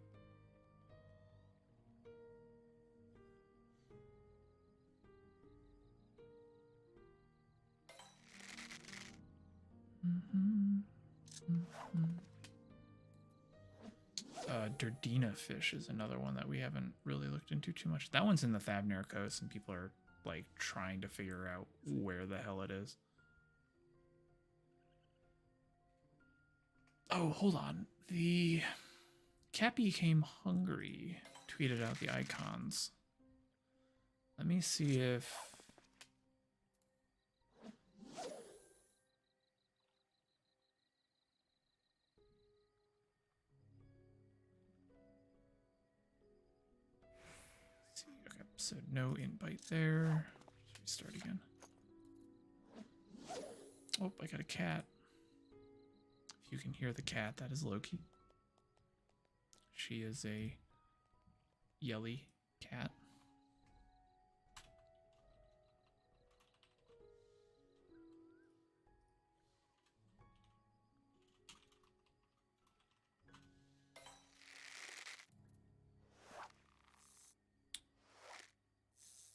Durdina fish is another one that we haven't really looked into too much. That one's in the Thavner coast and people are like trying to figure out where the hell it is. Oh, hold on. The cat became hungry. Tweeted out the icons. Let me see if... Let's see. Okay, so no invite there. Restart again. Oh, I got a cat. If you can hear the cat, that is Loki. She is a yelly cat.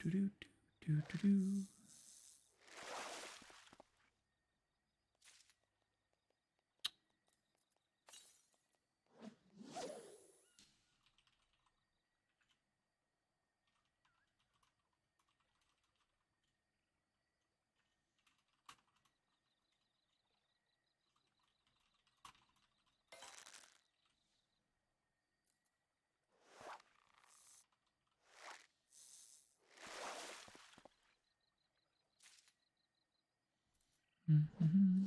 Do do do do do do. Mm-hmm.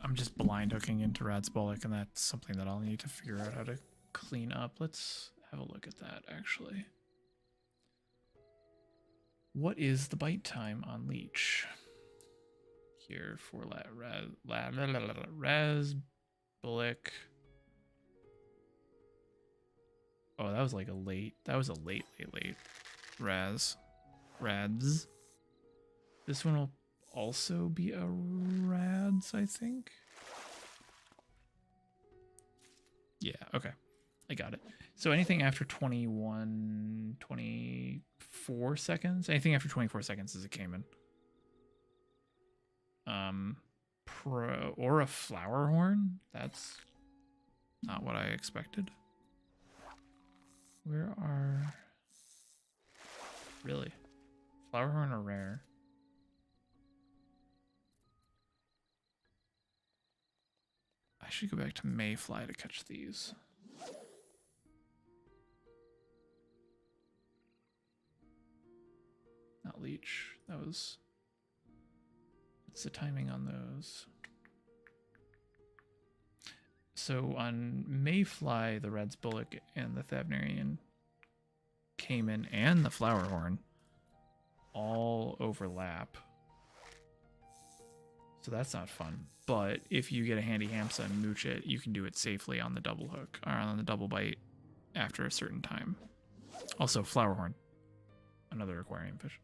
I'm just blind hooking into Radsbolic, and that's something that I'll need to figure out how to clean up. Let's have a look at that, actually. What is the bite time on Leech? Here for Radsbolic. Oh, that was like a late. That was a late. Rads. This one will also be a Rads, I think. Yeah, okay. I got it. So anything after 24 seconds? Anything after 24 seconds is a Cayman. Or a flower horn? That's not what I expected. Where are... Really? Flower horn are rare. I should go back to Mayfly to catch these. Not Leech. That was... What's the timing on those? So on Mayfly, the Radsbolic and the Thavnerian Cayman and the Flowerhorn all overlap. So that's not fun. But if you get a handy hamsa and mooch it, you can do it safely on the double hook or on the double bite after a certain time. Also, flowerhorn, another aquarium fish.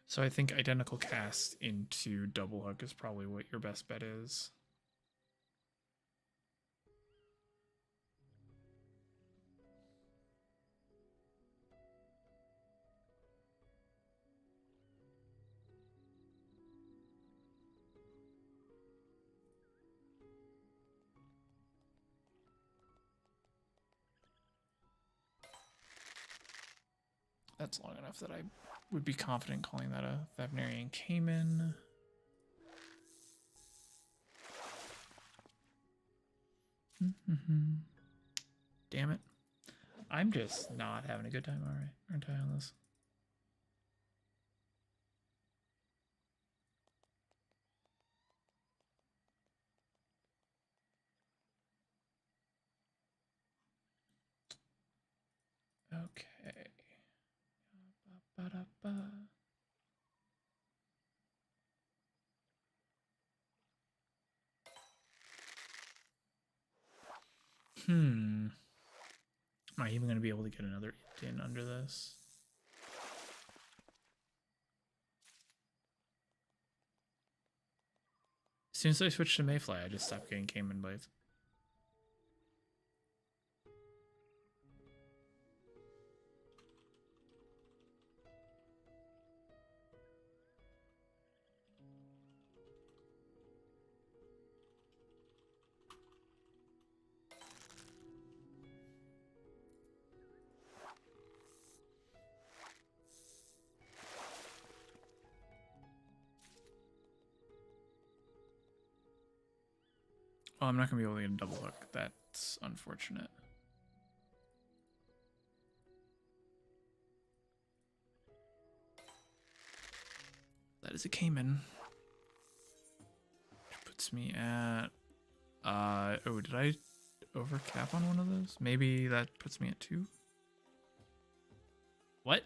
So I think identical cast into double hook is probably what your best bet is. That's long enough that I would be confident calling that a Veterinarian Cayman. Damn it. I'm just not having a good time, alright, aren't I, on this? Okay. Am I even going to be able to get another in under this? As soon as I switched to Mayfly, I just stopped getting Cayman bites. Oh, I'm not going to be able to get a double hook. That's unfortunate. That is a Cayman. Which puts me at... oh, did I overcap on one of those? Maybe that puts me at 2? What?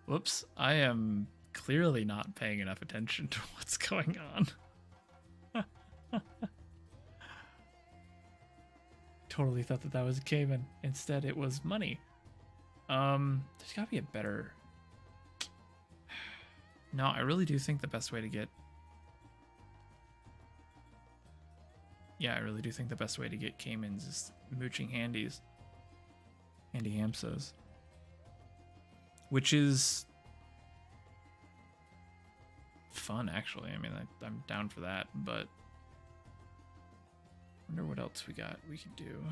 Whoops. I am clearly not paying enough attention to what's going on. Totally thought that that was a Cayman. Instead, it was money. There's gotta be a better... No, I really do think the best way to get... Yeah, I really do think the best way to get Caymans is mooching handies. Handy hamsas. Which is... fun, actually. I mean, I'm down for that, but... I wonder what else we could do.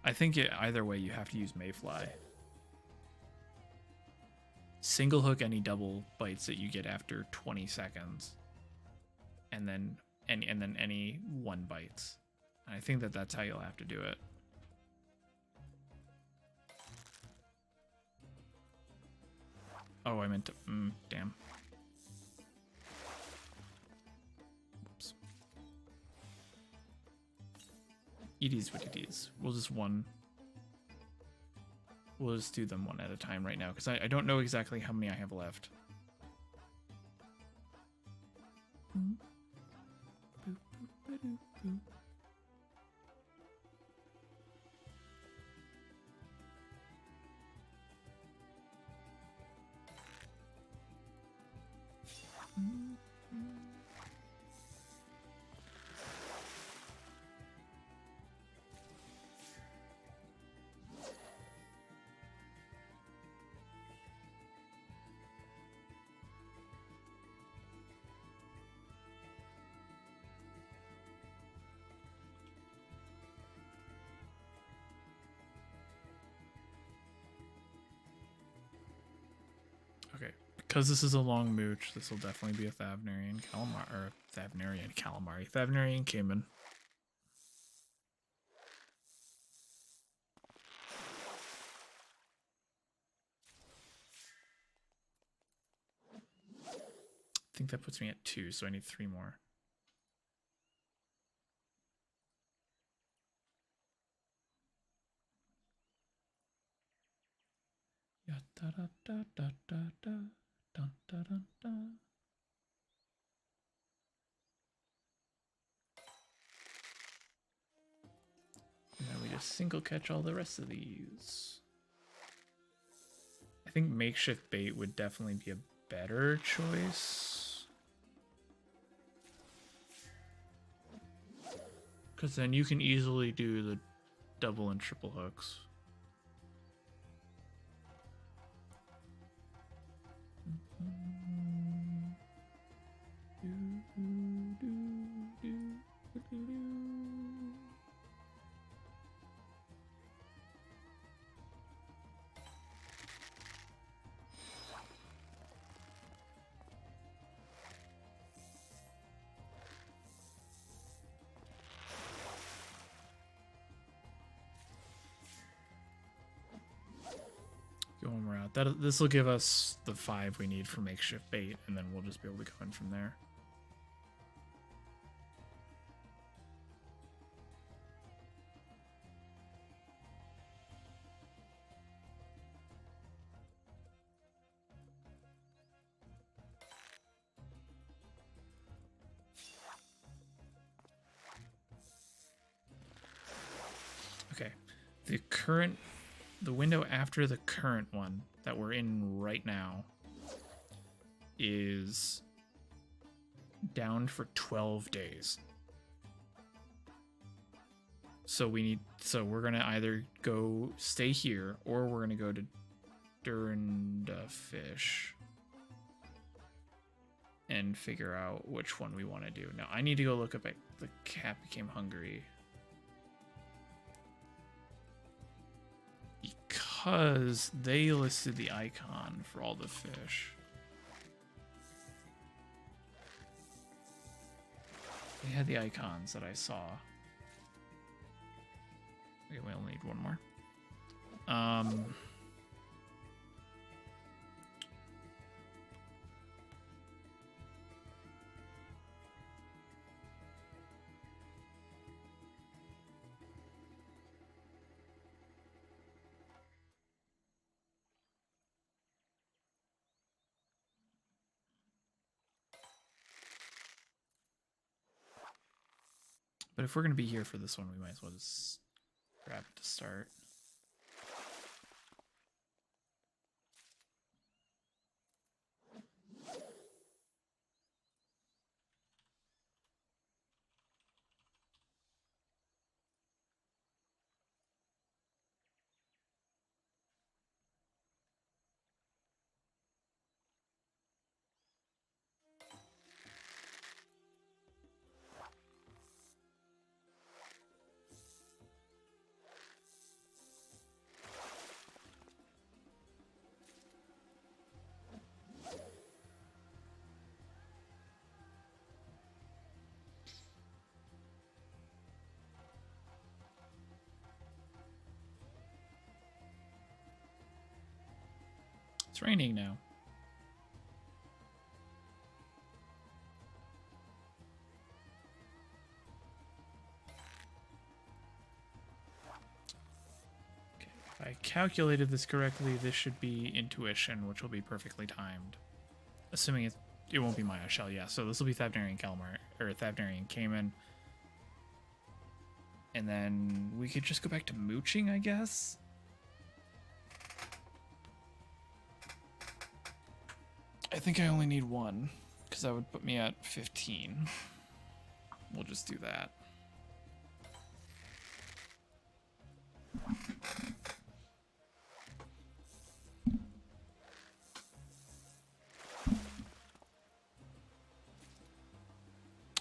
I think either way, you have to use Mayfly. Single hook any double bites that you get after 20 seconds. And then any one bites. And I think that's how you'll have to do it. Oh, I meant to... damn. Whoops. It is what it is. We'll just do them one at a time right now, because I don't know exactly how many I have left. because this is a long mooch, this will definitely be a Thavnarian Calamari, or Thavnarian Calamari, Thavnarian Cayman. I think that puts me at 2, so I need 3 more. Yeah, da da da da da da da da da da. And then we just single catch all the rest of these. I think makeshift bait would definitely be a better choice. Because then you can easily do the double and triple hooks. Go one more out. This will give us the 5 we need for makeshift bait, and then we'll just be able to go in from there. Okay, the window after the current one that we're in right now is down for 12 days. So we're gonna either go stay here or we're gonna go to Duranda Fish and figure out which one we want to do. Now I need to go look up at the cat became hungry. Because they listed the icon for all the fish. They had the icons that I saw. Okay, we only need one more. But if we're going to be here for this one, we might as well just grab it to start. It's raining now. Okay, if I calculated this correctly, this should be intuition, which will be perfectly timed. Assuming it won't be Maya Shell, yeah. So this will be Thavnarian Calamar, or Thavnarian Cayman. And then we could just go back to mooching, I guess. I think I only need 1, because that would put me at 15. We'll just do that.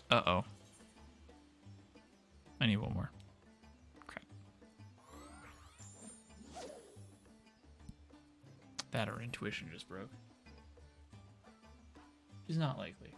Uh-oh. I need 1 more. Okay. That or intuition just broke. Which is not likely.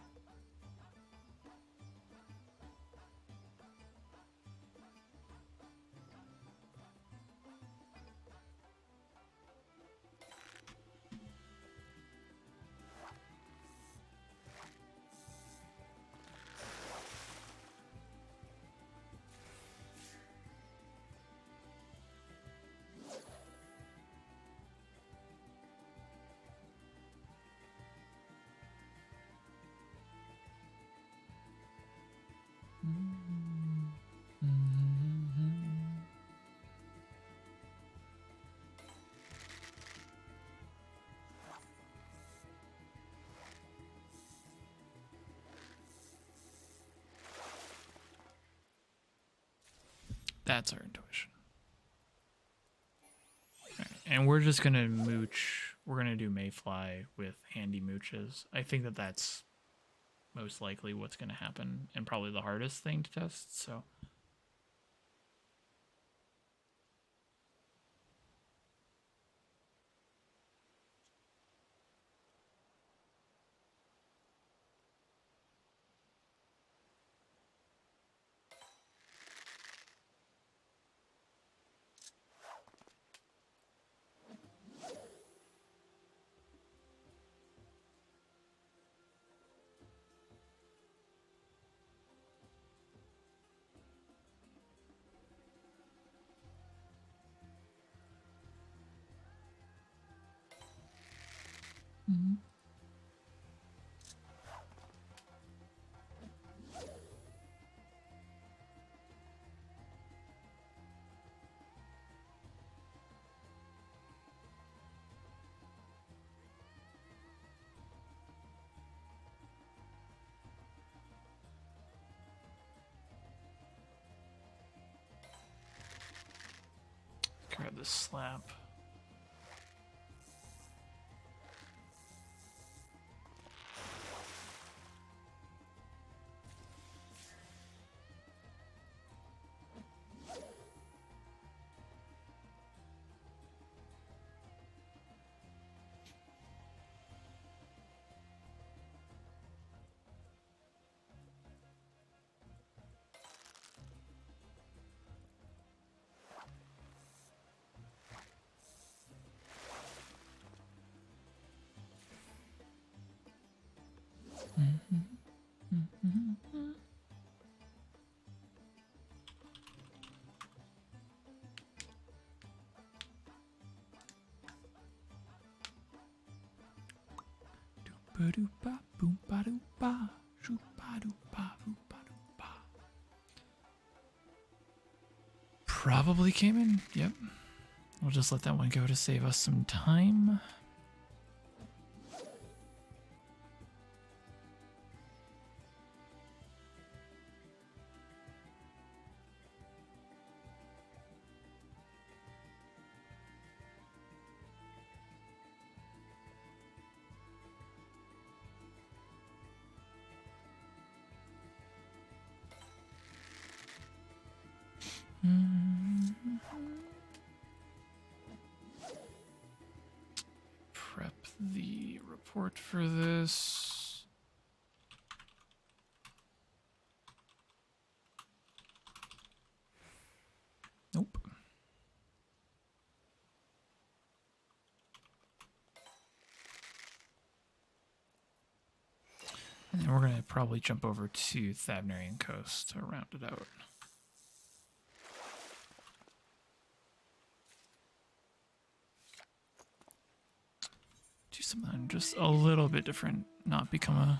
That's our intuition. Right. And we're just going to mooch. We're going to do Mayfly with handy mooches. I think that that's most likely what's going to happen and probably the hardest thing to test. So grab this slap. Probably came in. Yep. We'll just let that one go to save us some time. Prep the report for this. Nope. And then we're going to probably jump over to Thabnerian Coast to round it out. Do something just a little bit different, not become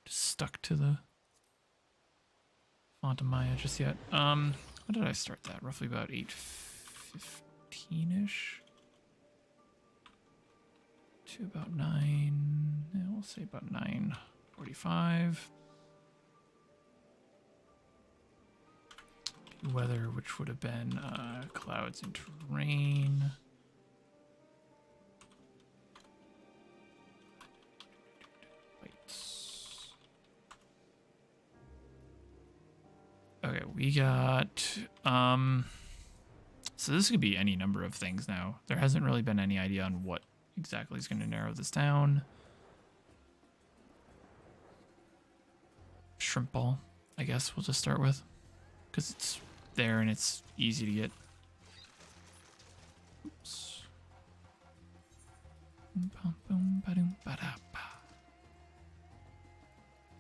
just stuck to the font of Maya just yet. When did I start that? Roughly about 8:15-ish to about 9. Yeah, we'll say about 9:45. Weather, which would have been clouds into rain. Okay, we got, so this could be any number of things now. There hasn't really been any idea on what exactly is going to narrow this down. shrimp ball, I guess we'll just start with. Because it's there and it's easy to get. Oops.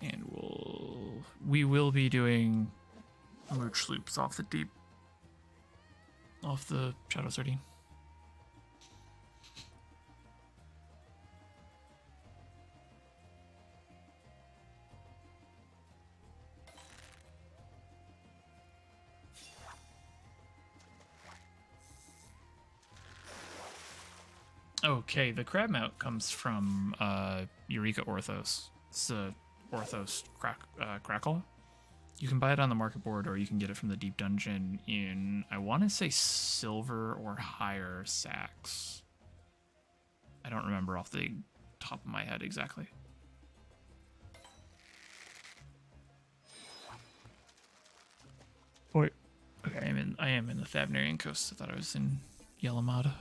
And we will be doing mooch loops off the Shadow Sardine. Okay, the crab mount comes from Eureka Orthos. It's a Orthos crackle. You can buy it on the market board, or you can get it from the deep dungeon in, I want to say, silver or higher sacks. I don't remember off the top of my head exactly. Wait. Okay, I am in the Thavnarian Coast. I thought I was in Yellowmada.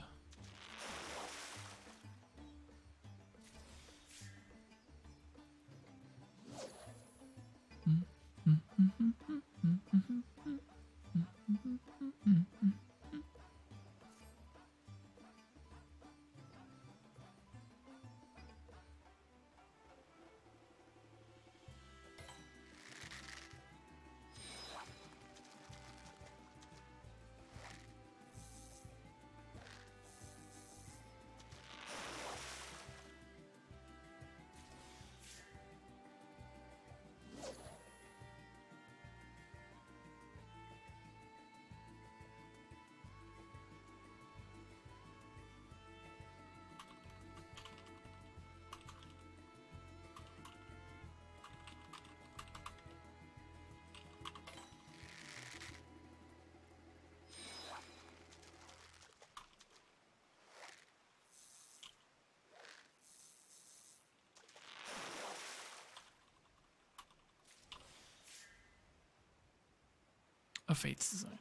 A Fate's Design.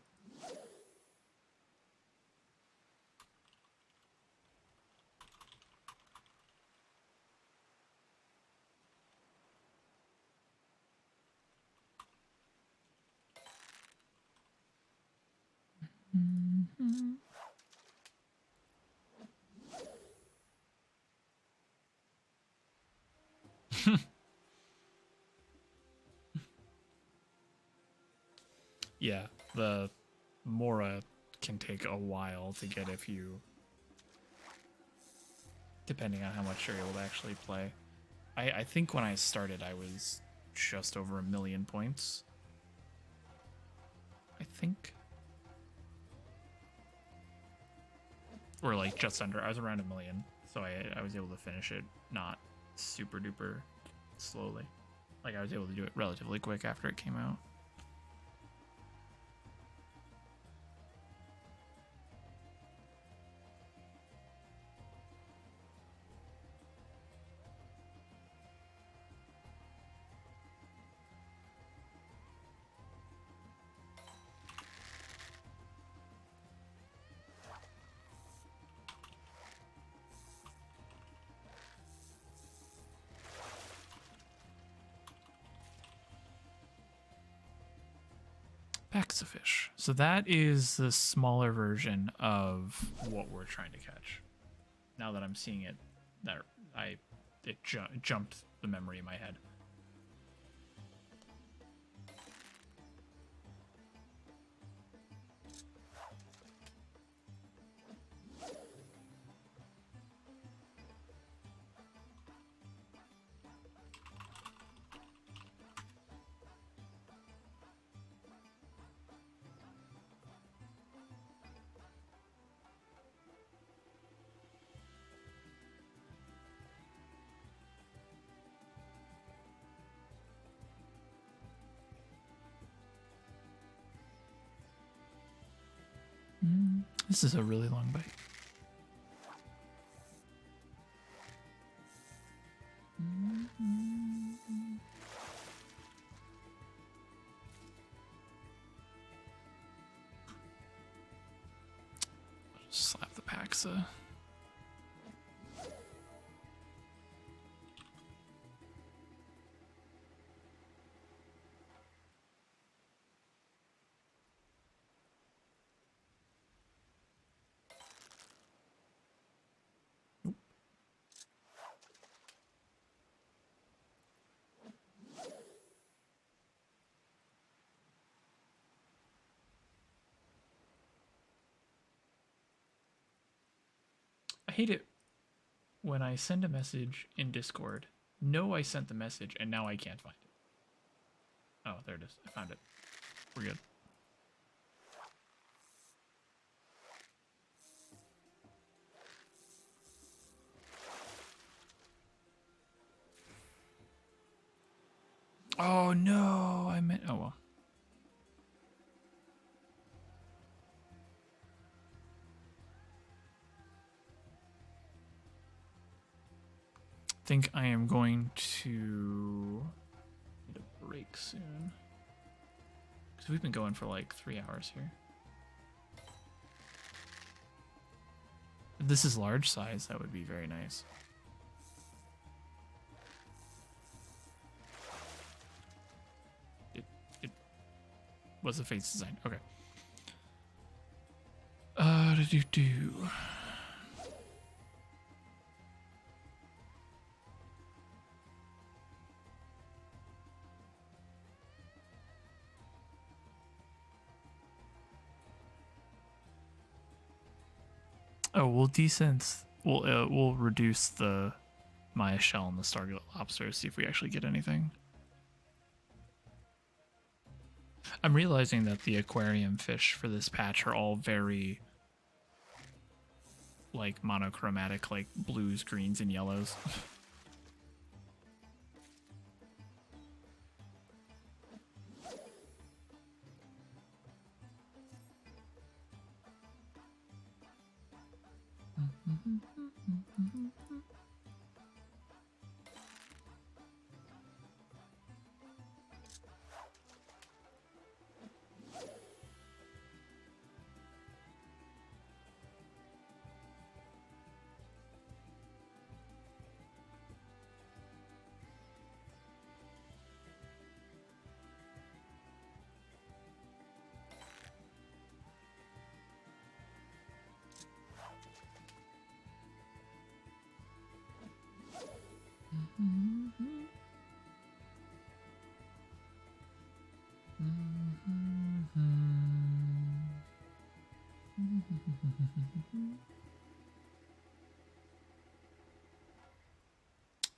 Yeah, the Mora can take a while to get if you, depending on how much you're able to actually play. I think when I started, I was just over 1 million points. I think. Or like just under. I was around 1 million, so I was able to finish it not super duper slowly. Like I was able to do it relatively quick after it came out. Packs of fish. So that is the smaller version of what we're trying to catch. Now that I'm seeing it, it jumped the memory in my head. This is a really long bite. Just slap the Paxa. I hate it when I send a message in Discord. No, I sent the message, and now I can't find it. Oh, there it is. I found it. We're good. Oh, no. I meant... Oh, well. I think I am going to need a break soon. Because we've been going for like 3 hours here. If this is large size, that would be very nice. It was a face design. Okay. Do. Oh, we'll reduce the Maya shell and the Stargate lobster, see if we actually get anything. I'm realizing that the aquarium fish for this patch are all very like monochromatic, like blues, greens, and yellows.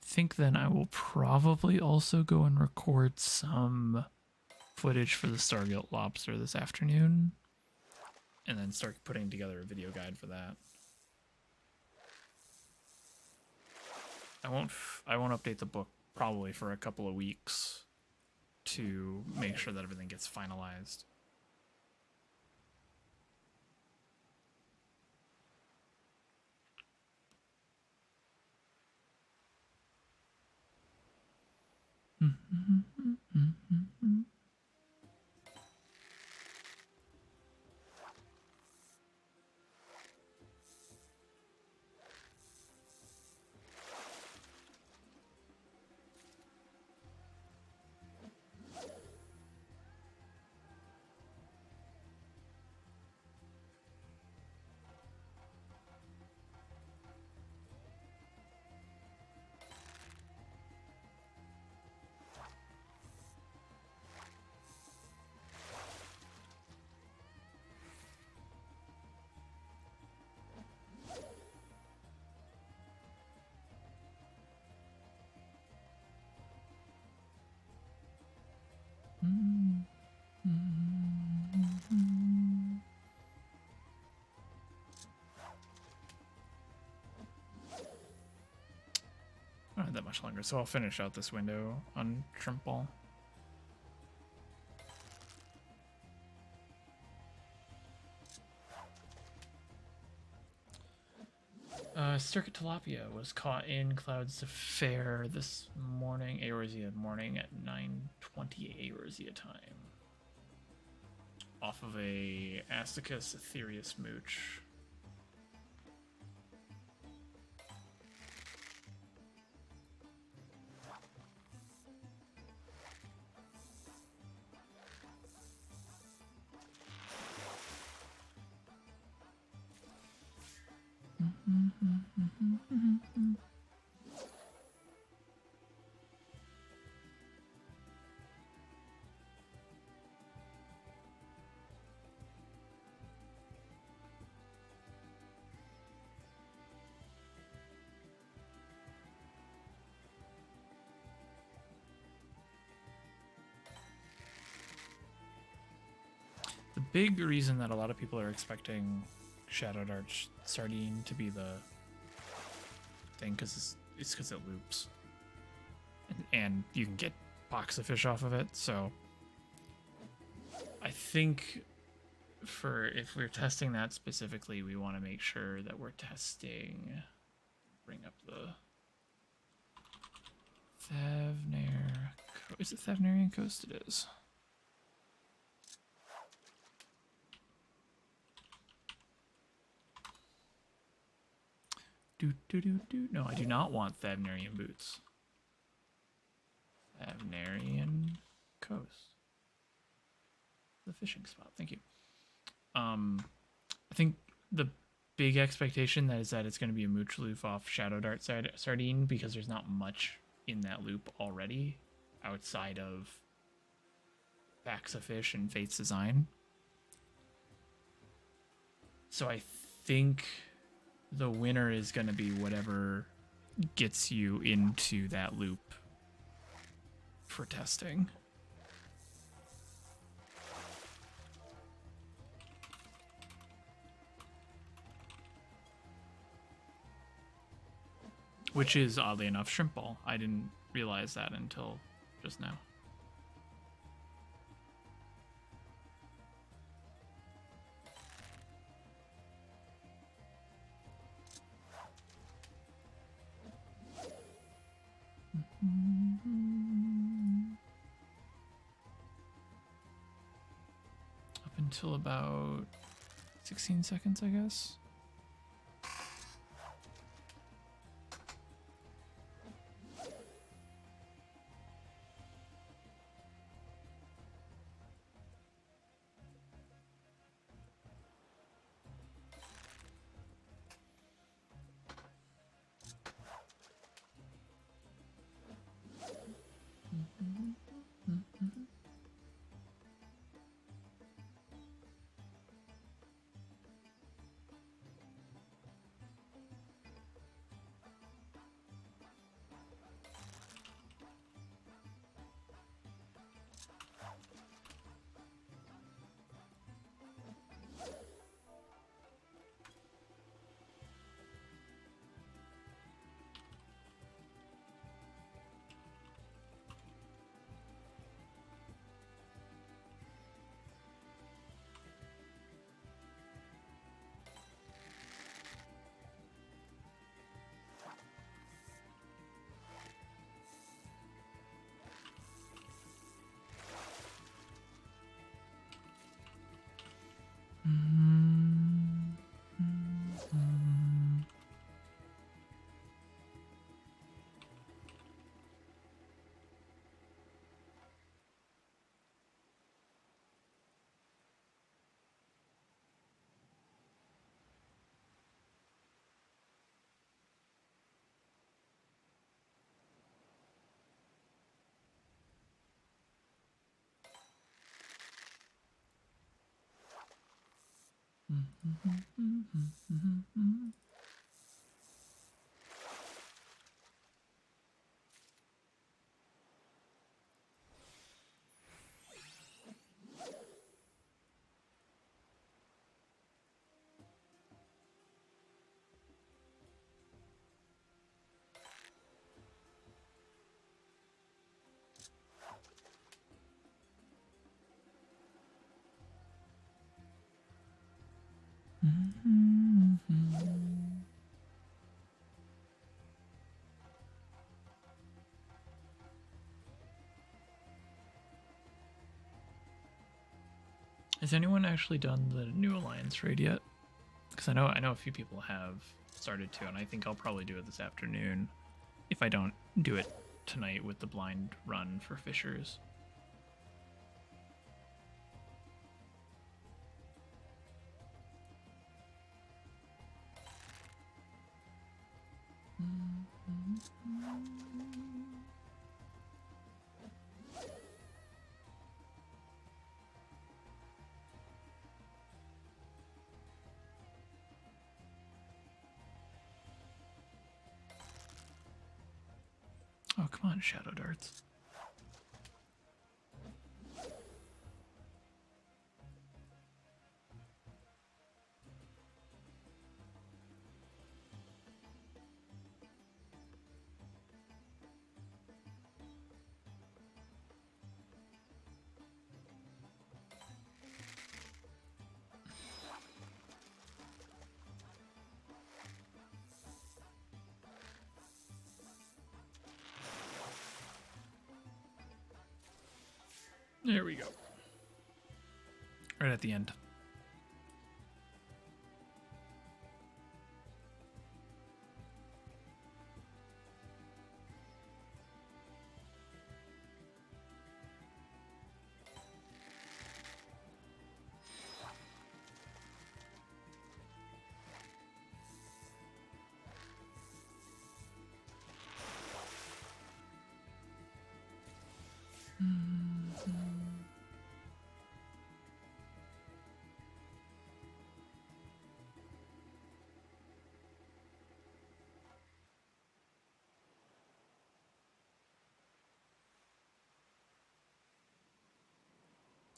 I think then I will probably also go and record some footage for the Stargate lobster this afternoon, and then start putting together a video guide for that. I won't update the book probably for a couple of weeks to make sure that everything gets finalized. I don't have that much longer, so I'll finish out this window on Shrimp Ball. Circuit Tilapia was caught in Cloud's Fair this morning, Eorzea morning at 9:20 Eorzea time. Off of a Asticus Aetherius mooch. big reason that a lot of people are expecting Shadow Dart Sardine to be the thing, because it's because it loops. And you can get box of fish off of it, so I think if we're testing that specifically, we want to make sure that we're testing, bring up the is it Thavnarian Coast? It is. No, I do not want Thavnarian boots. Thavnarian Coast. The fishing spot. Thank you. I think the big expectation is that it's going to be a mooch loof off Shadow Dart Sardine, because there's not much in that loop already outside of Backs of Fish and Fate's Design. So I think the winner is going to be whatever gets you into that loop for testing. Which is, oddly enough, Shrimp Ball. I didn't realize that until just now. Up until about 16 seconds, I guess. Has anyone actually done the new Alliance raid yet? Because I know a few people have started to, and I think I'll probably do it this afternoon if I don't do it tonight with the blind run for Fishers. Oh, come on, Shadow Darts. There we go. Right at the end.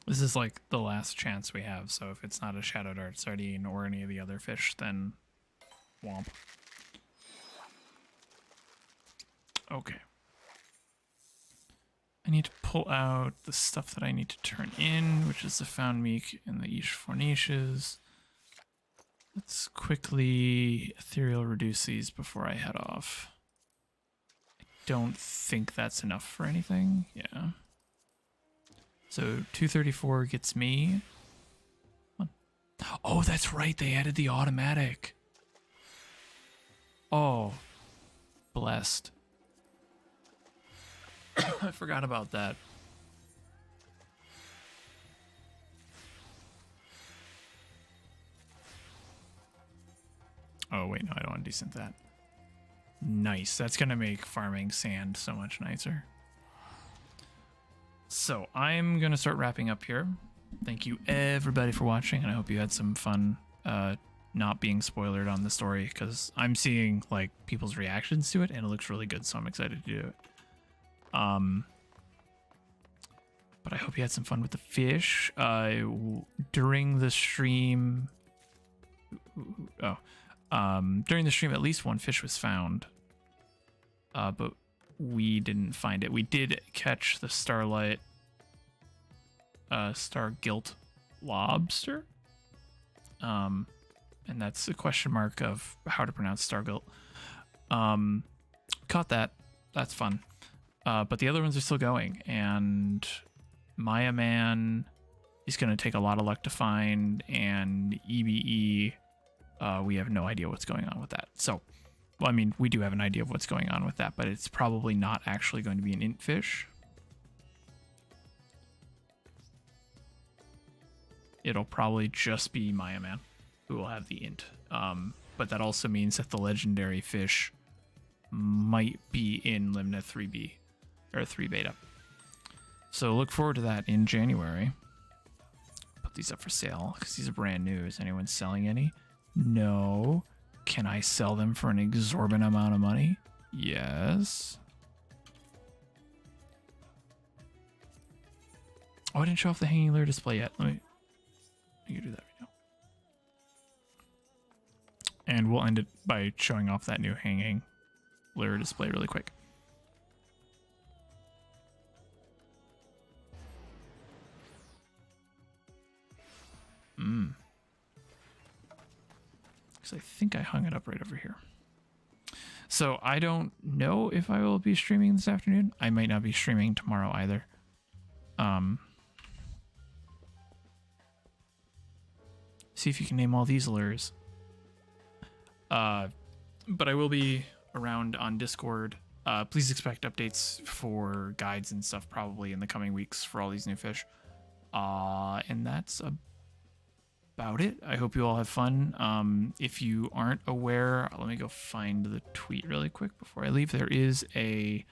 This is like the last chance we have, so if it's not a Shadow Dart Sardine or any of the other fish, then womp. Okay. I need to pull out the stuff that I need to turn in, which is the Found Meek and the Ish Forniches. Let's quickly ethereal reduce these before I head off. I don't think that's enough for anything. Yeah. So 234 gets me. Oh, that's right. They added the automatic. Oh, blessed. I forgot about that. Oh, wait, no, I don't want to desynth that. Nice. That's going to make farming sand so much nicer. So I'm going to start wrapping up here. Thank you everybody for watching, and I hope you had some fun not being spoilered on the story, because I'm seeing like people's reactions to it and it looks really good, so I'm excited to do it. But I hope you had some fun with the fish. During the stream, during the stream at least one fish was found, but we didn't find it. We did catch the Starlight Stargilt lobster, and that's a question mark of how to pronounce Stargilt. Caught that. That's fun. But the other ones are still going, and Maya Man is going to take a lot of luck to find, and EBE, we have no idea what's going on with that. So, well, I mean, we do have an idea of what's going on with that, but it's probably not actually going to be an int fish. It'll probably just be Maya Man who will have the int. But that also means that the legendary fish might be in Limna 3B or 3 beta. So look forward to that in January. Put these up for sale because these are brand new. Is anyone selling any? No. Can I sell them for an exorbitant amount of money? Yes. Oh, I didn't show off the hanging lure display yet. Let me do that right now. And we'll end it by showing off that new hanging lure display really quick. Because I think I hung it up right over here. So I don't know if I will be streaming this afternoon. I might not be streaming tomorrow either. See if you can name all these lures. But I will be around on Discord. Please expect updates for guides and stuff probably in the coming weeks for all these new fish. And that's about it. I hope you all have fun. If you aren't aware, let me go find the tweet really quick before I leave. There is a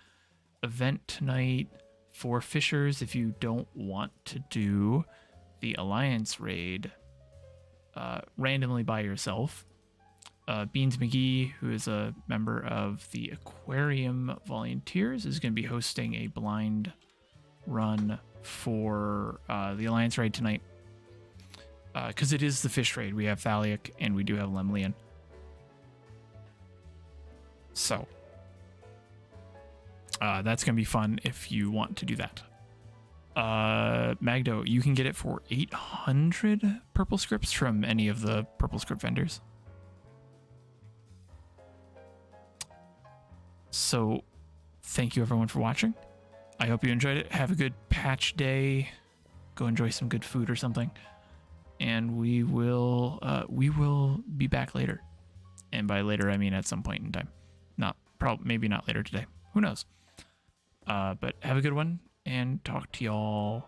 event tonight for fishers if you don't want to do the Alliance raid randomly by yourself. Beans McGee, who is a member of the Aquarium Volunteers, is going to be hosting a blind run for the Alliance raid tonight. Because it is the fish raid. We have Thaliac and we do have Lemlian. So that's going to be fun if you want to do that. Magdo, you can get it for 800 purple scripts from any of the purple script vendors. So thank you everyone for watching. I hope you enjoyed it. Have a good patch day. go enjoy some good food or something. And we will be back later. And by later, I mean at some point in time. Maybe not later today. Who knows? But have a good one and talk to y'all